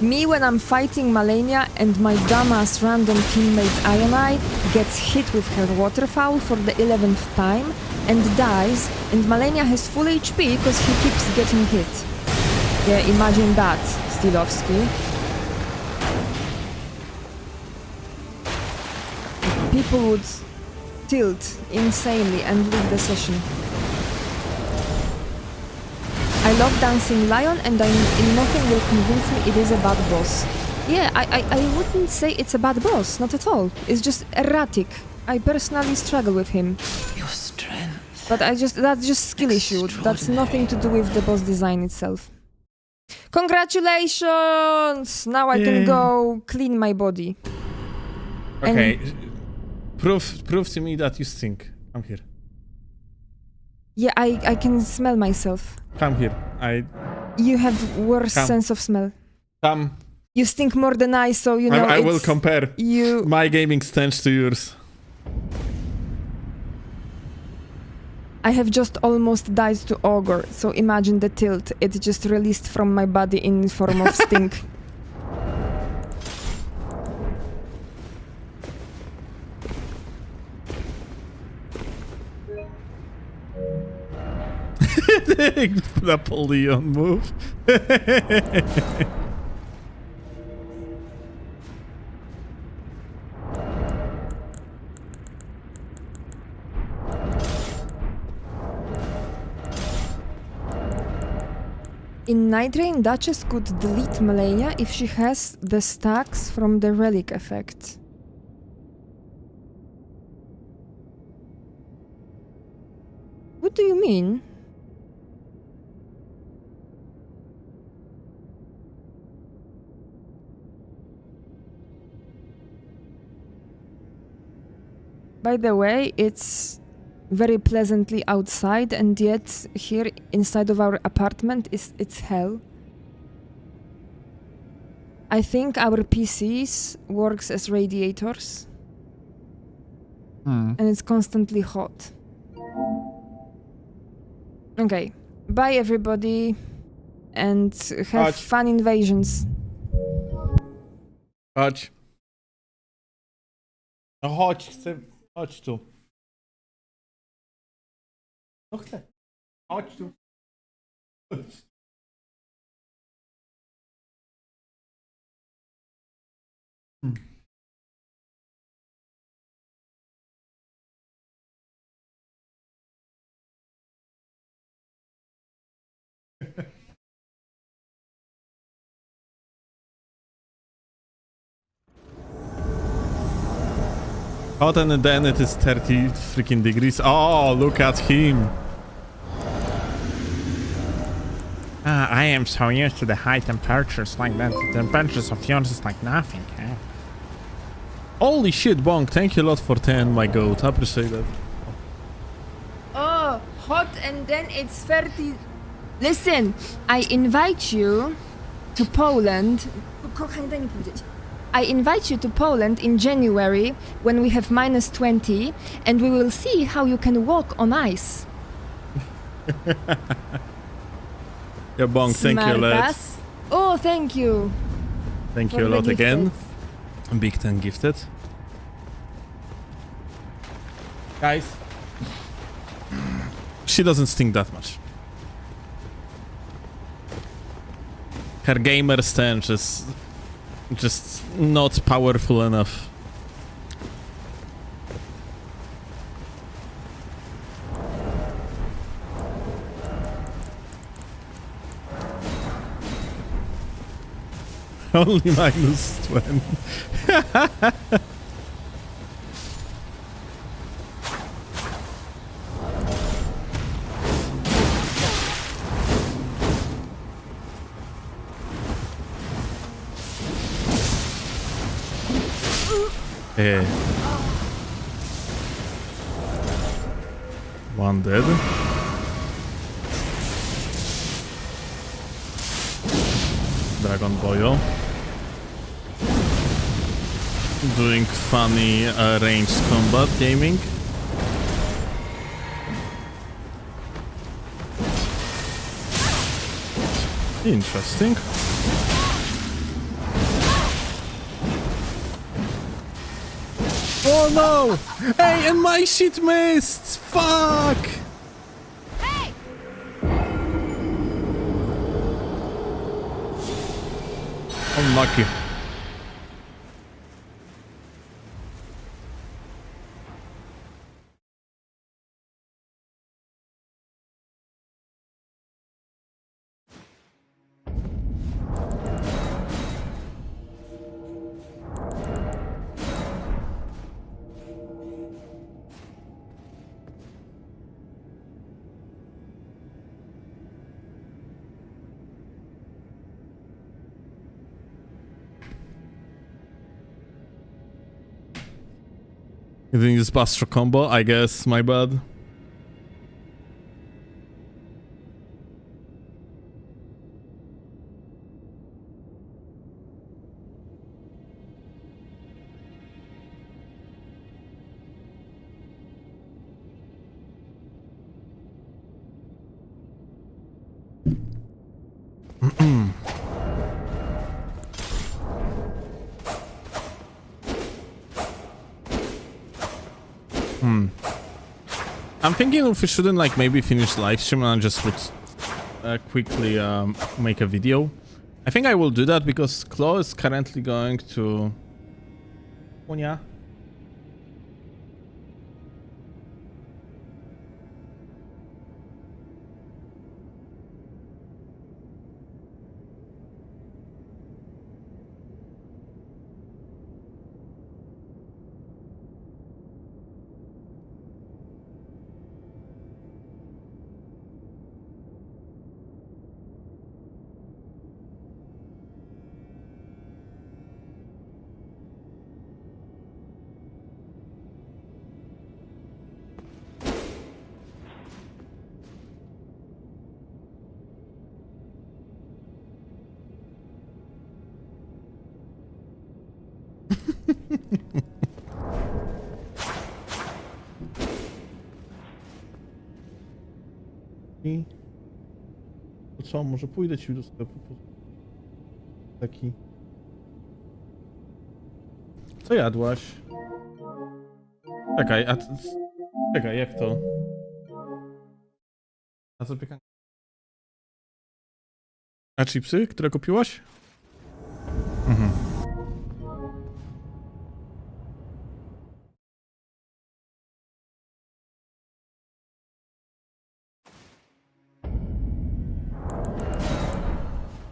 Me when I'm fighting Malenia and my dumbass random teammate Ionai gets hit with her waterfowl for the 11th time and dies, and Malenia has full HP because he keeps getting hit. Yeah, imagine that, Steelovsky. People would tilt insanely and leave the session. I love Dancing Lion, and nothing will convince me it is a bad boss. Yeah, I wouldn't say it's a bad boss, not at all. It's just erratic. I personally struggle with him. Your strength. But that's just skill issue. That's nothing to do with the boss design itself. Congratulations! Now I can go clean my body. Okay, prove to me that you stink. Come here. Yeah, I can smell myself. Come here. You have worse Come. sense of smell. Come. You stink more than I, so you know I will compare you. my gaming stench to yours. I have just almost died to Ogre, so imagine the tilt. It just released from my body in form of stink. Napoleon move. In Night Rain, Duchess could delete Malenia if she has the stacks from the relic effect. What do you mean? By the way, it's very pleasantly outside, and yet here inside of our apartment it's hell. I think our PCs works as radiators, and it's constantly hot. Okay, bye everybody, and have fun invasions. Chodź. No chodź, chodź tu. No chcę. Chodź tu. Chodź. Hot, and then it is 30 freaking degrees. Oh, look at him. I am so used to the high temperatures like that. The temperatures of yours is like nothing. Eh? Holy shit, Bonk. Thank you a lot for 10, my goat. I appreciate that. Oh, hot, and then it's 30. Listen, I invite you to Poland. Kochanie, daj mi powiedzieć. I invite you to Poland in January when we have -20, and we will see how you can walk on ice. Yeah, Bonk, thank you a lot. Smartass. Oh, thank you. Thank for you a the lot again. gifted. Big 10 gifted. Guys, she doesn't stink that much. Her gamer stench is just not powerful enough. Only -20. Eh. One dead. Dragon Boyo. Doing funny ranged combat gaming. Interesting. Oh no! Hey, and my shit missed! Fuck! Hey! Unlucky. You didn't use Bastro combo, I guess, my bad. I'm thinking if we shouldn't like maybe finish live stream and just would quickly make a video. I think I will do that because Claw is currently going to Punya. I to co, może pójdę ci do sklepu po taki. Co jadłaś? Czekaj, czekaj, jak to? A zapiekanka. A chipsy, które kupiłaś? Mhm.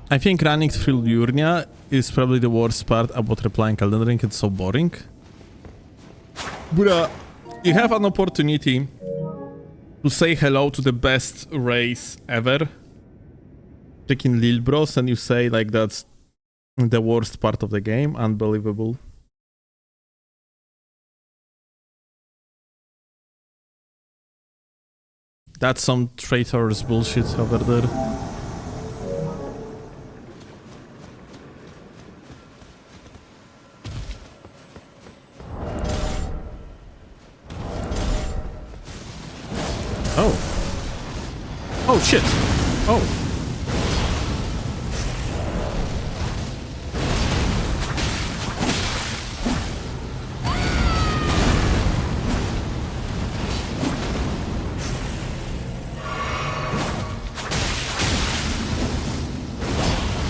I think running through Urnia is probably the worst part about replying Elden Ring. It's so boring. But you have an opportunity to say hello to the best race ever. Freaking Lil Bros, and you say like that's the worst part of the game. Unbelievable. That's some traitors bullshit over there. Oh. Oh shit. Oh.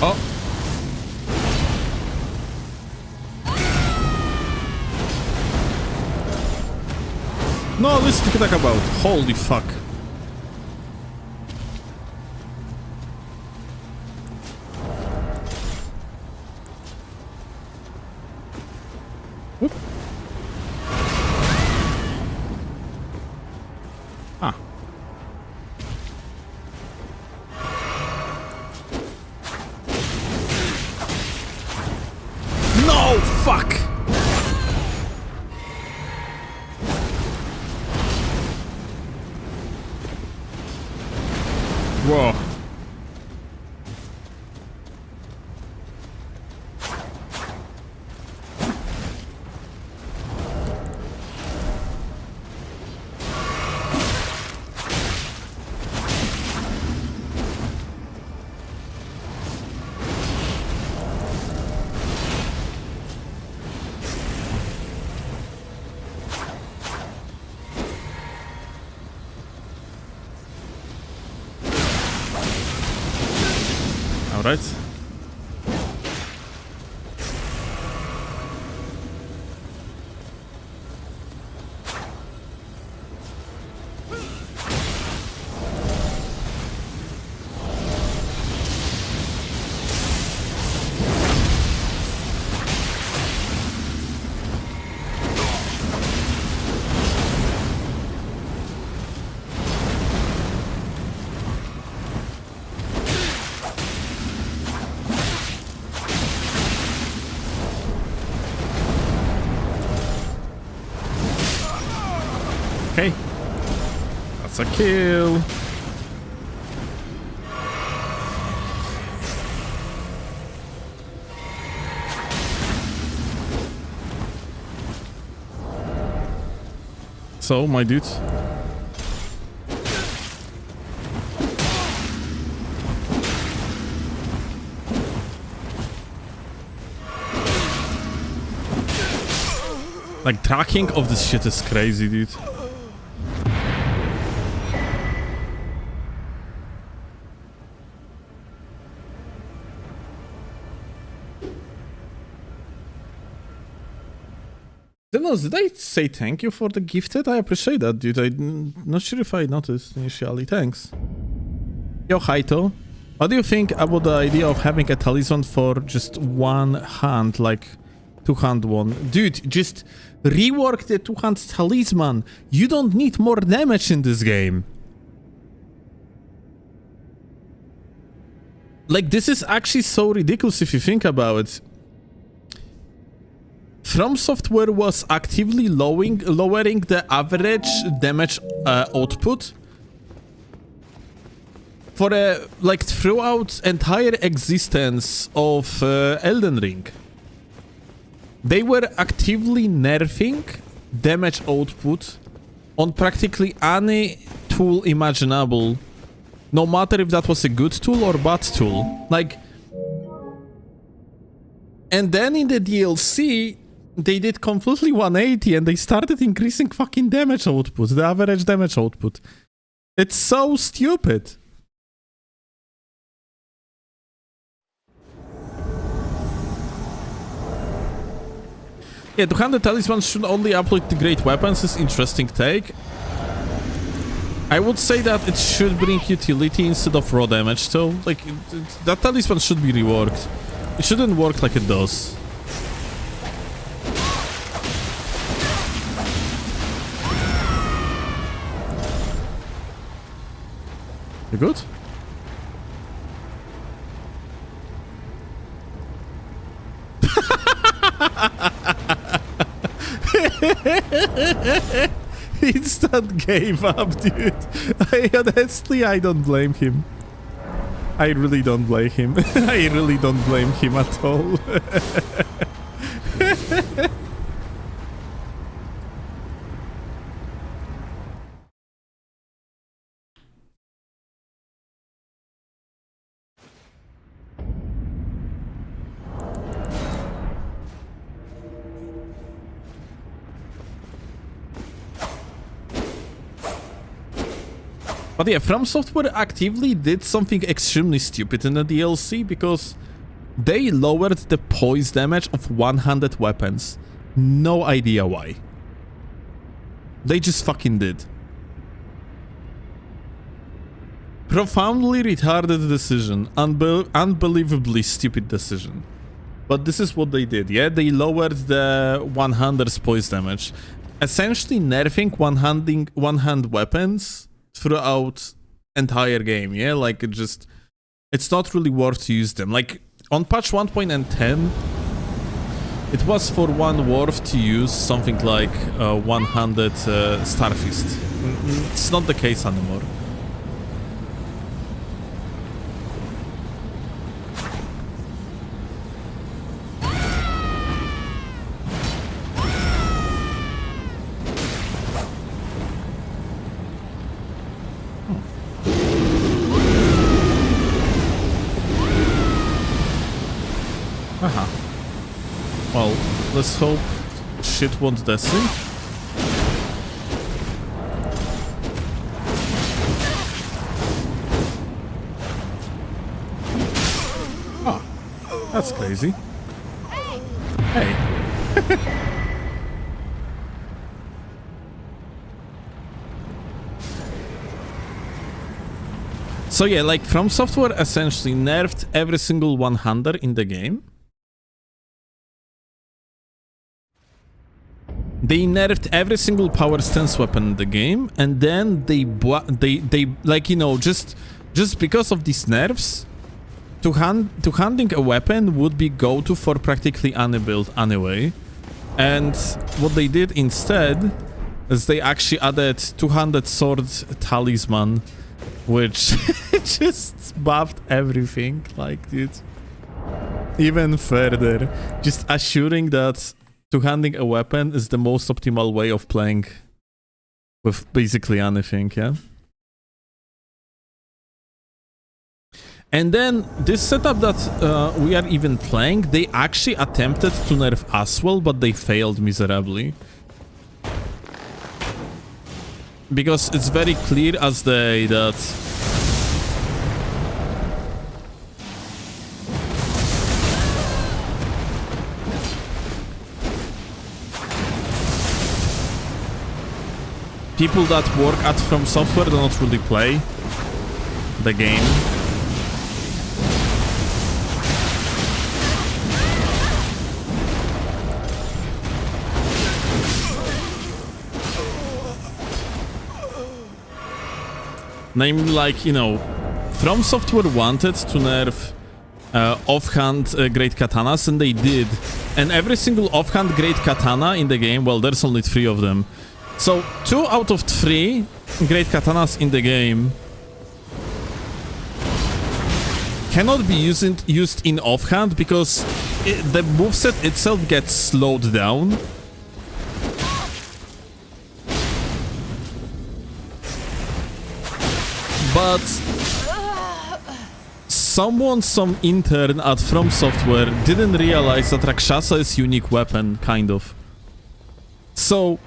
Oh. No, this is talk about. Holy fuck. Whoop. Ah. No, fuck. Whoa. All right. Okay. That's a kill. So, my dude. Like, tracking of this shit is crazy, dude. Did I say thank you for the gifted? I appreciate that, dude. I'm not sure if I noticed initially. Thanks. Yo, Haito. What do you think about the idea of having a talisman for just one hand, like two-hand one? Dude, just rework the two-hand talisman. You don't need more damage in this game. Like, this is actually so ridiculous if you think about it. From Software was actively lowering the average damage output for like throughout entire existence of Elden Ring. They were actively nerfing damage output on practically any tool imaginable, no matter if that was a good tool or bad tool. Like, and then in the DLC, they did completely 180 and they started increasing fucking damage output, the average damage output. It's so stupid. Yeah, two-handed talismans should only apply to great weapons is interesting take. I would say that it should bring utility instead of raw damage though. Like, that talisman should be reworked. It shouldn't work like it does. You good? Instant gave up, dude. I don't blame him. I really don't blame him. I really don't blame him at all. But yeah, From Software actively did something extremely stupid in the DLC because they lowered the poise damage of one-handed weapons. No idea why. They just fucking did. Profoundly retarded decision. Unbelievably stupid decision. But this is what they did, yeah? They lowered the one-handed poise damage. Essentially nerfing one-hand weapons throughout entire game, yeah? Like, it's not really worth to use them. Like, on patch 1.10, it was for one worth to use something like one-handed Starfist. It's not the case anymore. Well, let's hope shit won't descend. Oh, that's crazy. Hey. So yeah, like From Software essentially nerfed every single one-hander in the game. They nerfed every single power stance weapon in the game, and then they like, you know, just because of these nerfs, handling a weapon would be go-to for practically any build anyway. And what they did instead is they actually added 200 sword talisman, which just buffed everything, like, dude, even further, just assuring that two-handing a weapon is the most optimal way of playing with basically anything, yeah? And then this setup that we are even playing, they actually attempted to nerf as well, but they failed miserably. Because it's very clear as day that people that work at From Software do not really play the game. Namely, like, you know, From Software wanted to nerf offhand great katanas, and they did. And every single offhand great katana in the game, well, there's only 3 of them. So 2 out of 3 great katanas in the game cannot be used in offhand because the moveset itself gets slowed down. But some intern at From Software didn't realize that Rakshasa is unique weapon, kind of. So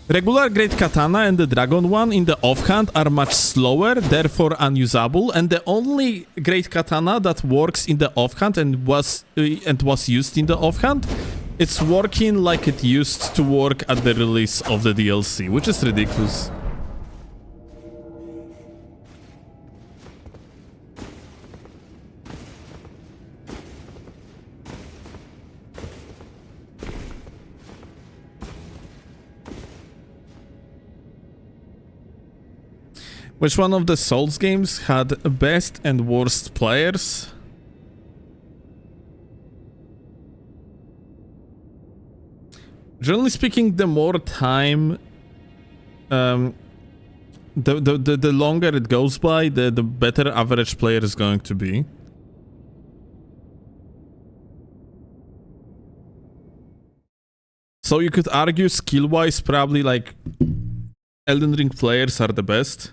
regular great katana and the dragon one in the offhand are much slower, therefore unusable, and the only great katana that works in the offhand and was used in the offhand, it's working like it used to work at the release of the DLC, which is ridiculous. Which one of the Souls games had best and worst players? Generally speaking, the more time, the longer it goes by, the better average player is going to be. So you could argue skill-wise, probably like Elden Ring players are the best.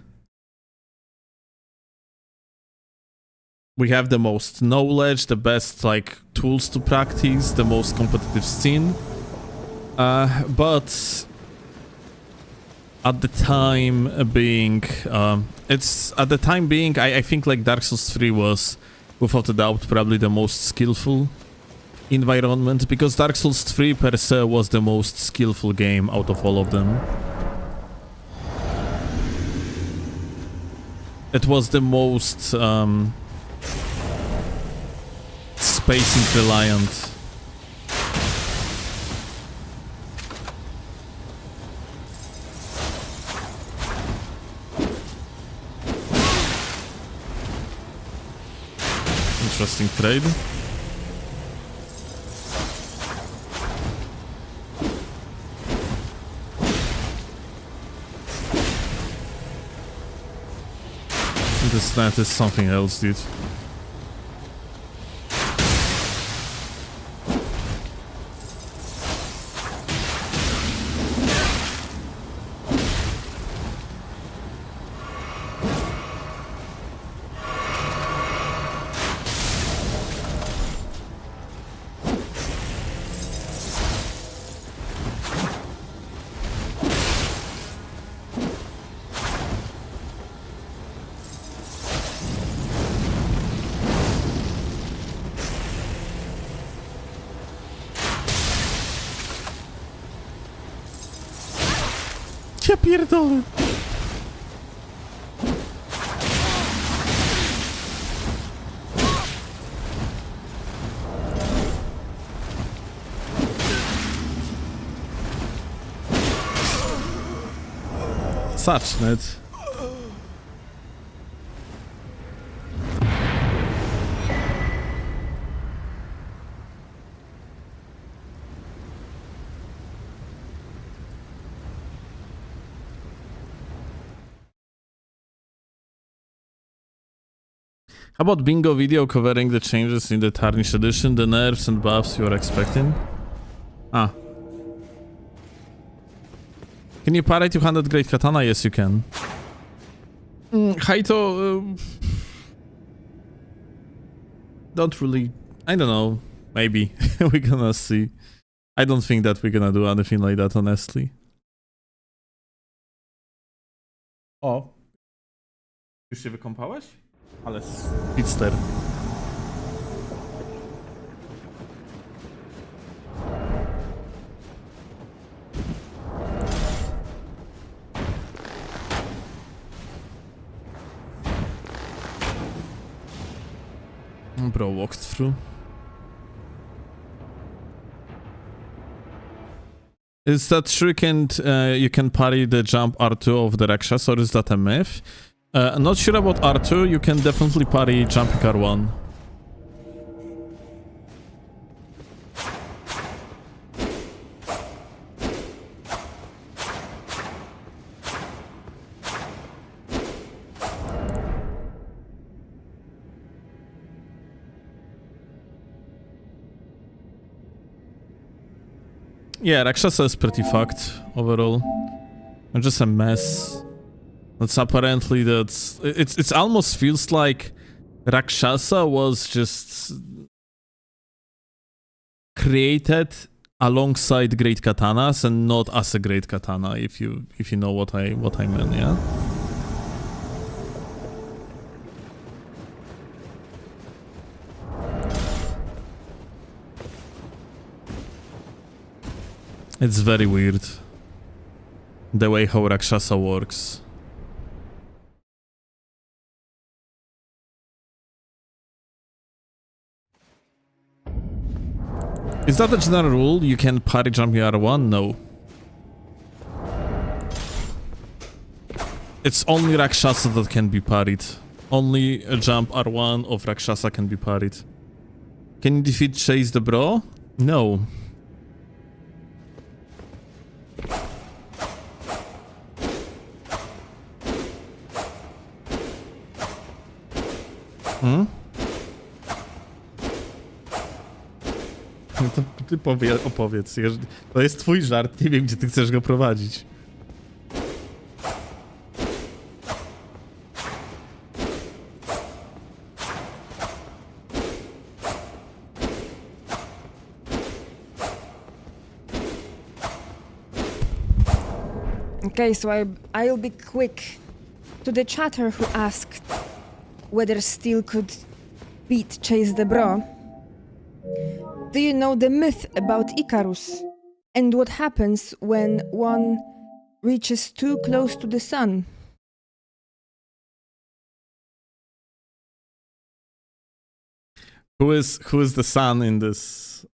We have the most knowledge, the best like tools to practice, the most competitive scene. But at the time being, I think like Dark Souls 3 was without a doubt probably the most skillful environment, because Dark Souls 3 per se was the most skillful game out of all of them. It was the most spacing reliant. Interesting trade. This net is something else, dude. pierdolę. Zacznę. How about bingo video covering the changes in the Tarnished Edition, the nerfs and buffs you are expecting? Ah. Can you parry 200 Great Katana? Yes, you can. Haito... don't really... I don't know. Maybe. We're gonna see. I don't think that we're gonna do anything like that, honestly. O. Już się wykąpałeś? Ale speedster. Bro walked through. Is that true? You can parry the jump R2 of the Rakshas, or is that a myth? I'm not sure about R2. You can definitely parry jumping R1. Yeah, Rakshasa is pretty fucked overall. I'm just a mess. It's almost feels like Rakshasa was just created alongside great katanas and not as a great katana, if you know what I mean, yeah? It's very weird, the way how Rakshasa works. Is that the general rule? You can parry jumping R1? No. It's only Rakshasa that can be parried. Only a jump R1 of Rakshasa can be parried. Can you defeat Chase the Bro? No. Hmm? No to ty opowiedz. To jest twój żart, nie wiem, gdzie ty chcesz go prowadzić. Okay, so I'll be quick. To the chatter who asked whether Steel could beat Chase the Bro, do you know the myth about Icarus and what happens when one reaches too close to the sun? Who is the sun in this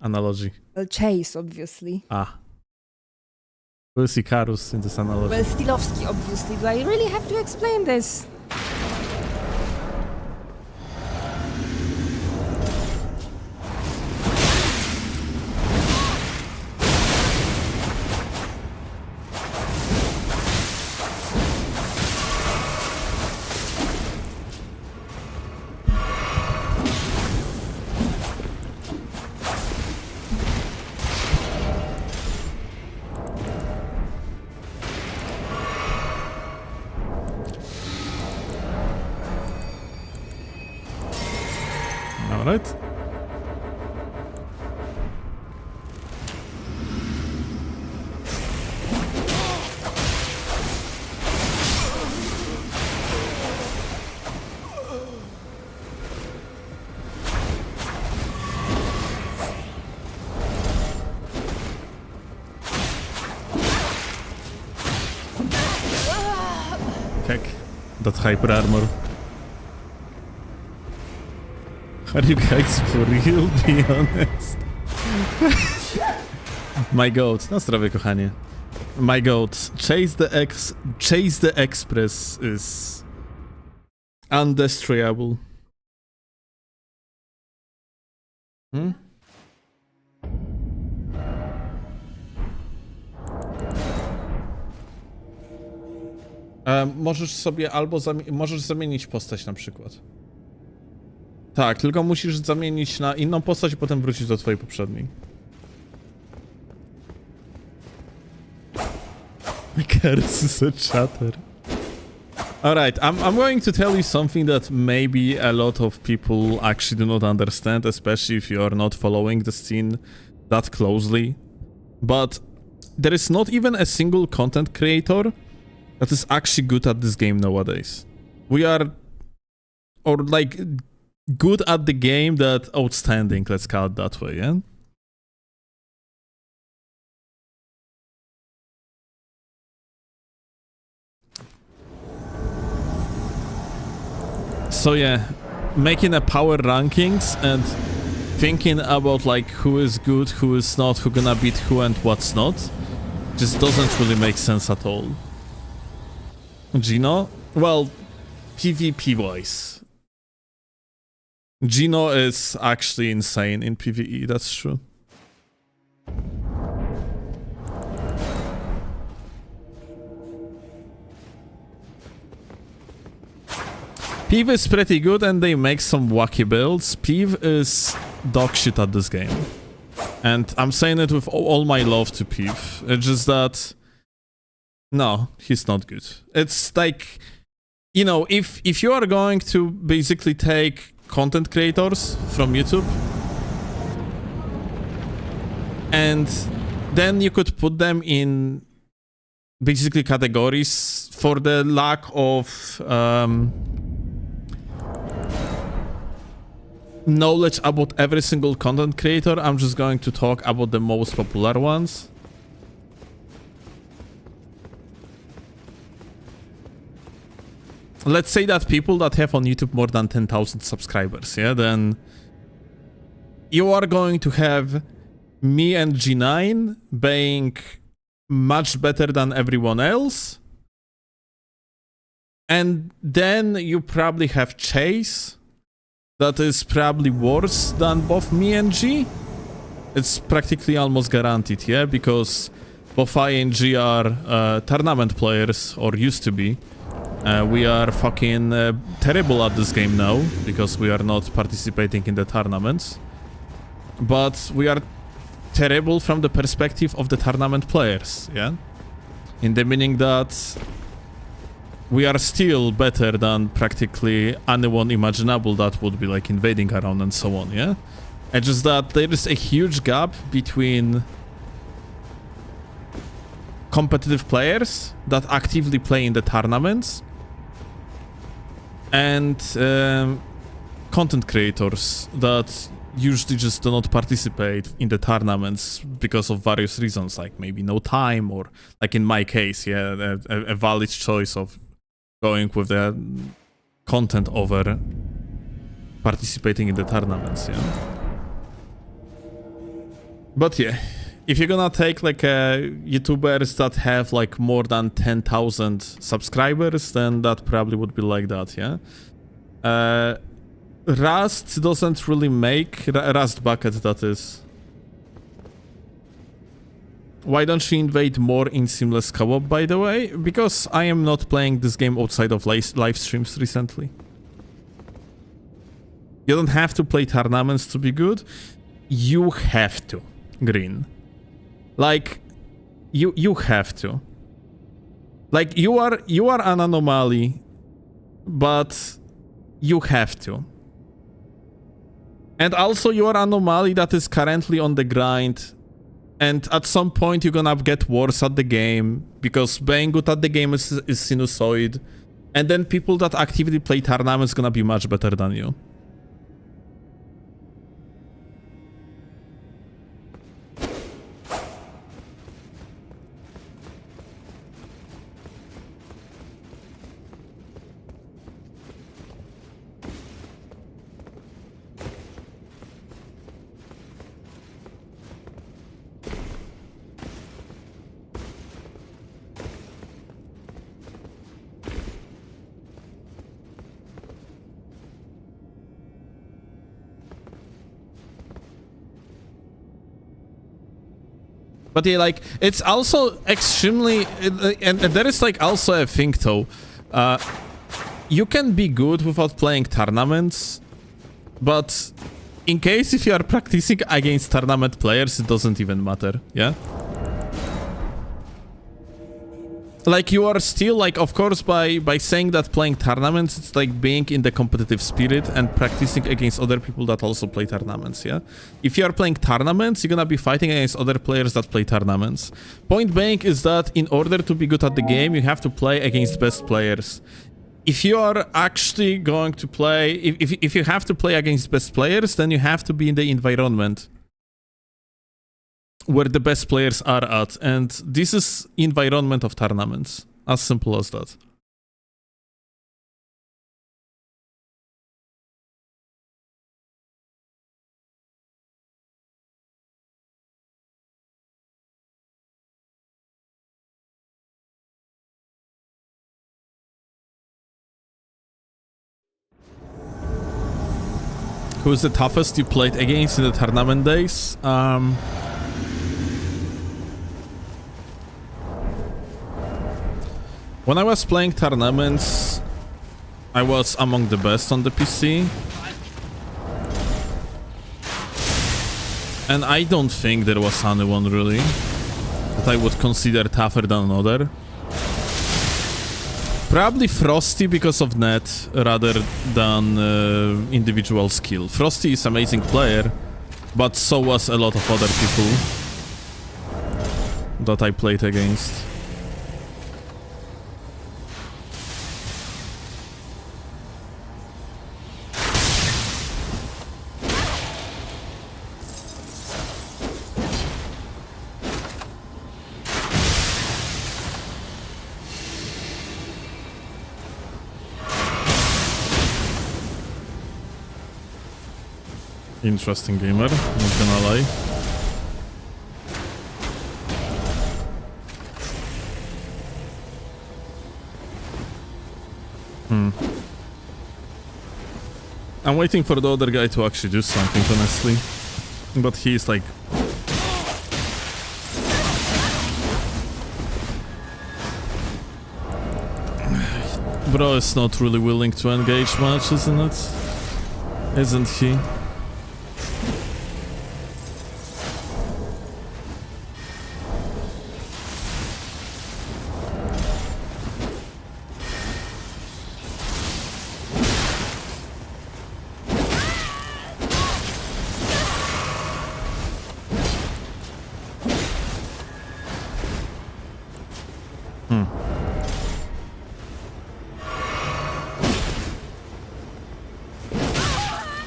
analogy? Well, Chase, obviously. Ah. Who is Icarus in this analogy? Well, Steelovsky, obviously. Do I really have to explain this? Alright. heck? That hyper armor. Are you guys for real? Be honest. My goat. Na zdrowie, kochanie. My goat. Chase the Express is undestroyable. Hmm? Możesz sobie albo możesz zamienić postać na przykład. Tak, tylko musisz zamienić na inną postać i potem wrócić do twojej poprzedniej. Kers is a chatter. Alright, I'm going to tell you something that maybe a lot of people actually do not understand, especially if you are not following the scene that closely. But there is not even a single content creator that is actually good at this game nowadays. We are, or like, good at the game that outstanding, let's call it that way, yeah? So yeah, making a power rankings and thinking about like who is good, who is not, who gonna beat who and what's not, just doesn't really make sense at all. Gino? Well, PvP wise. Gino is actually insane in PvE, that's true. Piv is pretty good and they make some wacky builds. Piv is dog shit at this game. And I'm saying it with all my love to Piv. It's just that... No, he's not good. It's like... You know, if you are going to basically take content creators from YouTube and then you could put them in basically categories for the lack of knowledge about every single content creator. I'm just going to talk about the most popular ones. Let's say that people that have on YouTube more than 10,000 subscribers, yeah, then you are going to have me and G9 being much better than everyone else. And then you probably have Chase that is probably worse than both me and G. It's practically almost guaranteed, yeah, because both I and G are tournament players, or used to be. We are fucking terrible at this game now, because we are not participating in the tournaments. But we are terrible from the perspective of the tournament players, yeah? In the meaning that we are still better than practically anyone imaginable that would be like invading around and so on, yeah? And just that there is a huge gap between competitive players that actively play in the tournaments and content creators that usually just do not participate in the tournaments because of various reasons, like maybe no time, or like in my case, yeah, a valid choice of going with the content over participating in the tournaments, yeah. But yeah, if you're gonna take like YouTubers that have like more than 10,000 subscribers, then that probably would be like that, yeah. Rust doesn't really make... Rust Bucket, that is. Why don't you invade more in Seamless Co-op, by the way? Because I am not playing this game outside of live streams recently. You don't have to play tournaments to be good. You have to, Green. Like, you have to. Like, you are an anomaly, but you have to. And also you are an anomaly that is currently on the grind, and at some point you're gonna get worse at the game, because being good at the game is sinusoid, and then people that actively play tournaments gonna be much better than you. But yeah, like, it's also extremely... And there is, like, also a thing, though. You can be good without playing tournaments, but in case if you are practicing against tournament players, it doesn't even matter, yeah? Like, you are still, like, of course, by saying that playing tournaments, it's like being in the competitive spirit and practicing against other people that also play tournaments, yeah? If you are playing tournaments, you're gonna be fighting against other players that play tournaments. Point being is that in order to be good at the game, you have to play against best players. If you are actually going to play... If you have to play against best players, then you have to be in the environment where the best players are at, and this is environment of tournaments. As simple as that. Who is the toughest you played against in the tournament days? When I was playing tournaments, I was among the best on the PC. And I don't think there was anyone really that I would consider tougher than another. Probably Frosty because of net rather than individual skill. Frosty is an amazing player, but so was a lot of other people that I played against. Interesting gamer, not gonna lie. I'm waiting for the other guy to actually do something, honestly. But he's like... Bro is not really willing to engage much, isn't it? Isn't he?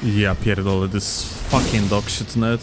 Ja pierdolę, this fucking dog shit net.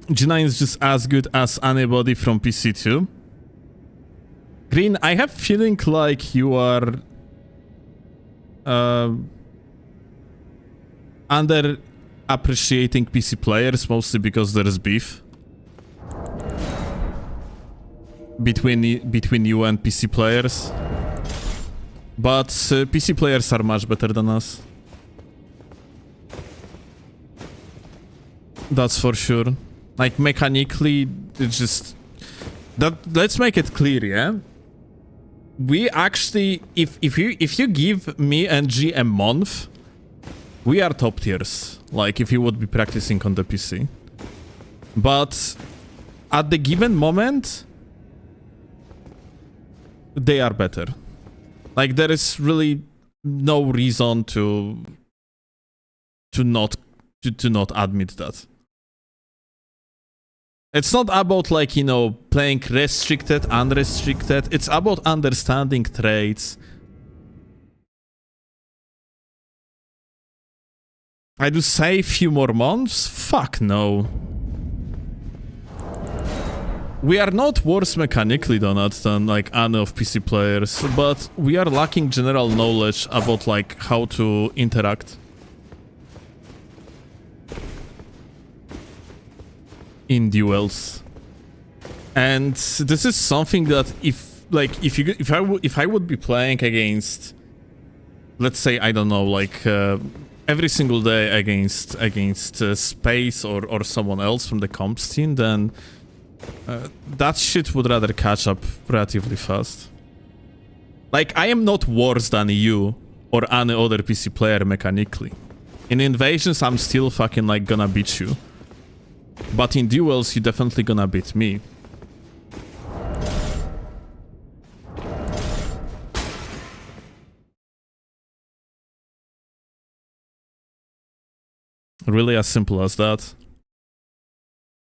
G9 is just as good as anybody from PC2. Green, I have feeling like you are under appreciating PC players mostly because there is beef. between you and PC players. But PC players are much better than us. That's for sure. Like mechanically, it's just that. Let's make it clear, yeah. We actually, if you give me and G a month, we are top tiers. Like if you would be practicing on the PC, but at the given moment, they are better. Like there is really no reason to not admit that. It's not about like, you know, playing restricted, unrestricted. It's about understanding traits. I do say a few more months? Fuck no. We are not worse mechanically than like any of PC players, but we are lacking general knowledge about like how to interact in duels. And this is something that if I would be playing against, let's say, I don't know, like every single day against Space or someone else from the comp scene, then that shit would rather catch up relatively fast. Like, I am not worse than you or any other PC player mechanically. In invasions, I'm still fucking like gonna beat you. But in duels, you're definitely gonna beat me. Really as simple as that.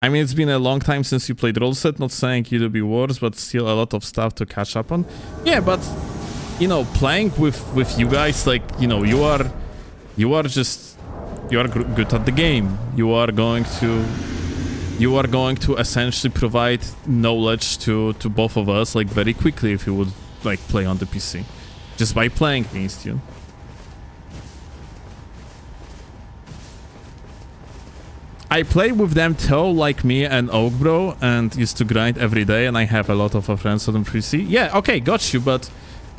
I mean, it's been a long time since you played role set, not saying you to be worse, but still a lot of stuff to catch up on. Yeah, but, you know, playing with you guys, like, you know, you are good at the game. You are going to essentially provide knowledge to both of us, like, very quickly if you would, like, play on the PC. Just by playing against you. I play with them too, like me and Oakbro, and used to grind every day, and I have a lot of friends on PC. Yeah, okay, got you, but,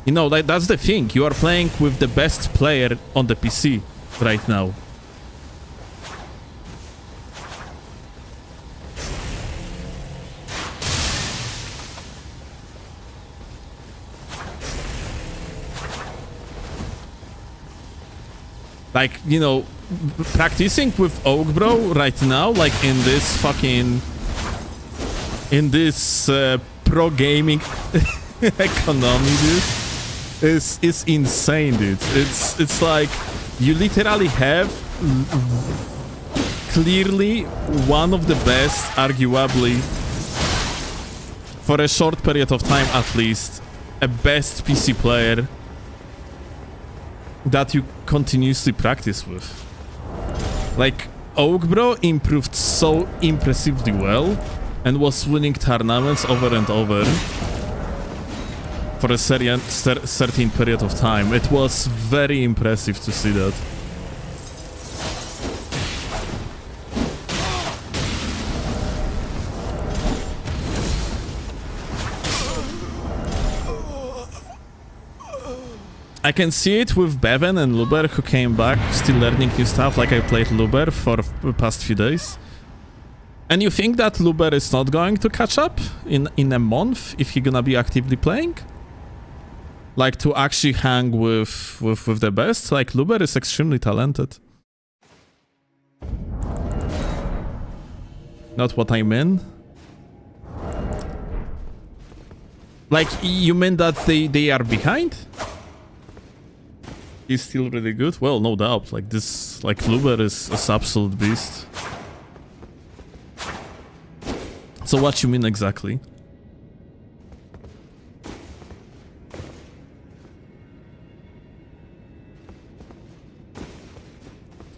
you know, that's the thing. You are playing with the best player on the PC right now. Like, you know, practicing with Oakbro right now, like in this pro gaming economy, dude, is insane, dude. It's like you literally have clearly one of the best, arguably for a short period of time at least, a best PC player that you continuously practice with. Like, Oakbro improved so impressively well and was winning tournaments over and over for a certain period of time. It was very impressive to see that. I can see it with Bevan and Luber, who came back, still learning new stuff, like I played Luber for the past few days. And you think that Luber is not going to catch up in a month if he's gonna be actively playing? Like, to actually hang with the best? Like, Luber is extremely talented. Not what I mean. Like, you mean that they are behind? He's still really good? Well, no doubt. Like this, like Luber is an absolute beast. So what you mean exactly?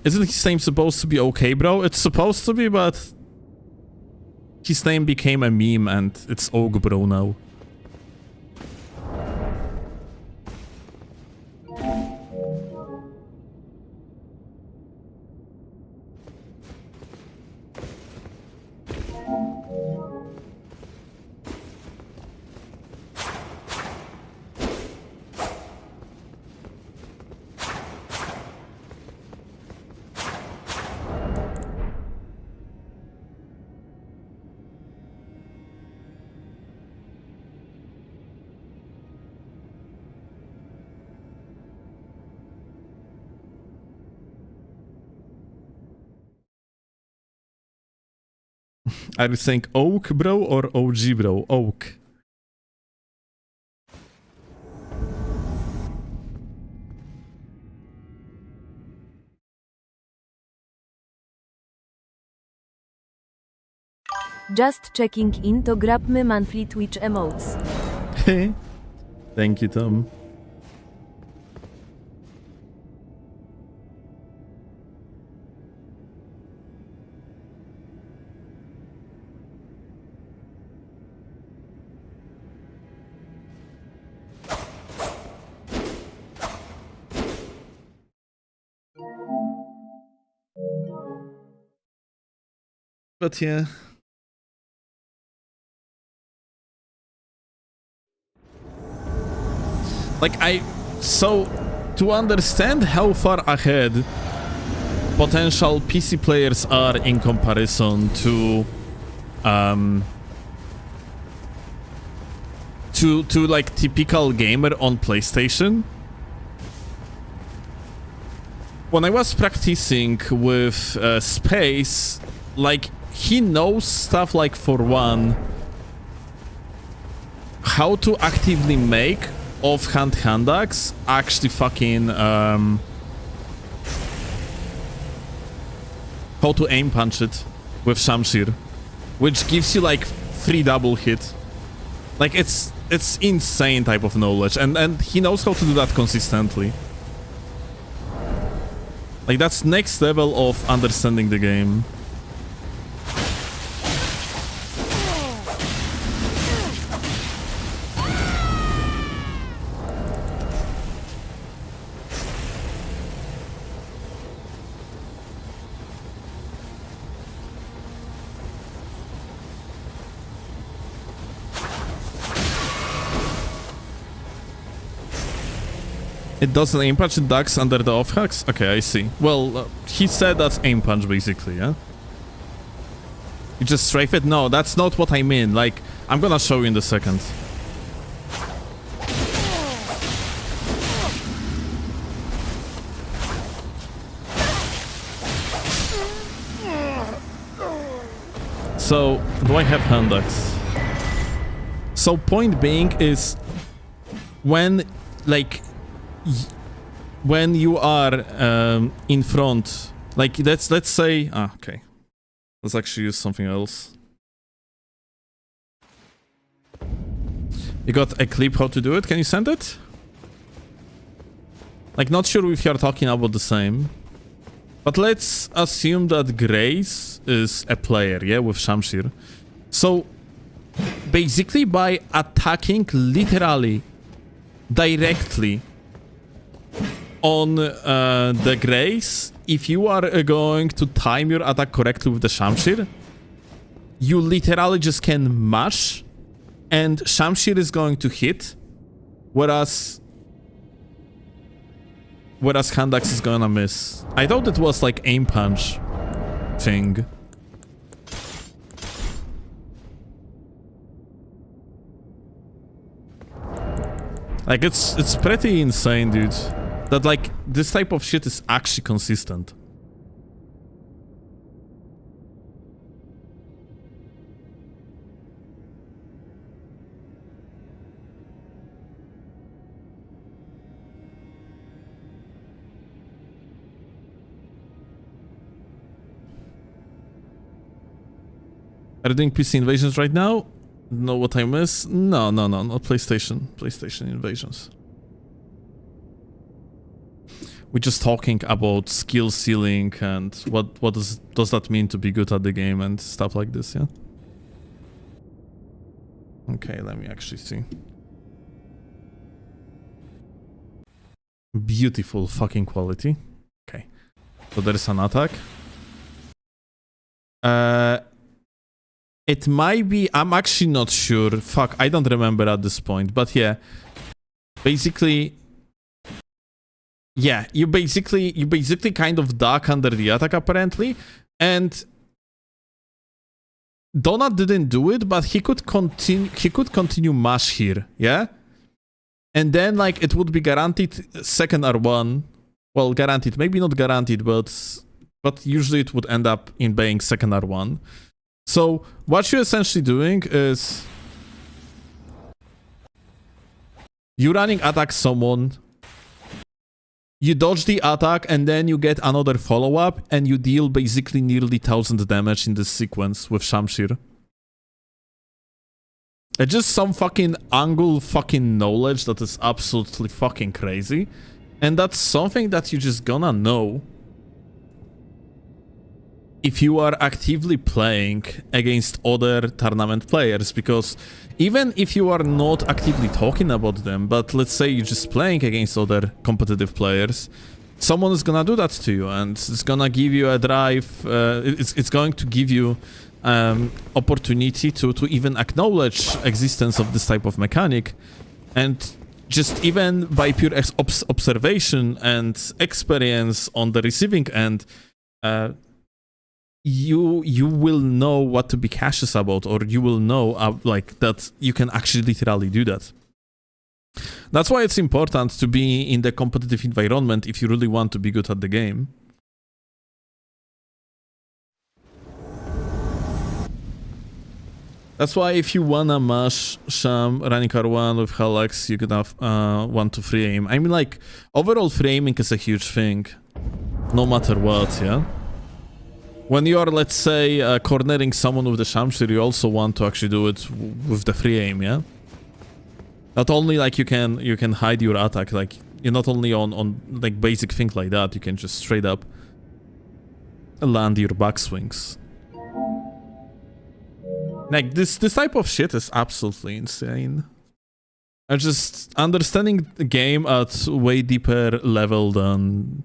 Isn't his name supposed to be okay, bro? It's supposed to be, but his name became a meme and it's Og Bro now. Are you saying Oak, bro, or OG, bro? Oak. Just checking in to grab my monthly Twitch emotes. Thank you, Tom. But yeah. So to understand how far ahead potential PC players are in comparison to like typical gamer on PlayStation. When I was practicing with Space, like, he knows stuff like, for one, how to actively make offhand hand axe actually fucking how to aim punch it with Shamshir, which gives you like 3 double hit. Like, it's insane type of knowledge, and he knows how to do that consistently. Like, that's next level of understanding the game. It doesn't aim punch, it ducks under the off hacks? Okay, I see. Well, he said that's aim punch, basically, yeah? You just strafe it? No, that's not what I mean. Like, I'm gonna show you in a second. So, do I have hand axe? So, point being is, when, like, when you are in front, like, let's say, okay, let's actually use something else. You got a clip how to do it? Can you send it? Like, not sure if you're talking about the same, but let's assume that Grace is a player, yeah, with Shamshir. So basically, by attacking literally directly on the Grace, if you are going to time your attack correctly with the Shamshir, you literally just can mash, and Shamshir is going to hit, whereas hand axe is gonna miss. I thought it was like aim punch thing. Like, it's pretty insane, dude. That, like, this type of shit is actually consistent. Are you doing PC invasions right now? Know what I miss? No, not PlayStation. PlayStation invasions. We're just talking about skill ceiling and what does that mean to be good at the game and stuff like this, yeah? Okay, let me actually see. Beautiful fucking quality. Okay. So there is an attack. It might be, I'm actually not sure. Fuck, I don't remember at this point, but yeah. Basically, yeah, you basically kind of duck under the attack apparently, and Donut didn't do it, but he could continue mash here, yeah? And then, like, it would be guaranteed second R1. Well, guaranteed, maybe not guaranteed, but usually it would end up in being second R1. So what you're essentially doing is you running attack someone, you dodge the attack, and then you get another follow-up, and you deal basically nearly 1000 damage in this sequence with Shamshir. It's just some fucking angle fucking knowledge that is absolutely fucking crazy. And that's something that you just gonna know if you are actively playing against other tournament players, because even if you are not actively talking about them, but let's say you're just playing against other competitive players, someone is gonna do that to you, and it's gonna give you a drive, it's going to give you opportunity to even acknowledge existence of this type of mechanic, and just even by pure observation and experience on the receiving end, you will know what to be cautious about, or you will know like that you can actually literally do that. That's why it's important to be in the competitive environment if you really want to be good at the game. That's why if you wanna mash Sham running R1 with Halax, you're gonna want to free aim. I mean, like, overall free aiming is a huge thing, no matter what, yeah? When you are, let's say, cornering someone with the Shamshir, you also want to actually do it with the free aim, yeah? Not only like you can hide your attack, like you're not only on like basic things like that, you can just straight up land your backswings. Like this type of shit is absolutely insane. And just understanding the game at way deeper level than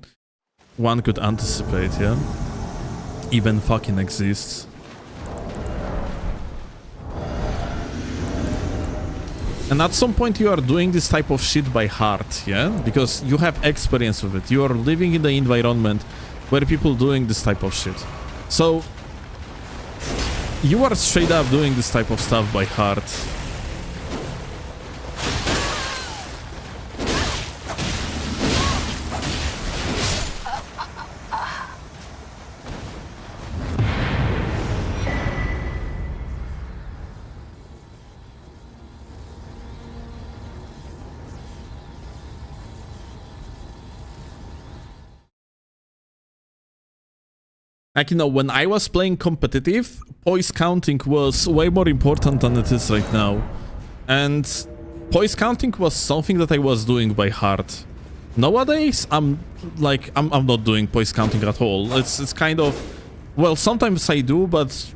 one could anticipate, yeah? Even fucking exists. And at some point you are doing this type of shit by heart, yeah? Because you have experience with it. You are living in the environment where people doing this type of shit. So you are straight up doing this type of stuff by heart. Like, you know, when I was playing competitive, poise counting was way more important than it is right now. And poise counting was something that I was doing by heart. Nowadays, I'm not doing poise counting at all. It's kind of, well, sometimes I do, but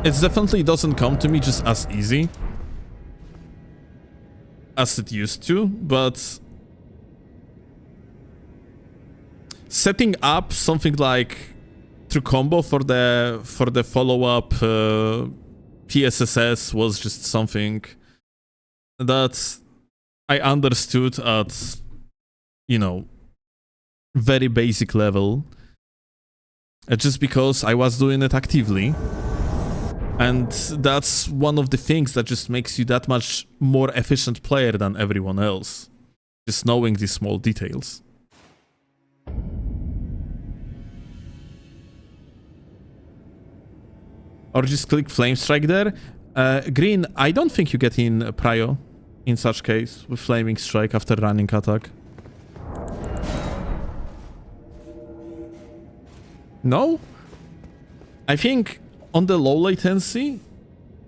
it definitely doesn't come to me just as easy as it used to. But setting up something like through combo for the follow-up PSSS was just something that I understood at, you know, very basic level, just because I was doing it actively. And that's one of the things that just makes you that much more efficient player than everyone else, just knowing these small details. Or just click Flame Strike there. Green, I don't think you get in prio in such case with Flaming Strike after running attack. No? I think on the low latency,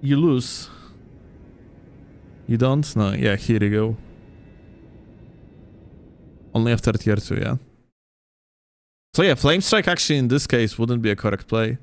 you lose. You don't? No, yeah, here you go. Only after tier 2, yeah. So yeah, Flame Strike actually in this case wouldn't be a correct play.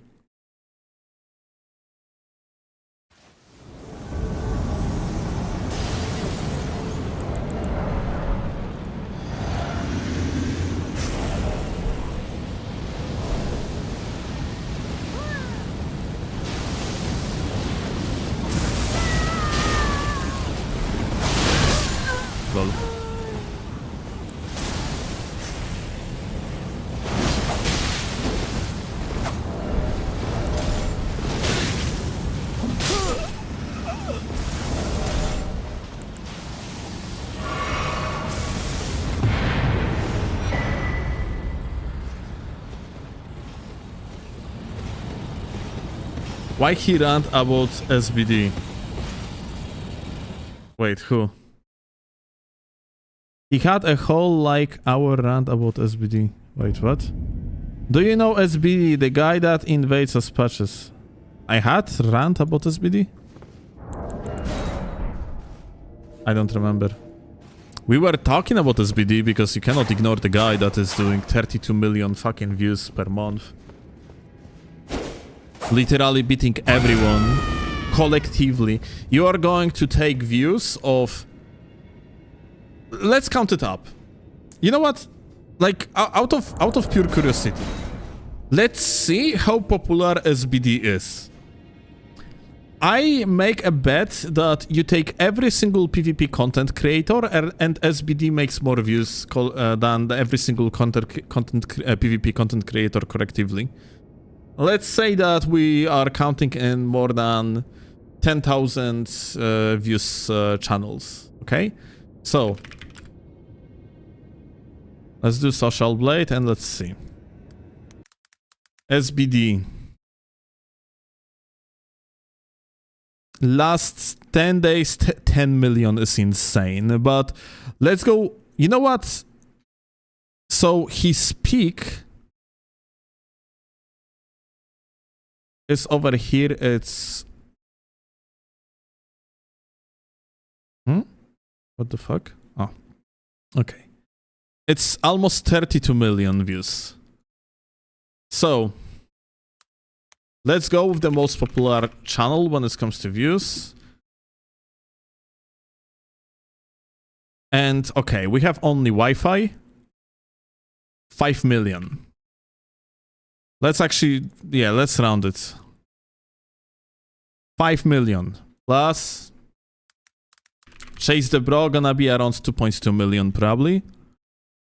Why he rant about SBD? Wait, who? He had a whole like hour rant about SBD. Wait, what? Do you know SBD, the guy that invades us patches? I had rant about SBD? I don't remember. We were talking about SBD because you cannot ignore the guy that is doing 32 million fucking views per month. Literally beating everyone collectively. You are going to take views of... Let's count it up. You know what? Like, out of pure curiosity. Let's see how popular SBD is. I make a bet that you take every single PvP content creator and SBD makes more views than every single PvP content creator collectively. Let's say that we are counting in more than 10,000 views channels, okay? So, let's do Social Blade and let's see. SBD. Last 10 days, 10 million is insane, but let's go... You know what? So his peak is over here, it's... What the fuck? Oh, okay. It's almost 32 million views. So... let's go with the most popular channel when it comes to views. And, okay, we have only Wi-Fi. 5 million. Let's actually, yeah, let's round it. 5 million. Plus... Chase the Bro gonna be around 2.2 million, probably.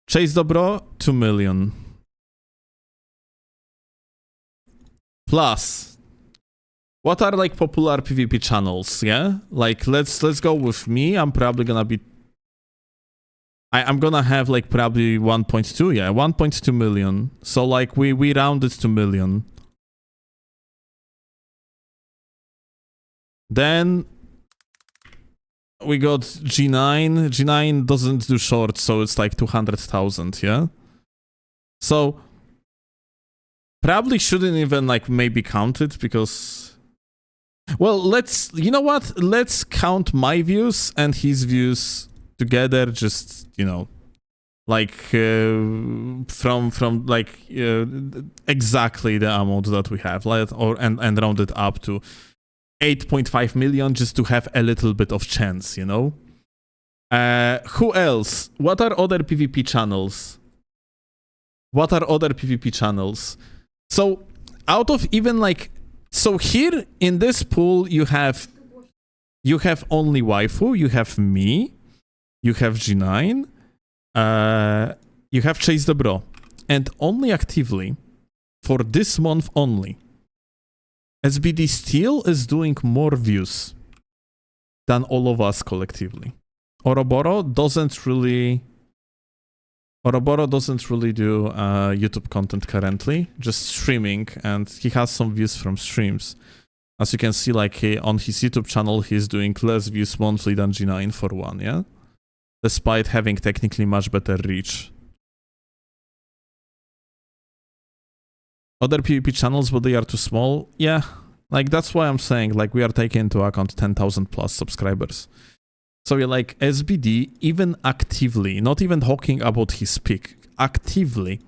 Chase the Bro, 2 million. Plus, what are like popular PvP channels? Yeah, like let's go with me. I'm probably gonna be. I'm gonna have like probably 1.2. Yeah, 1.2 million. So like we rounded to million. Then we got G9. G9 doesn't do shorts, so it's like 200,000. Yeah. So. Probably shouldn't even like maybe count it because... Well, let's... You know what? Let's count my views and his views together, just, you know, like from like exactly the amount that we have, like, and round it up to 8.5 million just to have a little bit of chance, you know? Who else? What are other PvP channels? What are other PvP channels? So, out of even like... So here, in this pool, you have only Waifu, you have me, you have G9, you have Chase the Bro. And only actively, for this month only, SBD still is doing more views than all of us collectively. Ouroboros doesn't really do YouTube content currently, just streaming, and he has some views from streams. As you can see, like on his YouTube channel, he's doing less views monthly than G9 for one, yeah? Despite having technically much better reach. Other PvP channels, but they are too small, yeah. Like, that's why I'm saying, like, we are taking into account 10,000 plus subscribers. So you're like, SBD, even actively, not even talking about his peak, actively,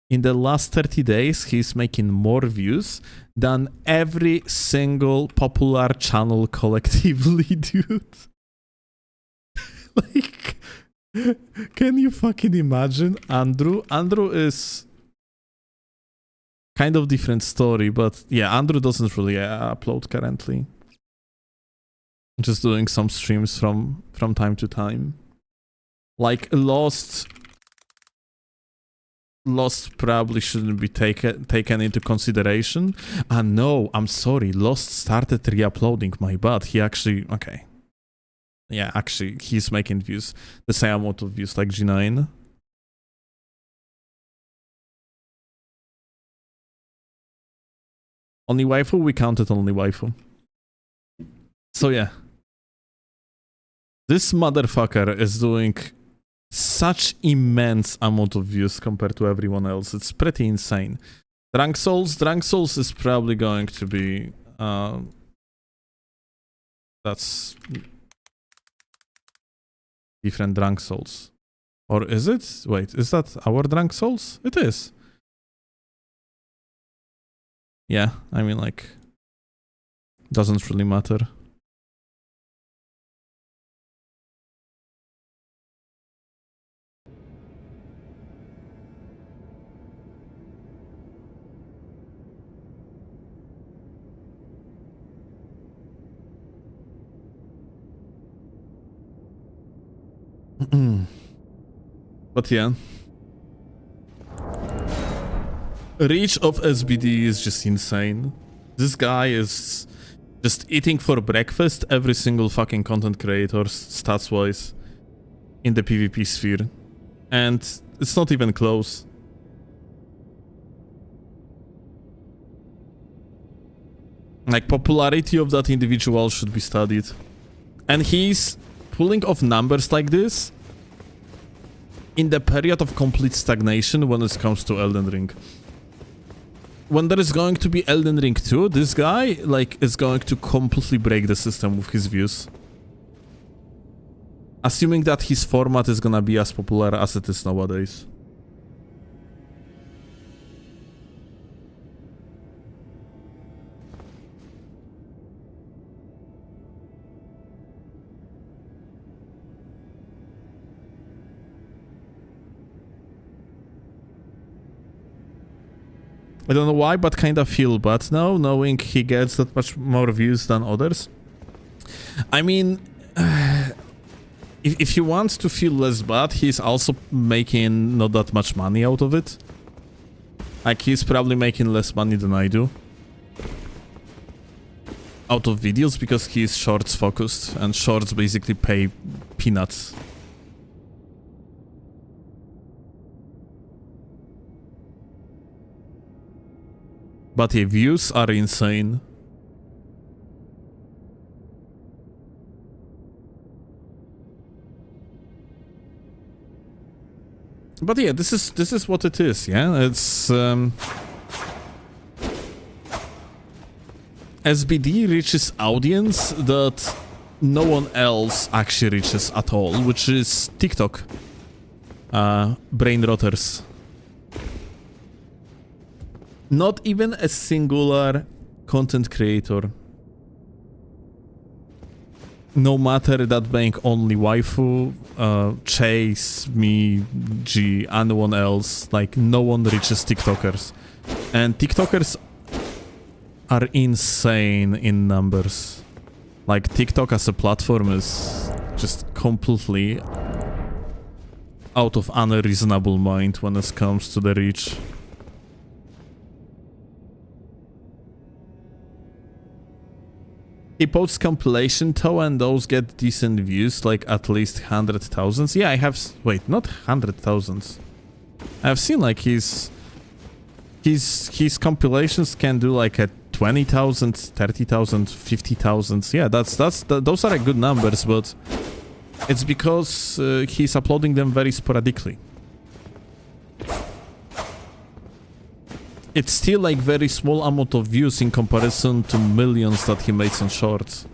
in the last 30 days, he's making more views than every single popular channel collectively, dude. Like, can you fucking imagine Andrew? Andrew is kind of different story, but yeah, Andrew doesn't really upload currently. Just doing some streams from time to time. Like Lost probably shouldn't be taken into consideration. No, I'm sorry. Lost started re-uploading, my bad. He actually... Okay. Yeah, actually, he's making views. The same amount of views like G9. Only waifu? We counted only waifu. So yeah. This motherfucker is doing such immense amount of views compared to everyone else. It's pretty insane. Drunk Souls is probably going to be... that's... different Drunk Souls. Or is it? Wait, is that our Drunk Souls? It is. Yeah, I mean, like... doesn't really matter. But yeah. Reach of SBD is just insane. This guy is just eating for breakfast every single fucking content creator, stats-wise, in the PvP sphere. And it's not even close. Like, popularity of that individual should be studied. And he's pulling off numbers like this in the period of complete stagnation when it comes to Elden Ring. When there is going to be Elden Ring 2, this guy, like, is going to completely break the system with his views. Assuming that his format is gonna be as popular as it is nowadays. I don't know why, but kind of feel bad now, knowing he gets that much more views than others. I mean, if you want to feel less bad, he's also making not that much money out of it. Like, he's probably making less money than I do out of videos, because he's shorts focused, and shorts basically pay peanuts. But yeah, views are insane. But yeah, this is what it is, yeah? It's SBD reaches audience that no one else actually reaches at all, which is TikTok. Brain rotters. Not even a singular content creator. No matter that being only waifu, Chase, me, G, anyone else, like, no one reaches TikTokers. And TikTokers are insane in numbers. Like, TikTok as a platform is just completely out of unreasonable mind when it comes to the reach. He posts compilation though, and those get decent views, like at least 100,000. Yeah, I have... wait, not 100,000. I've seen like his compilations can do like a 20,000, 30,000, 50,000. Yeah, those are good numbers, but it's because he's uploading them very sporadically. It's still like very small amount of views in comparison to millions that he makes on shorts.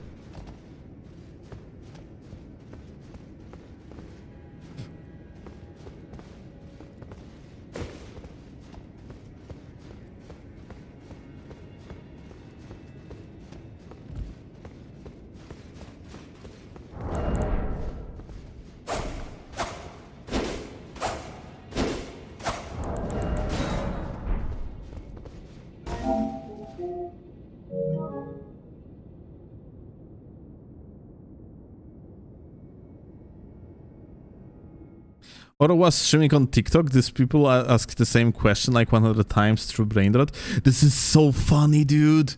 Or was streaming on TikTok, these people ask the same question like 100 times through Brainrot. This is so funny, dude.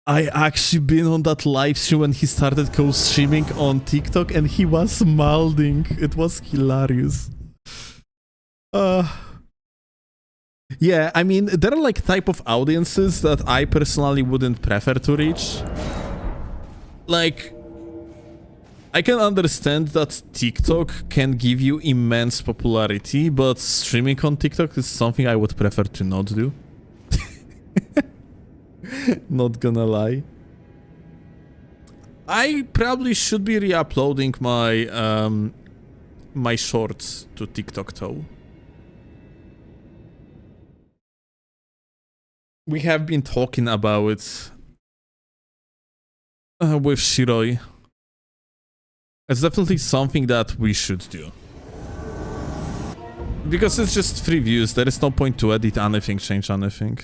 I actually been on that live stream when he started co-streaming on TikTok and he was mouthing. It was hilarious. Yeah, I mean, there are like type of audiences that I personally wouldn't prefer to reach. Like, I can understand that TikTok can give you immense popularity, but streaming on TikTok is something I would prefer to not do. Not gonna lie. I probably should be re-uploading my my shorts to TikTok though. We have been talking about it with Shiroi. It's definitely something that we should do. Because it's just free views, there is no point to edit anything, change anything.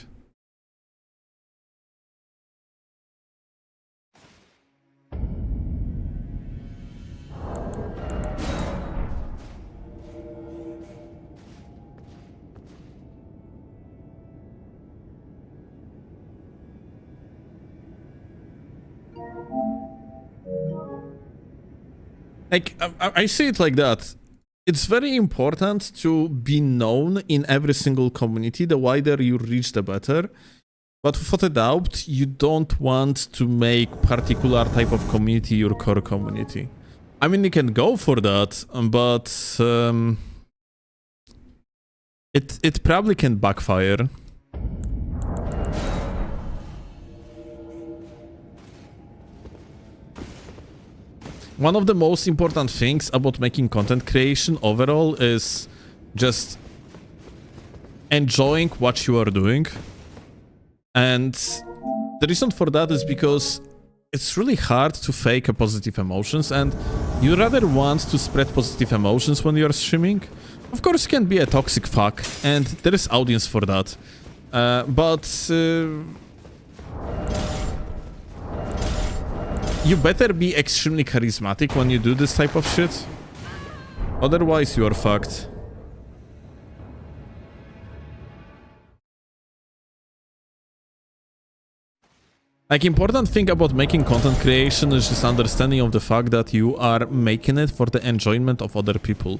Like, I see it like that. It's very important to be known in every single community. The wider you reach, the better. But without a doubt, you don't want to make particular type of community your core community. I mean, you can go for that, but it probably can backfire. One of the most important things about making content creation overall is just enjoying what you are doing. And the reason for that is because it's really hard to fake positive emotions, and you rather want to spread positive emotions when you're streaming. Of course, you can be a toxic fuck, and there is audience for that. You better be extremely charismatic when you do this type of shit. Otherwise, you are fucked. Like, important thing about making content creation is just understanding of the fact that you are making it for the enjoyment of other people.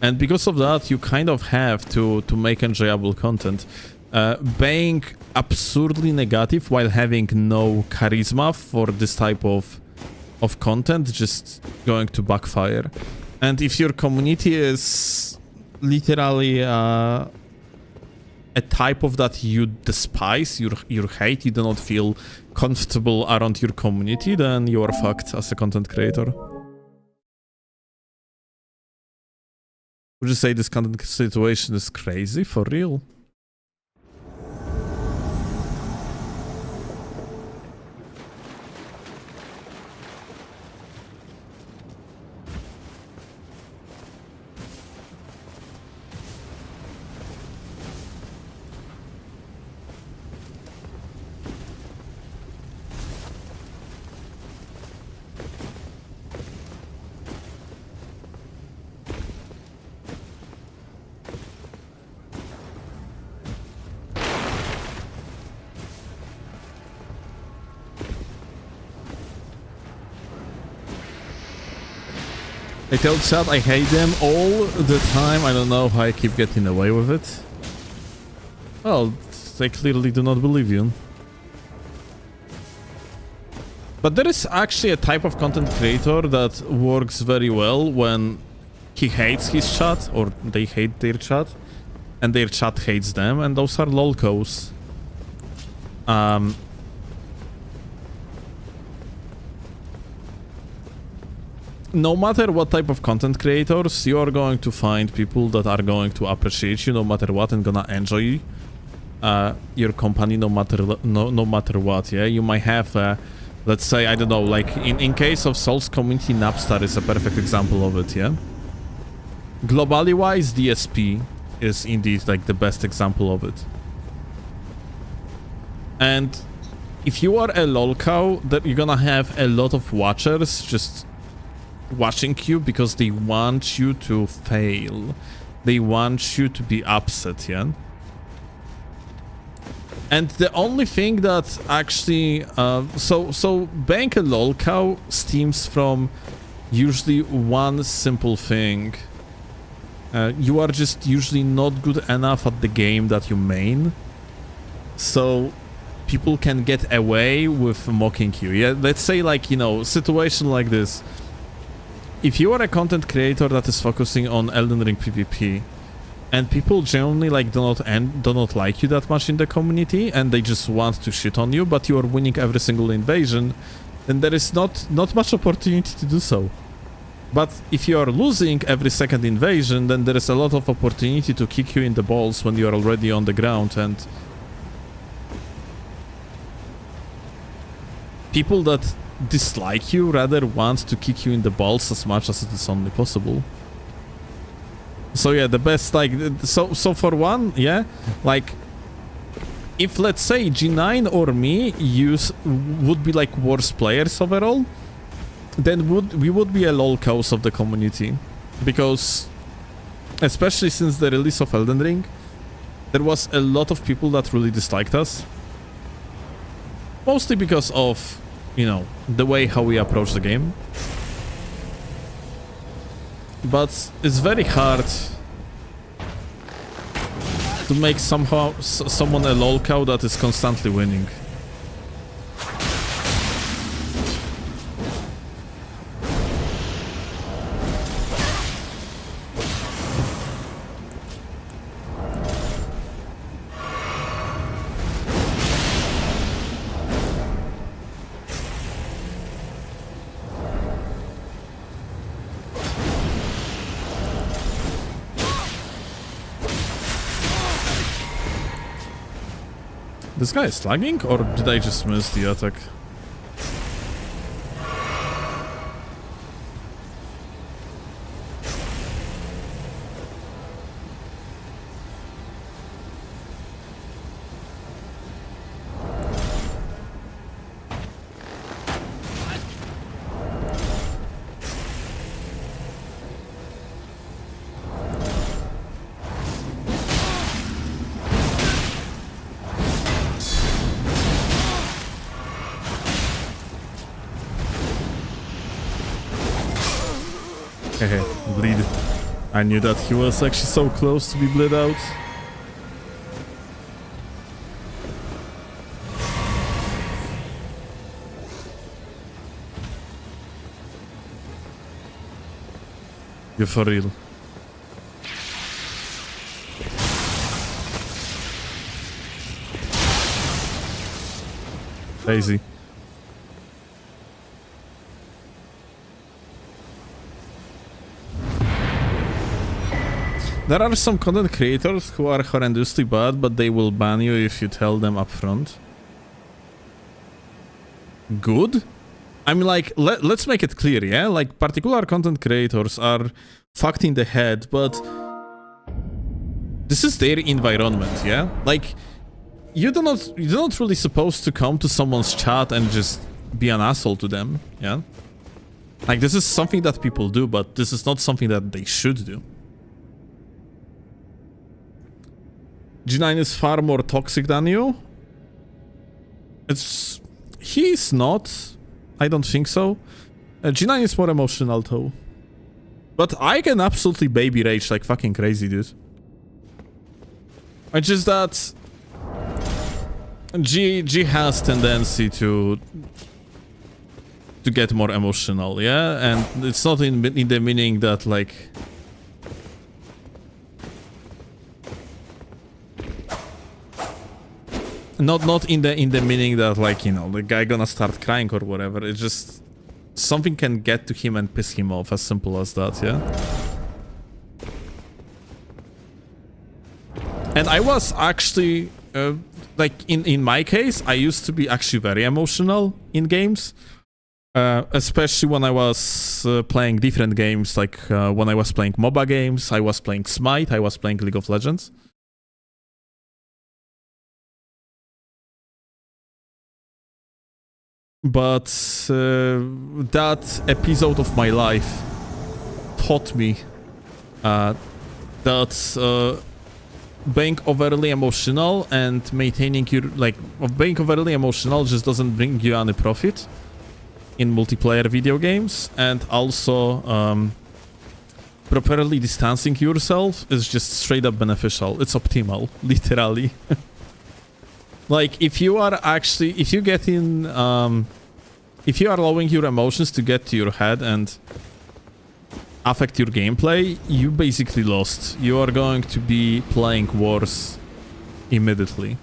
And because of that, you kind of have to make enjoyable content. Being absurdly negative while having no charisma for this type of content just going to backfire. And if your community is literally a type of that you despise, you hate, you do not feel comfortable around your community, then you are fucked as a content creator. Would you say this content situation is crazy for real? I tell chat I hate them all the time. I don't know how I keep getting away with it. Well, they clearly do not believe you. But there is actually a type of content creator that works very well when he hates his chat, or they hate their chat, and their chat hates them, and those are lolcos. No matter what type of content creators, you are going to find people that are going to appreciate you no matter what and gonna enjoy your company no matter what. Yeah, you might have, let's say, I don't know, like in case of Souls community, Napstar is a perfect example of it. Yeah, globally wise, DSP is indeed like the best example of it. And if you are a lolcow, that you're gonna have a lot of watchers just watching you because they want you to fail. They want you to be upset, yeah? And the only thing that actually... So being a lolcow stems from usually one simple thing. you are just usually not good enough at the game that you main. So people can get away with mocking you. Yeah, let's say, like, you know, situation like this. If you are a content creator that is focusing on Elden Ring PvP, and people generally like do not like you that much in the community, and they just want to shit on you, but you are winning every single invasion, then there is not much opportunity to do so. But if you are losing every second invasion, then there is a lot of opportunity to kick you in the balls when you are already on the ground, and people that dislike you rather want to kick you in the balls as much as it is only possible. So yeah, the best, like, so for one, yeah, like, if let's say G9 or me would be like worse players overall, then we would be a lol cows of the community, because especially since the release of Elden Ring, there was a lot of people that really disliked us, mostly because of, you know, the way how we approach the game. But it's very hard to make someone a lol cow that is constantly winning. This guy is lagging, or did I just miss the attack? Hehe, bleed. I knew that he was actually so close to be bled out. You're for real. Crazy. There are some content creators who are horrendously bad, but they will ban you if you tell them up front. Good? I mean, like, let's make it clear, yeah? Like, particular content creators are fucked in the head, but this is their environment, yeah? Like, you're not really supposed to come to someone's chat and just be an asshole to them, yeah? Like, this is something that people do, but this is not something that they should do. G9 is far more toxic than you. He's not. I don't think so. G9 is more emotional though. But I can absolutely baby rage like fucking crazy, dude. It's just that G has tendency to get more emotional, yeah? And it's not in the meaning that, like, not in the meaning that, like, you know, the guy gonna start crying or whatever. It's just something can get to him and piss him off, as simple as that, yeah? And I was actually like, in my case, I used to be actually very emotional in games, especially when I was playing different games, like when I was playing MOBA games, I was playing Smite, I was playing League of Legends. But that episode of my life taught me that being overly emotional and maintaining your, like, being overly emotional just doesn't bring you any profit in multiplayer video games, and also properly distancing yourself is just straight up beneficial. It's optimal, literally. Like, if you are actually, if you get in, if you are allowing your emotions to get to your head and affect your gameplay, you basically lost. You are going to be playing worse immediately.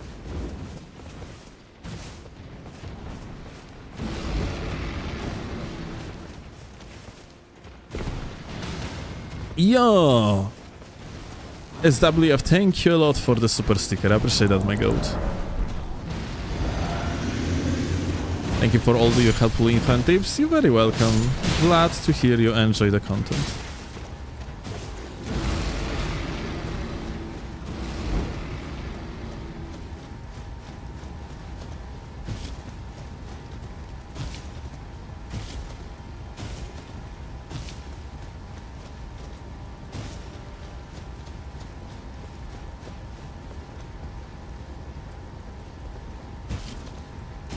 Yo! SWF, thank you a lot for the super sticker. I appreciate that, my goat. Thank you for all your helpful info and tips. You're very welcome. Glad to hear you enjoy the content.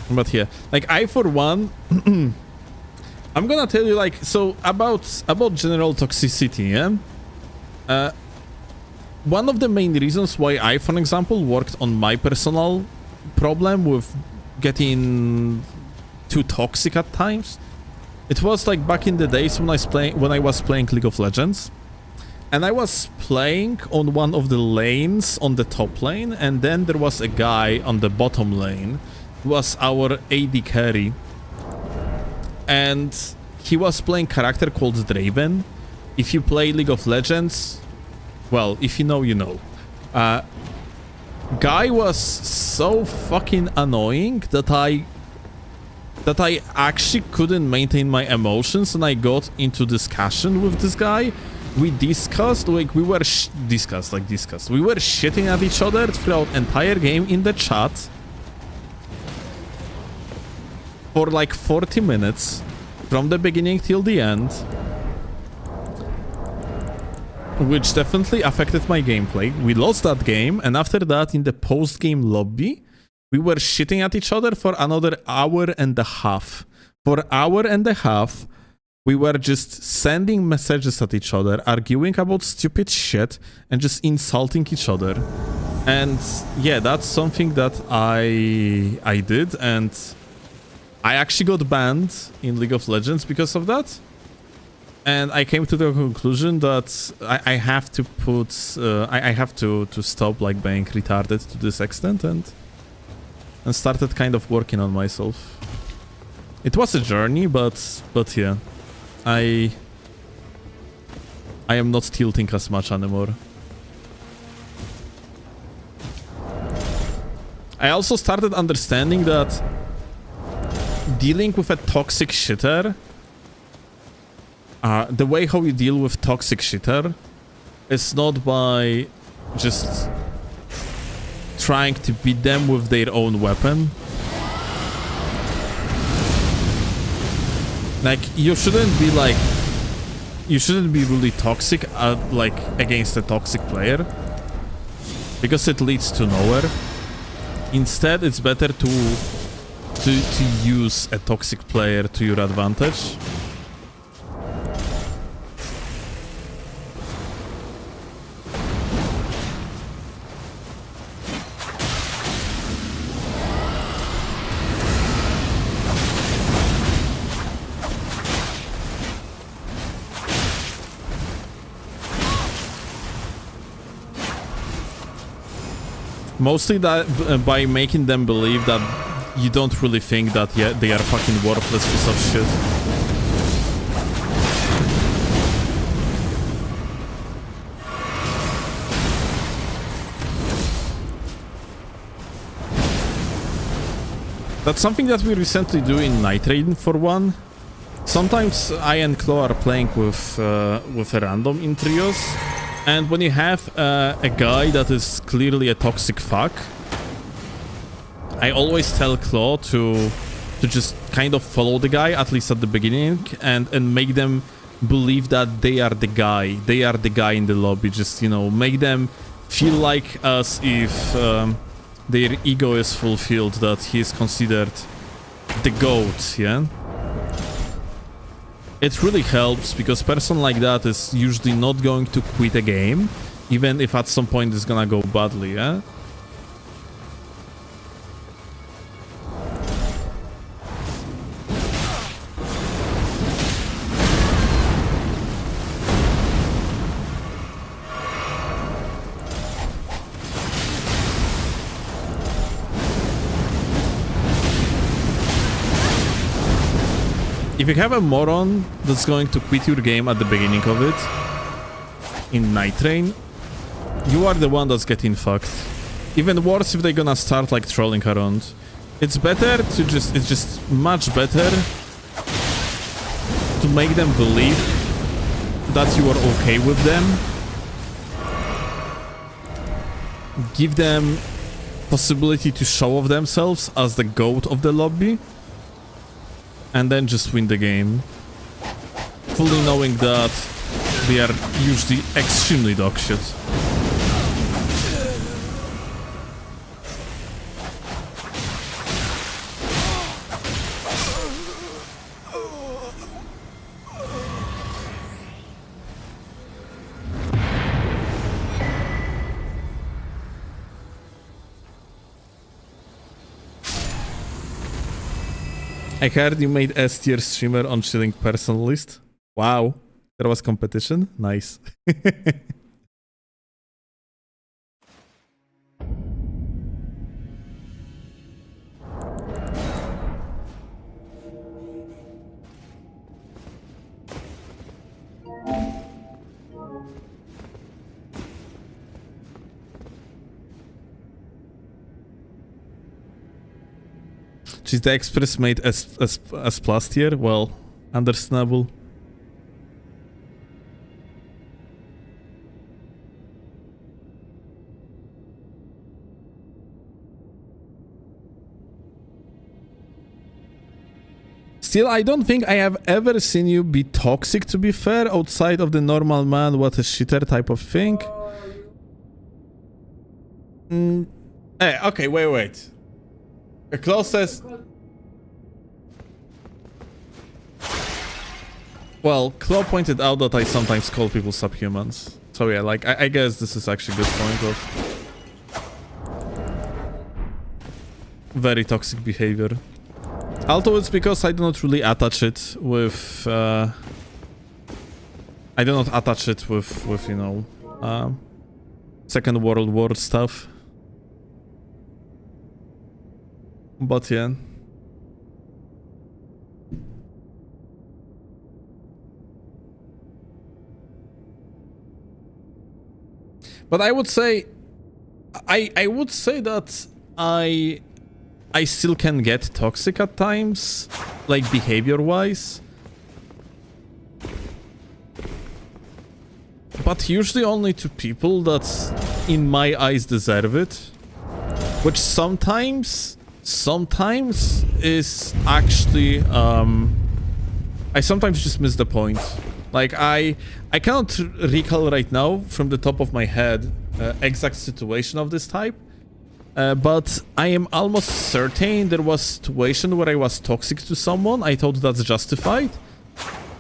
But yeah, like, I for one, I'm gonna tell you, like, so about general toxicity, yeah? One of the main reasons why I, for example, worked on my personal problem with getting too toxic at times, it was like back in the days when I was playing League of Legends, and I was playing on one of the lanes on the top lane, and then there was a guy on the bottom lane. Was our AD carry, and he was playing character called Draven. If you play League of Legends, well, if you know, you know. Guy was so fucking annoying that I actually couldn't maintain my emotions, and I got into discussion with this guy. We discussed, like, we were discussed. We were shitting at each other throughout entire game in the chat. For like 40 minutes, from the beginning till the end, which definitely affected my gameplay. We lost that game, and after that, in the post-game lobby, we were shitting at each other for another hour and a half. For an hour and a half, we were just sending messages at each other, arguing about stupid shit, and just insulting each other. And yeah, that's something that I did, and I actually got banned in League of Legends because of that, and I came to the conclusion that I have to put I have to stop, like, being retarded to this extent, and started kind of working on myself. It was a journey, but yeah, I am not tilting as much anymore. I also started understanding that dealing with a toxic shitter, the way how you deal with toxic shitter is not by just trying to beat them with their own weapon. Like, you shouldn't be really toxic like against a toxic player, because it leads to nowhere. Instead, it's better to use a toxic player to your advantage. Mostly that by making them believe that you don't really think that they are fucking worthless piece of shit. That's something that we recently do in Night Raid, for one. Sometimes I and Claw are playing with a random in trios, and when you have a guy that is clearly a toxic fuck, I always tell Claw to just kind of follow the guy, at least at the beginning, and make them believe that they are the guy. They are the guy in the lobby. Just, you know, make them feel like as if their ego is fulfilled, that he is considered the GOAT, yeah? it really helps because person like that is usually not going to quit a game, even if at some point it's gonna go badly, yeah? If you have a moron that's going to quit your game at the beginning of it, in Night Train, you are the one that's getting fucked. Even worse if they're gonna start like trolling around. It's better to it's just much better to make them believe that you are okay with them. Give them possibility to show off themselves as the goat of the lobby. And then just win the game, fully knowing that they are usually extremely dog shit. I heard you made S-tier streamer on chilling personal list. Wow, there was competition. Nice. She's the Express made as plus tier. Well, understandable. Still, I don't think I have ever seen you be toxic, to be fair, outside of the normal man, what a shitter type of thing. Hey, okay, wait. The closest... Well, Claw pointed out that I sometimes call people subhumans. So yeah, like, I guess this is actually a good point of... very toxic behavior. Although it's because I do not really attach it with... I do not attach it with you know... Second World War stuff. But yeah. But I would say... I would say that I still can get toxic at times, like behavior-wise. But usually only to people that, in my eyes, deserve it. Which sometimes is actually... I sometimes just miss the point. Like, I cannot recall right now, from the top of my head, exact situation of this type. But I am almost certain there was a situation where I was toxic to someone. I thought that's justified.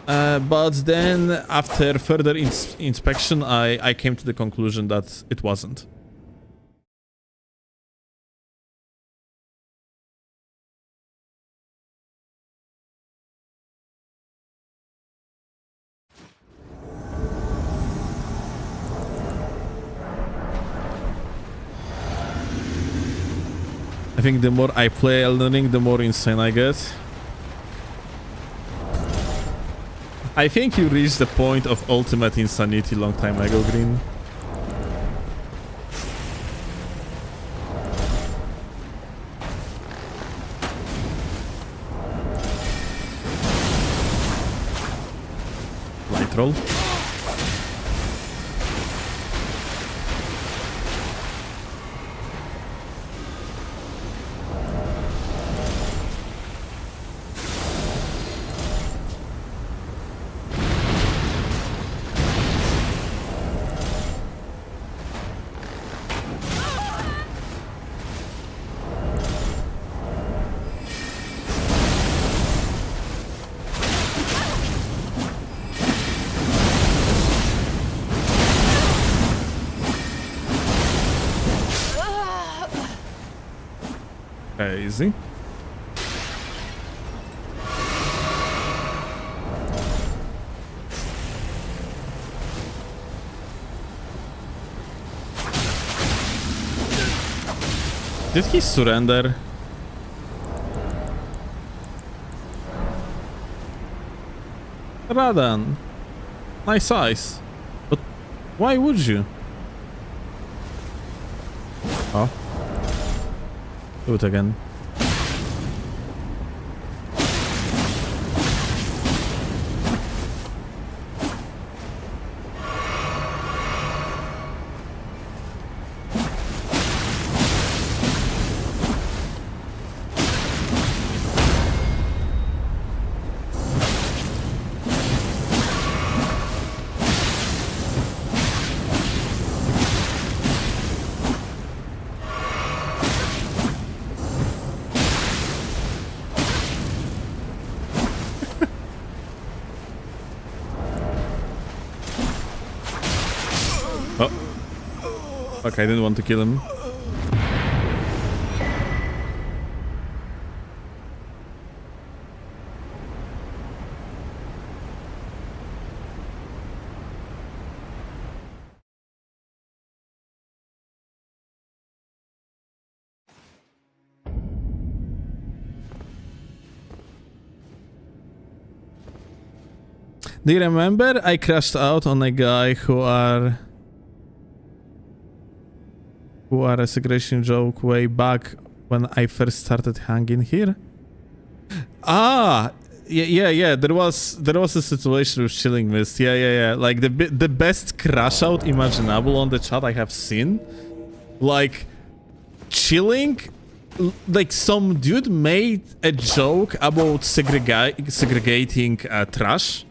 But then, after further inspection, I came to the conclusion that it wasn't. I think the more I play Elden Ring, the more insane I get. I think you reached the point of ultimate insanity long time ago, Green. Light roll. Okay, easy. Did he surrender? Radan. Nice eyes. But why would you? Oh. Do it again. Oh. Okay, I didn't want to kill him. Do you remember I crashed out on a guy who are a segregation joke way back when I first started hanging here? Ah, yeah. There was a situation with Chilling Mist. Yeah. Like the best crash out imaginable on the chat I have seen. Like Chilling, like some dude made a joke about segregating trash,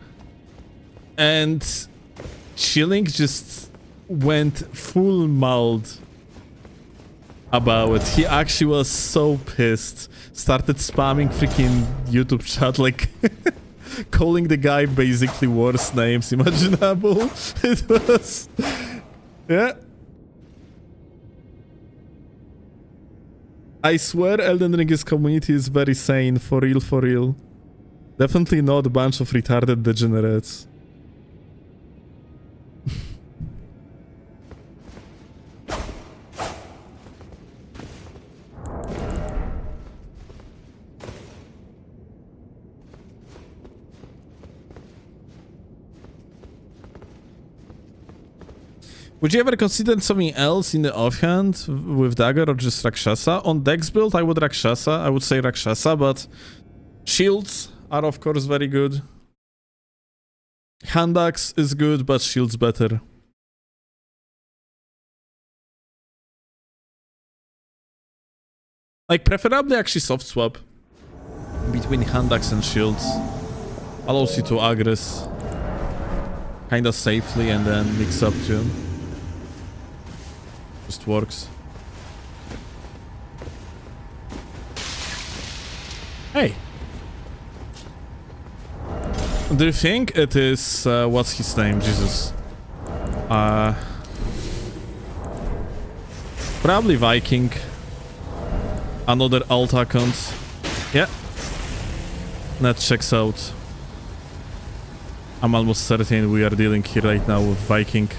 and Chilling just went full mouth about it. He actually was so pissed. Started spamming freaking YouTube chat, like calling the guy basically worst names imaginable. It was... Yeah. I swear Elden Ring's community is very sane, for real. Definitely not a bunch of retarded degenerates. Would you ever consider something else in the offhand with Dagger or just Rakshasa? On Dex build, I would Rakshasa. I would say Rakshasa, but shields are of course very good. Hand axe is good, but shields better. Like preferably actually soft swap between hand axe and shields. Allows you to aggress kinda safely and then mix up too. Just works. Hey. Do you think it is what's his name? Jesus. Probably Viking. Another alt account. Yeah. That checks out. I'm almost certain we are dealing here right now with Viking.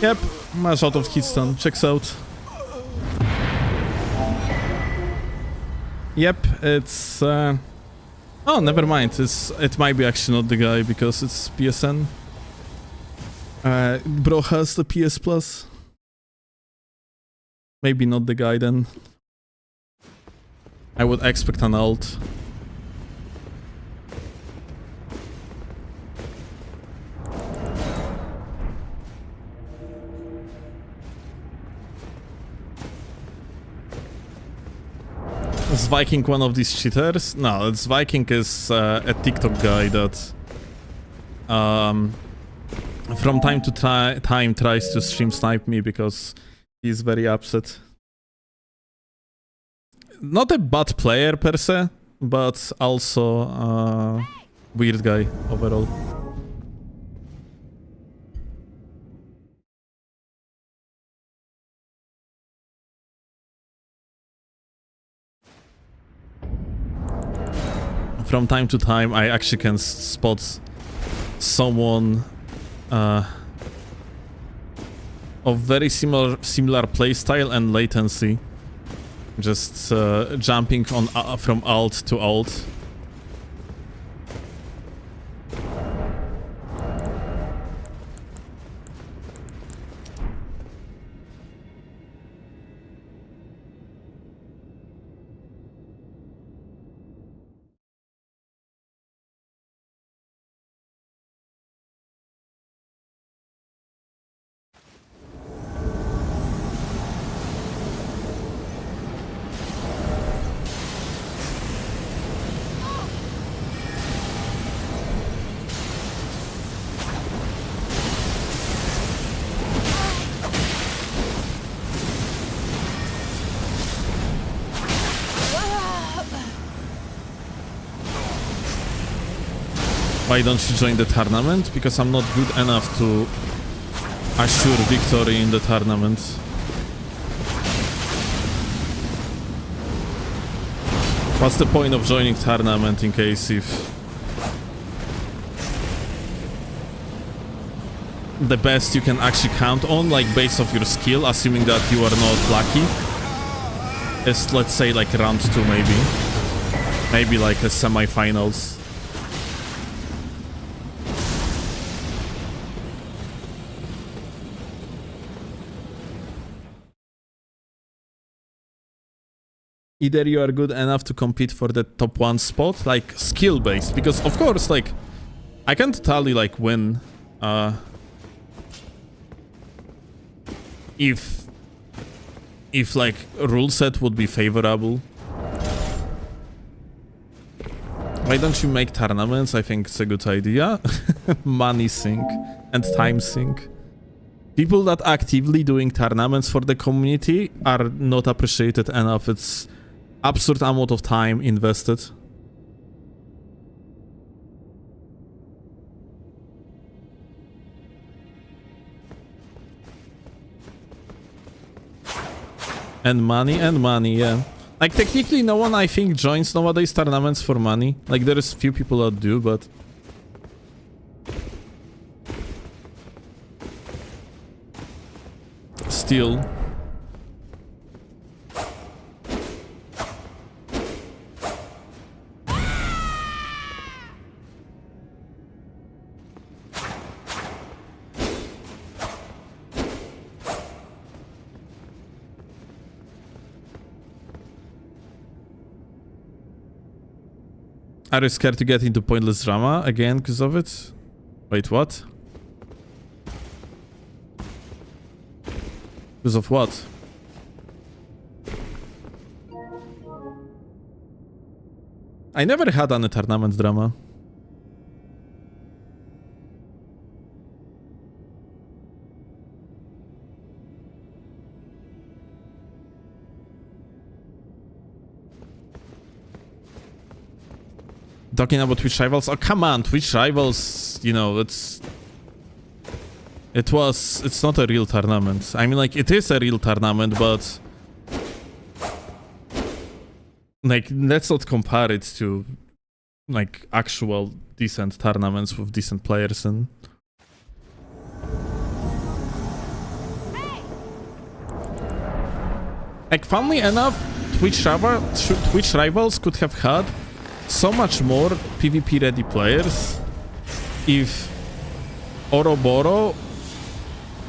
Yep, mash out of hitstun, checks out. Yep, it's oh, never mind, it might be actually not the guy because it's PSN. Bro has the PS Plus. Maybe not the guy then. I would expect an alt. Is Viking one of these cheaters? No, it's Viking is a TikTok guy that from time to time tries to stream snipe me because he's very upset. Not a bad player per se, but also a weird guy overall. From time to time I actually can spot someone of very similar playstyle and latency, just jumping on from alt to alt. Why don't you join the tournament? Because I'm not good enough to assure victory in the tournament. What's the point of joining tournament in case if the best you can actually count on, like based off your skill, assuming that you are not lucky, is let's say like round 2 maybe. Maybe like a semi-finals. Either you are good enough to compete for the top 1 spot, like skill based, because of course, like I can totally like win if like rule set would be favorable. Why don't you make tournaments? I think it's a good idea. Money sink and time sink. People that actively doing tournaments for the community are not appreciated enough. It's absurd amount of time invested. And money, yeah. Like technically no one I think joins nowadays tournaments for money. Like there's few people that do, but still. Are you scared to get into pointless drama again because of it? Wait, what? Because of what? I never had any tournament drama. Talking about Twitch Rivals? Oh, come on, Twitch Rivals, you know, it's not a real tournament. I mean, like, it is a real tournament, but like, let's not compare it to like actual decent tournaments with decent players and like, funnily enough, Twitch Rivals could have had so much more PvP ready players if Oroboro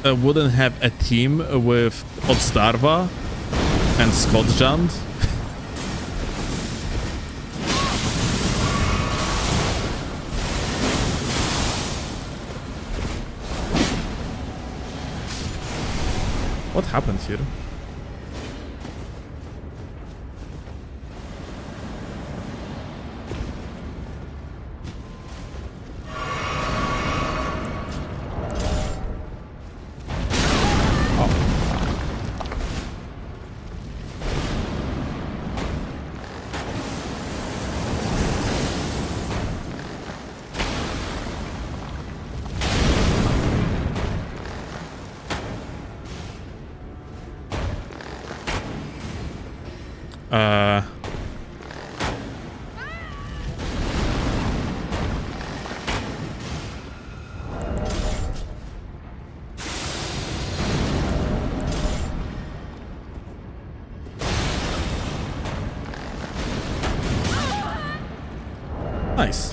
wouldn't have a team with Odsdarva and Scotjand. What happened here? Nice.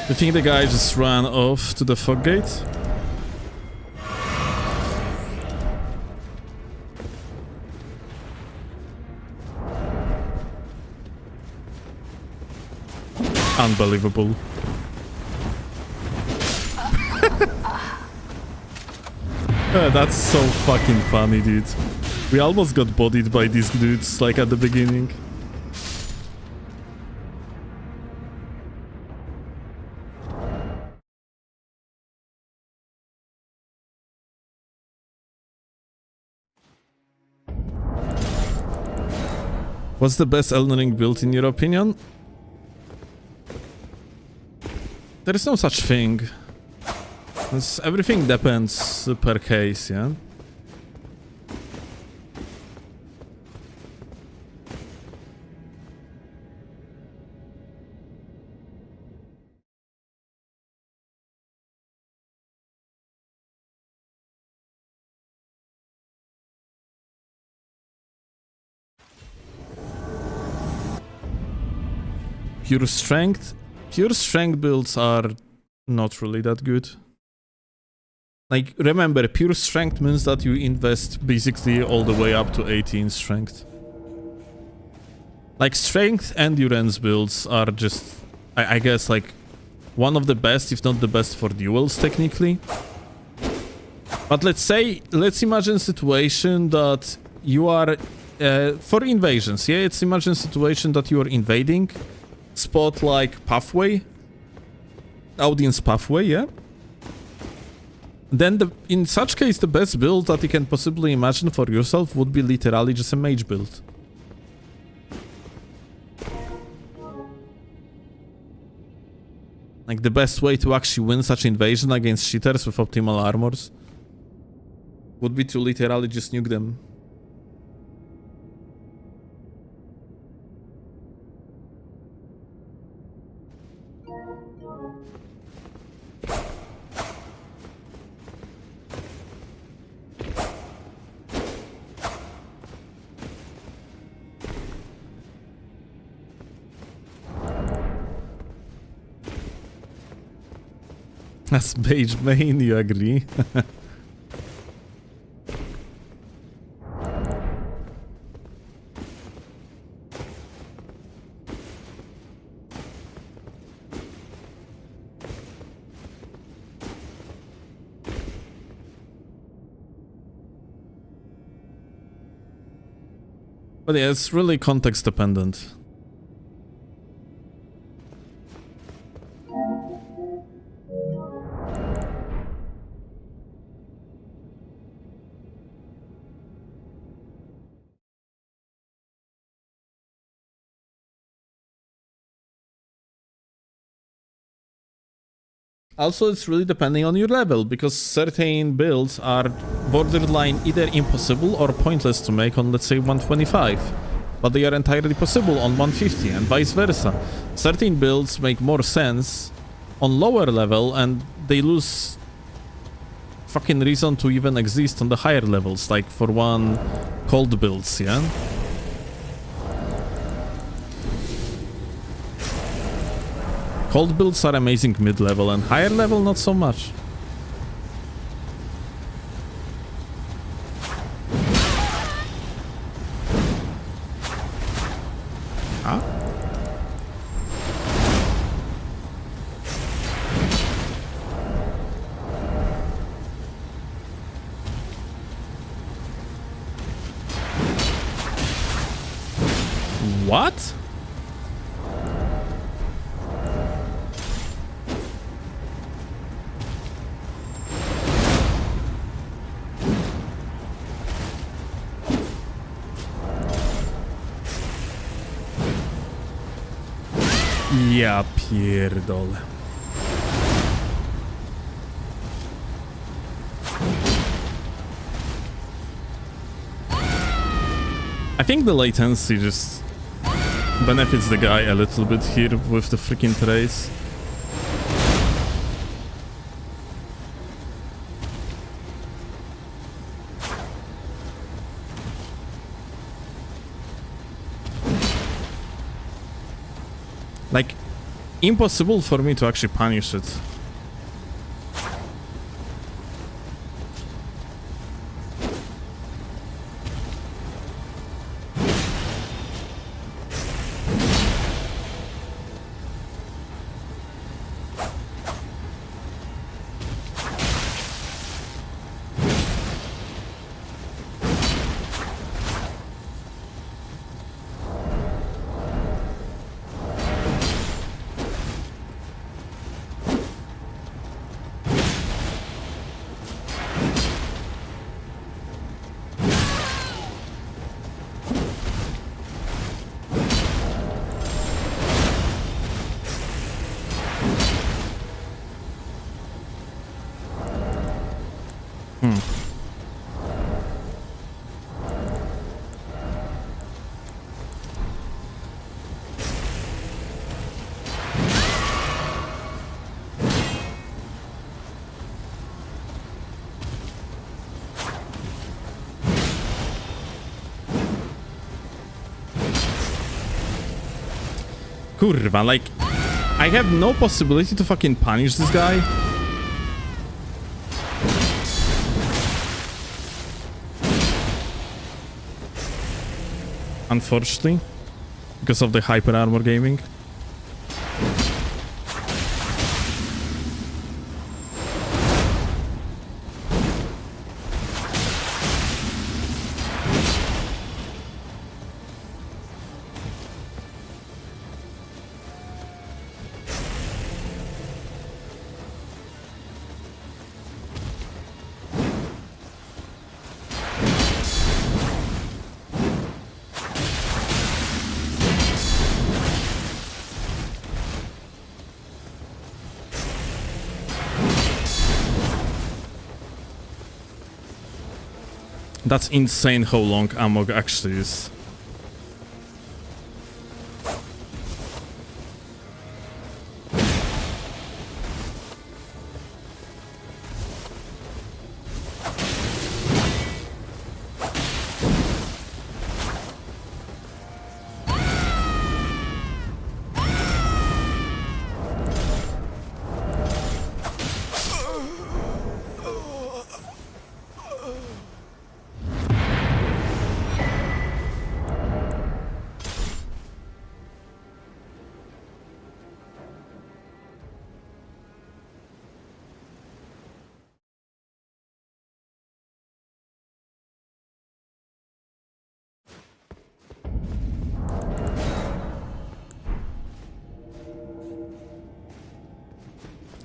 You think the guy just ran off to the fog gate? Unbelievable. That's so fucking funny, dude. We almost got bodied by these dudes, like at the beginning. What's the best Elden Ring build in your opinion? There is no such thing. Everything depends per case, yeah? Pure strength? Pure strength builds are not really that good. Like, remember, pure strength means that you invest basically all the way up to 18 strength. Like, strength endurance builds are just, I guess, like, one of the best, if not the best for duels, technically. But let's imagine a situation that you are, for invasions, yeah? Let's imagine a situation that you are invading. Spot like pathway, audience pathway, yeah? Then in such case, the best build that you can possibly imagine for yourself would be literally just a mage build. Like, the best way to actually win such invasion against cheaters with optimal armors would be to literally just nuke them. As mage main, you agree? But yeah, it's really context dependent. Also, it's really depending on your level, because certain builds are borderline either impossible or pointless to make on, let's say, 125, but they are entirely possible on 150, and vice versa. Certain builds make more sense on lower level, and they lose fucking reason to even exist on the higher levels, like for one, cold builds, yeah? Cold builds are amazing mid-level, and higher level not so much. Huh? What? Ja pierdolę. I think the latency just benefits the guy a little bit here with the freaking trace. Like, impossible for me to actually punish it. Kurwa, like, I have no possibility to fucking punish this guy. Unfortunately, because of the hyper armor gaming. That's insane how long ammo actually is.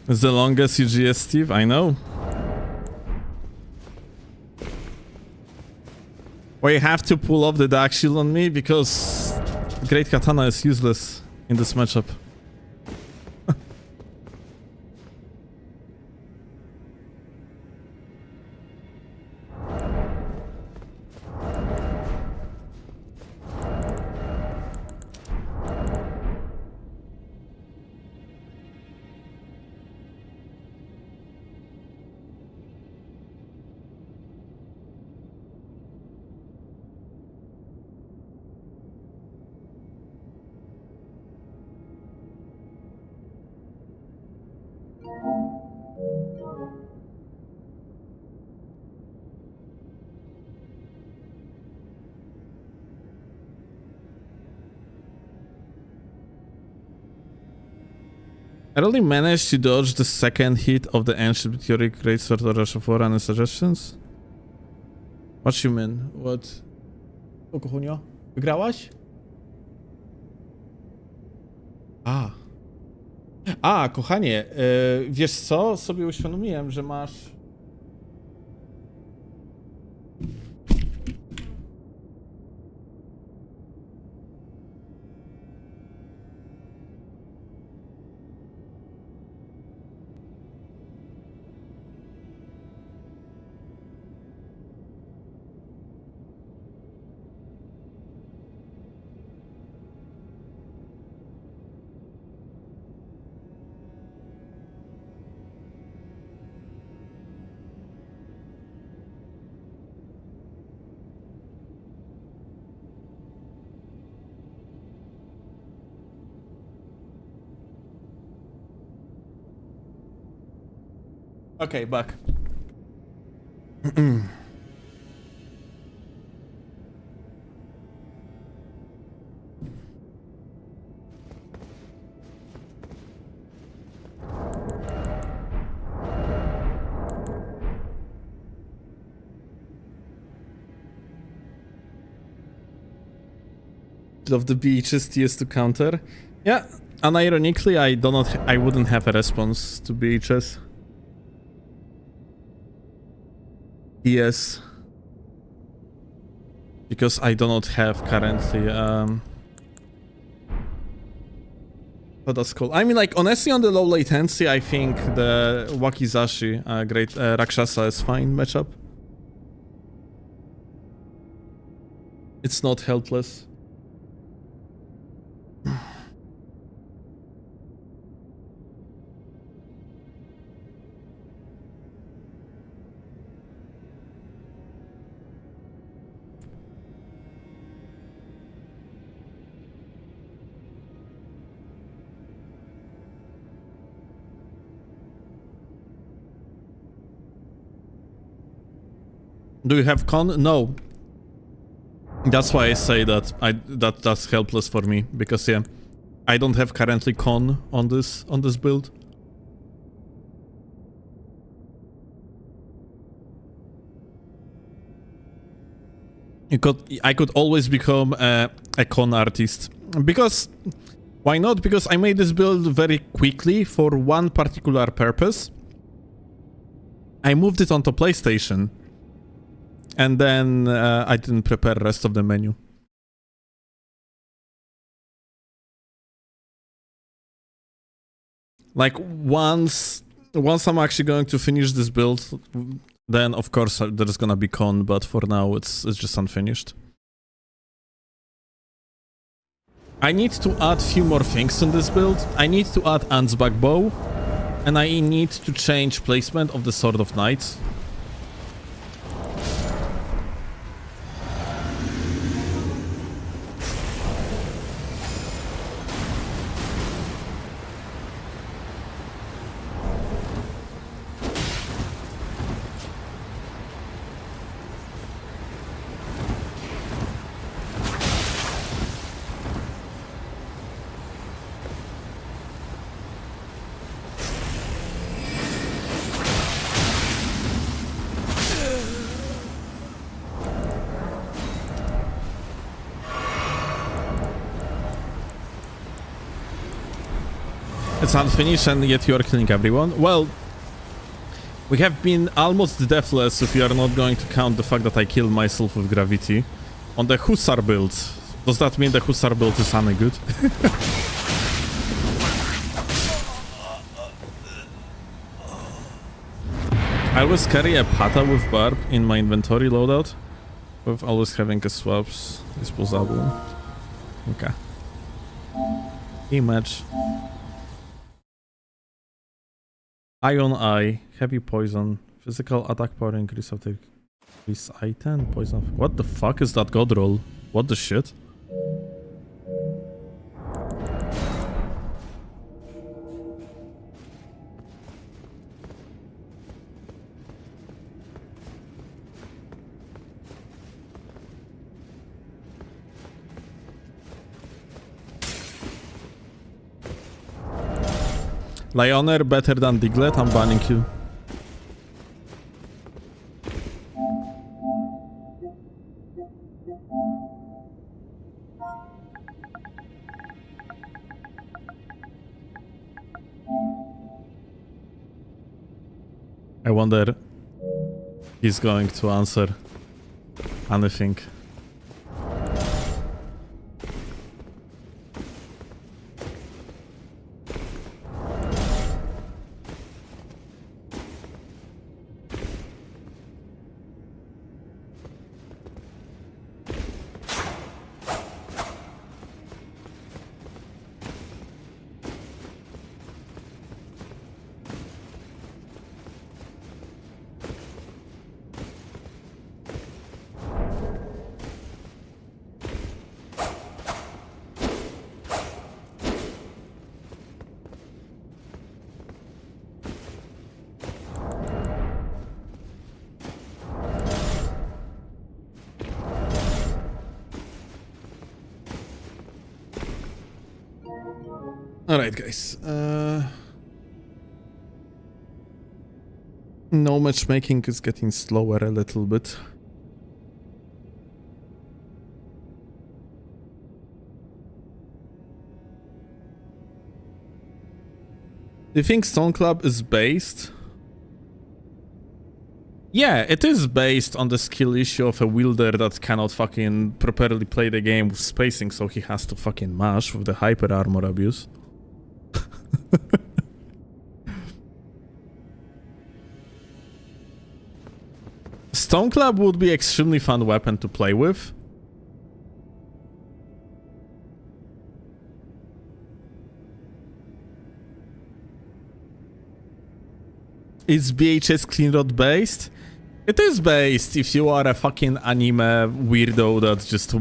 It's the longest UGS, Steve, I know. Well, you have to pull off the dark shield on me because Great Katana is useless in this matchup. I only managed to dodge the second hit of the ancient meteoric great sword or rush of war. Any suggestions? What you mean? What? O kochunio? Wygrałaś? Kochanie, wiesz co? Sobie uświadomiłem, że masz... Okay, back. Of the beaches TS to counter. Yeah, unironically, I wouldn't have a response to beaches. Yes. Because I do not have currently but that's cool. I mean, like, honestly, on the low latency, I think the Wakizashi great Rakshasa is fine matchup. It's not helpless. Do you have con? No. That's why I say that that's helpless for me, because yeah, I don't have currently con on this build. I could always become a con artist, because why not? Because I made this build very quickly for one particular purpose. I moved it onto PlayStation. And then I didn't prepare the rest of the menu. Like, once I'm actually going to finish this build, then of course there's gonna be con, but for now it's just unfinished. I need to add few more things in this build. I need to add Ansbach bow, and I need to change placement of the Sword of Knights. It's unfinished and yet you are killing everyone. Well, we have been almost deathless if you are not going to count the fact that I killed myself with gravity. On the Hussar build, does that mean the Hussar build is any good? I always carry a pata with barb in my inventory loadout, with always having a swaps disposable. Okay. Image. Eye on eye, heavy poison, physical attack power increase after increase I-10, poison. What the fuck is that god roll? What the shit? Lioner better than Diglett, I'm banning you. I wonder he's going to answer anything. Alright, guys. No, matchmaking is getting slower a little bit. Do you think Stone Club is based? Yeah, it is based on the skill issue of a wielder that cannot fucking properly play the game with spacing, so he has to fucking mash with the hyper armor abuse. Stone Club would be extremely fun weapon to play with. Is BHS clean rod based? It is based if you are a fucking anime weirdo that just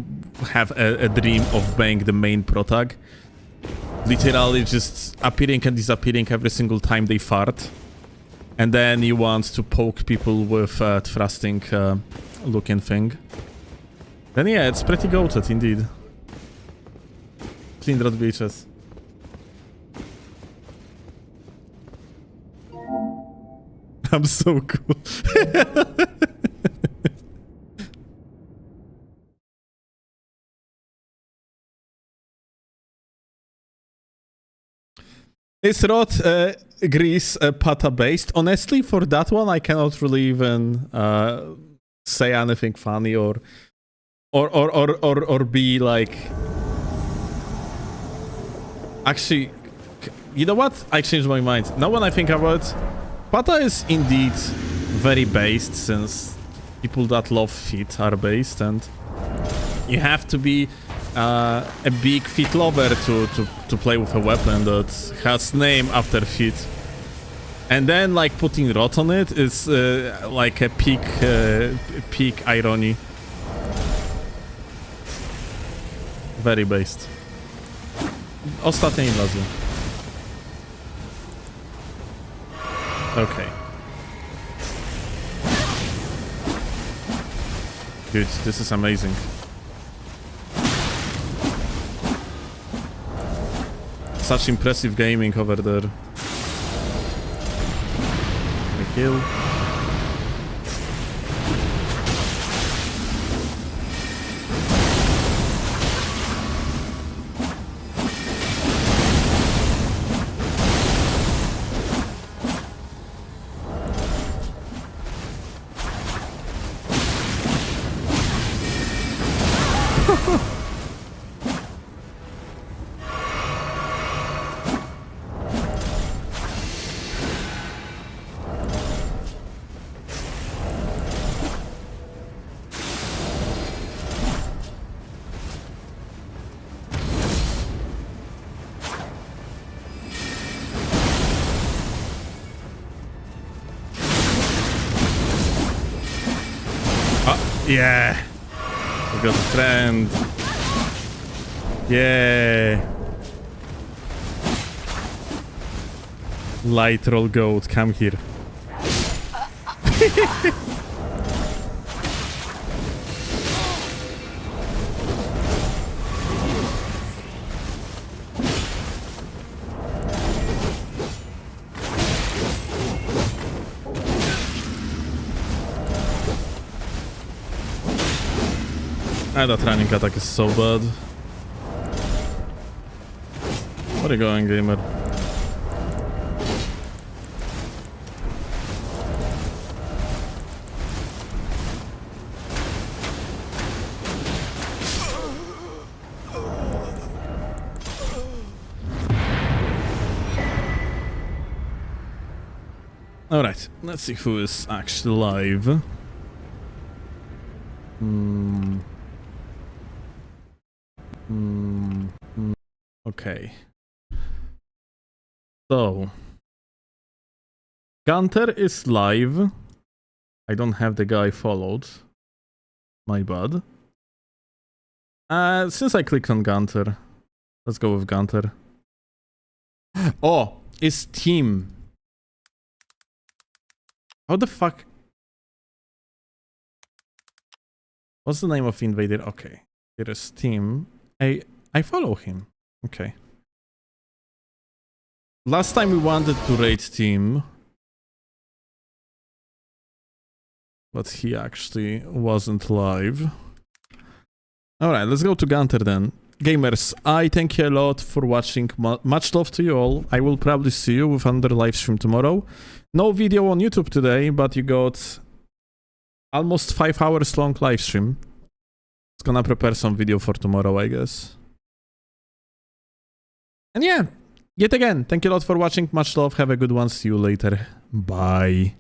have a dream of being the main protag. Literally just appearing and disappearing every single time they fart. And then you want to poke people with a thrusting looking thing. Then yeah, it's pretty goated indeed. Clean rod BHS. I'm so cool. Is Rod Grease Pata based? Honestly, for that one, I cannot really even say anything funny or be like. Actually, you know what? I changed my mind. Now when I think about it, Pata is indeed very based, since people that love feet are based, and you have to be a big feet lover to play with a weapon that has name after feet. And then like putting rot on it is like a peak irony. Very based. Ostatnia inwazja. Okay. Dude, this is amazing. Such impressive gaming over there. The kill. Yeah, we got a friend. Yeah, light roll goat, come here. That running attack is so bad. Where are you going, gamer? Alright, let's see who is actually live. Okay. So Gunter is live. I don't have the guy followed. My bad. Since I clicked on Gunter, let's go with Gunter. Oh, it's team. How the fuck? What's the name of invader? Okay. Here is team. I follow him. Okay. Last time we wanted to raid team, but he actually wasn't live. Alright, let's go to Gunter then. Gamers, I thank you a lot for watching. Much love to you all. I will probably see you with another live stream tomorrow. No video on YouTube today, but you got almost 5 hours long live stream. It's gonna prepare some video for tomorrow, I guess. And yeah, yet again, thank you a lot for watching. Much love. Have a good one. See you later. Bye.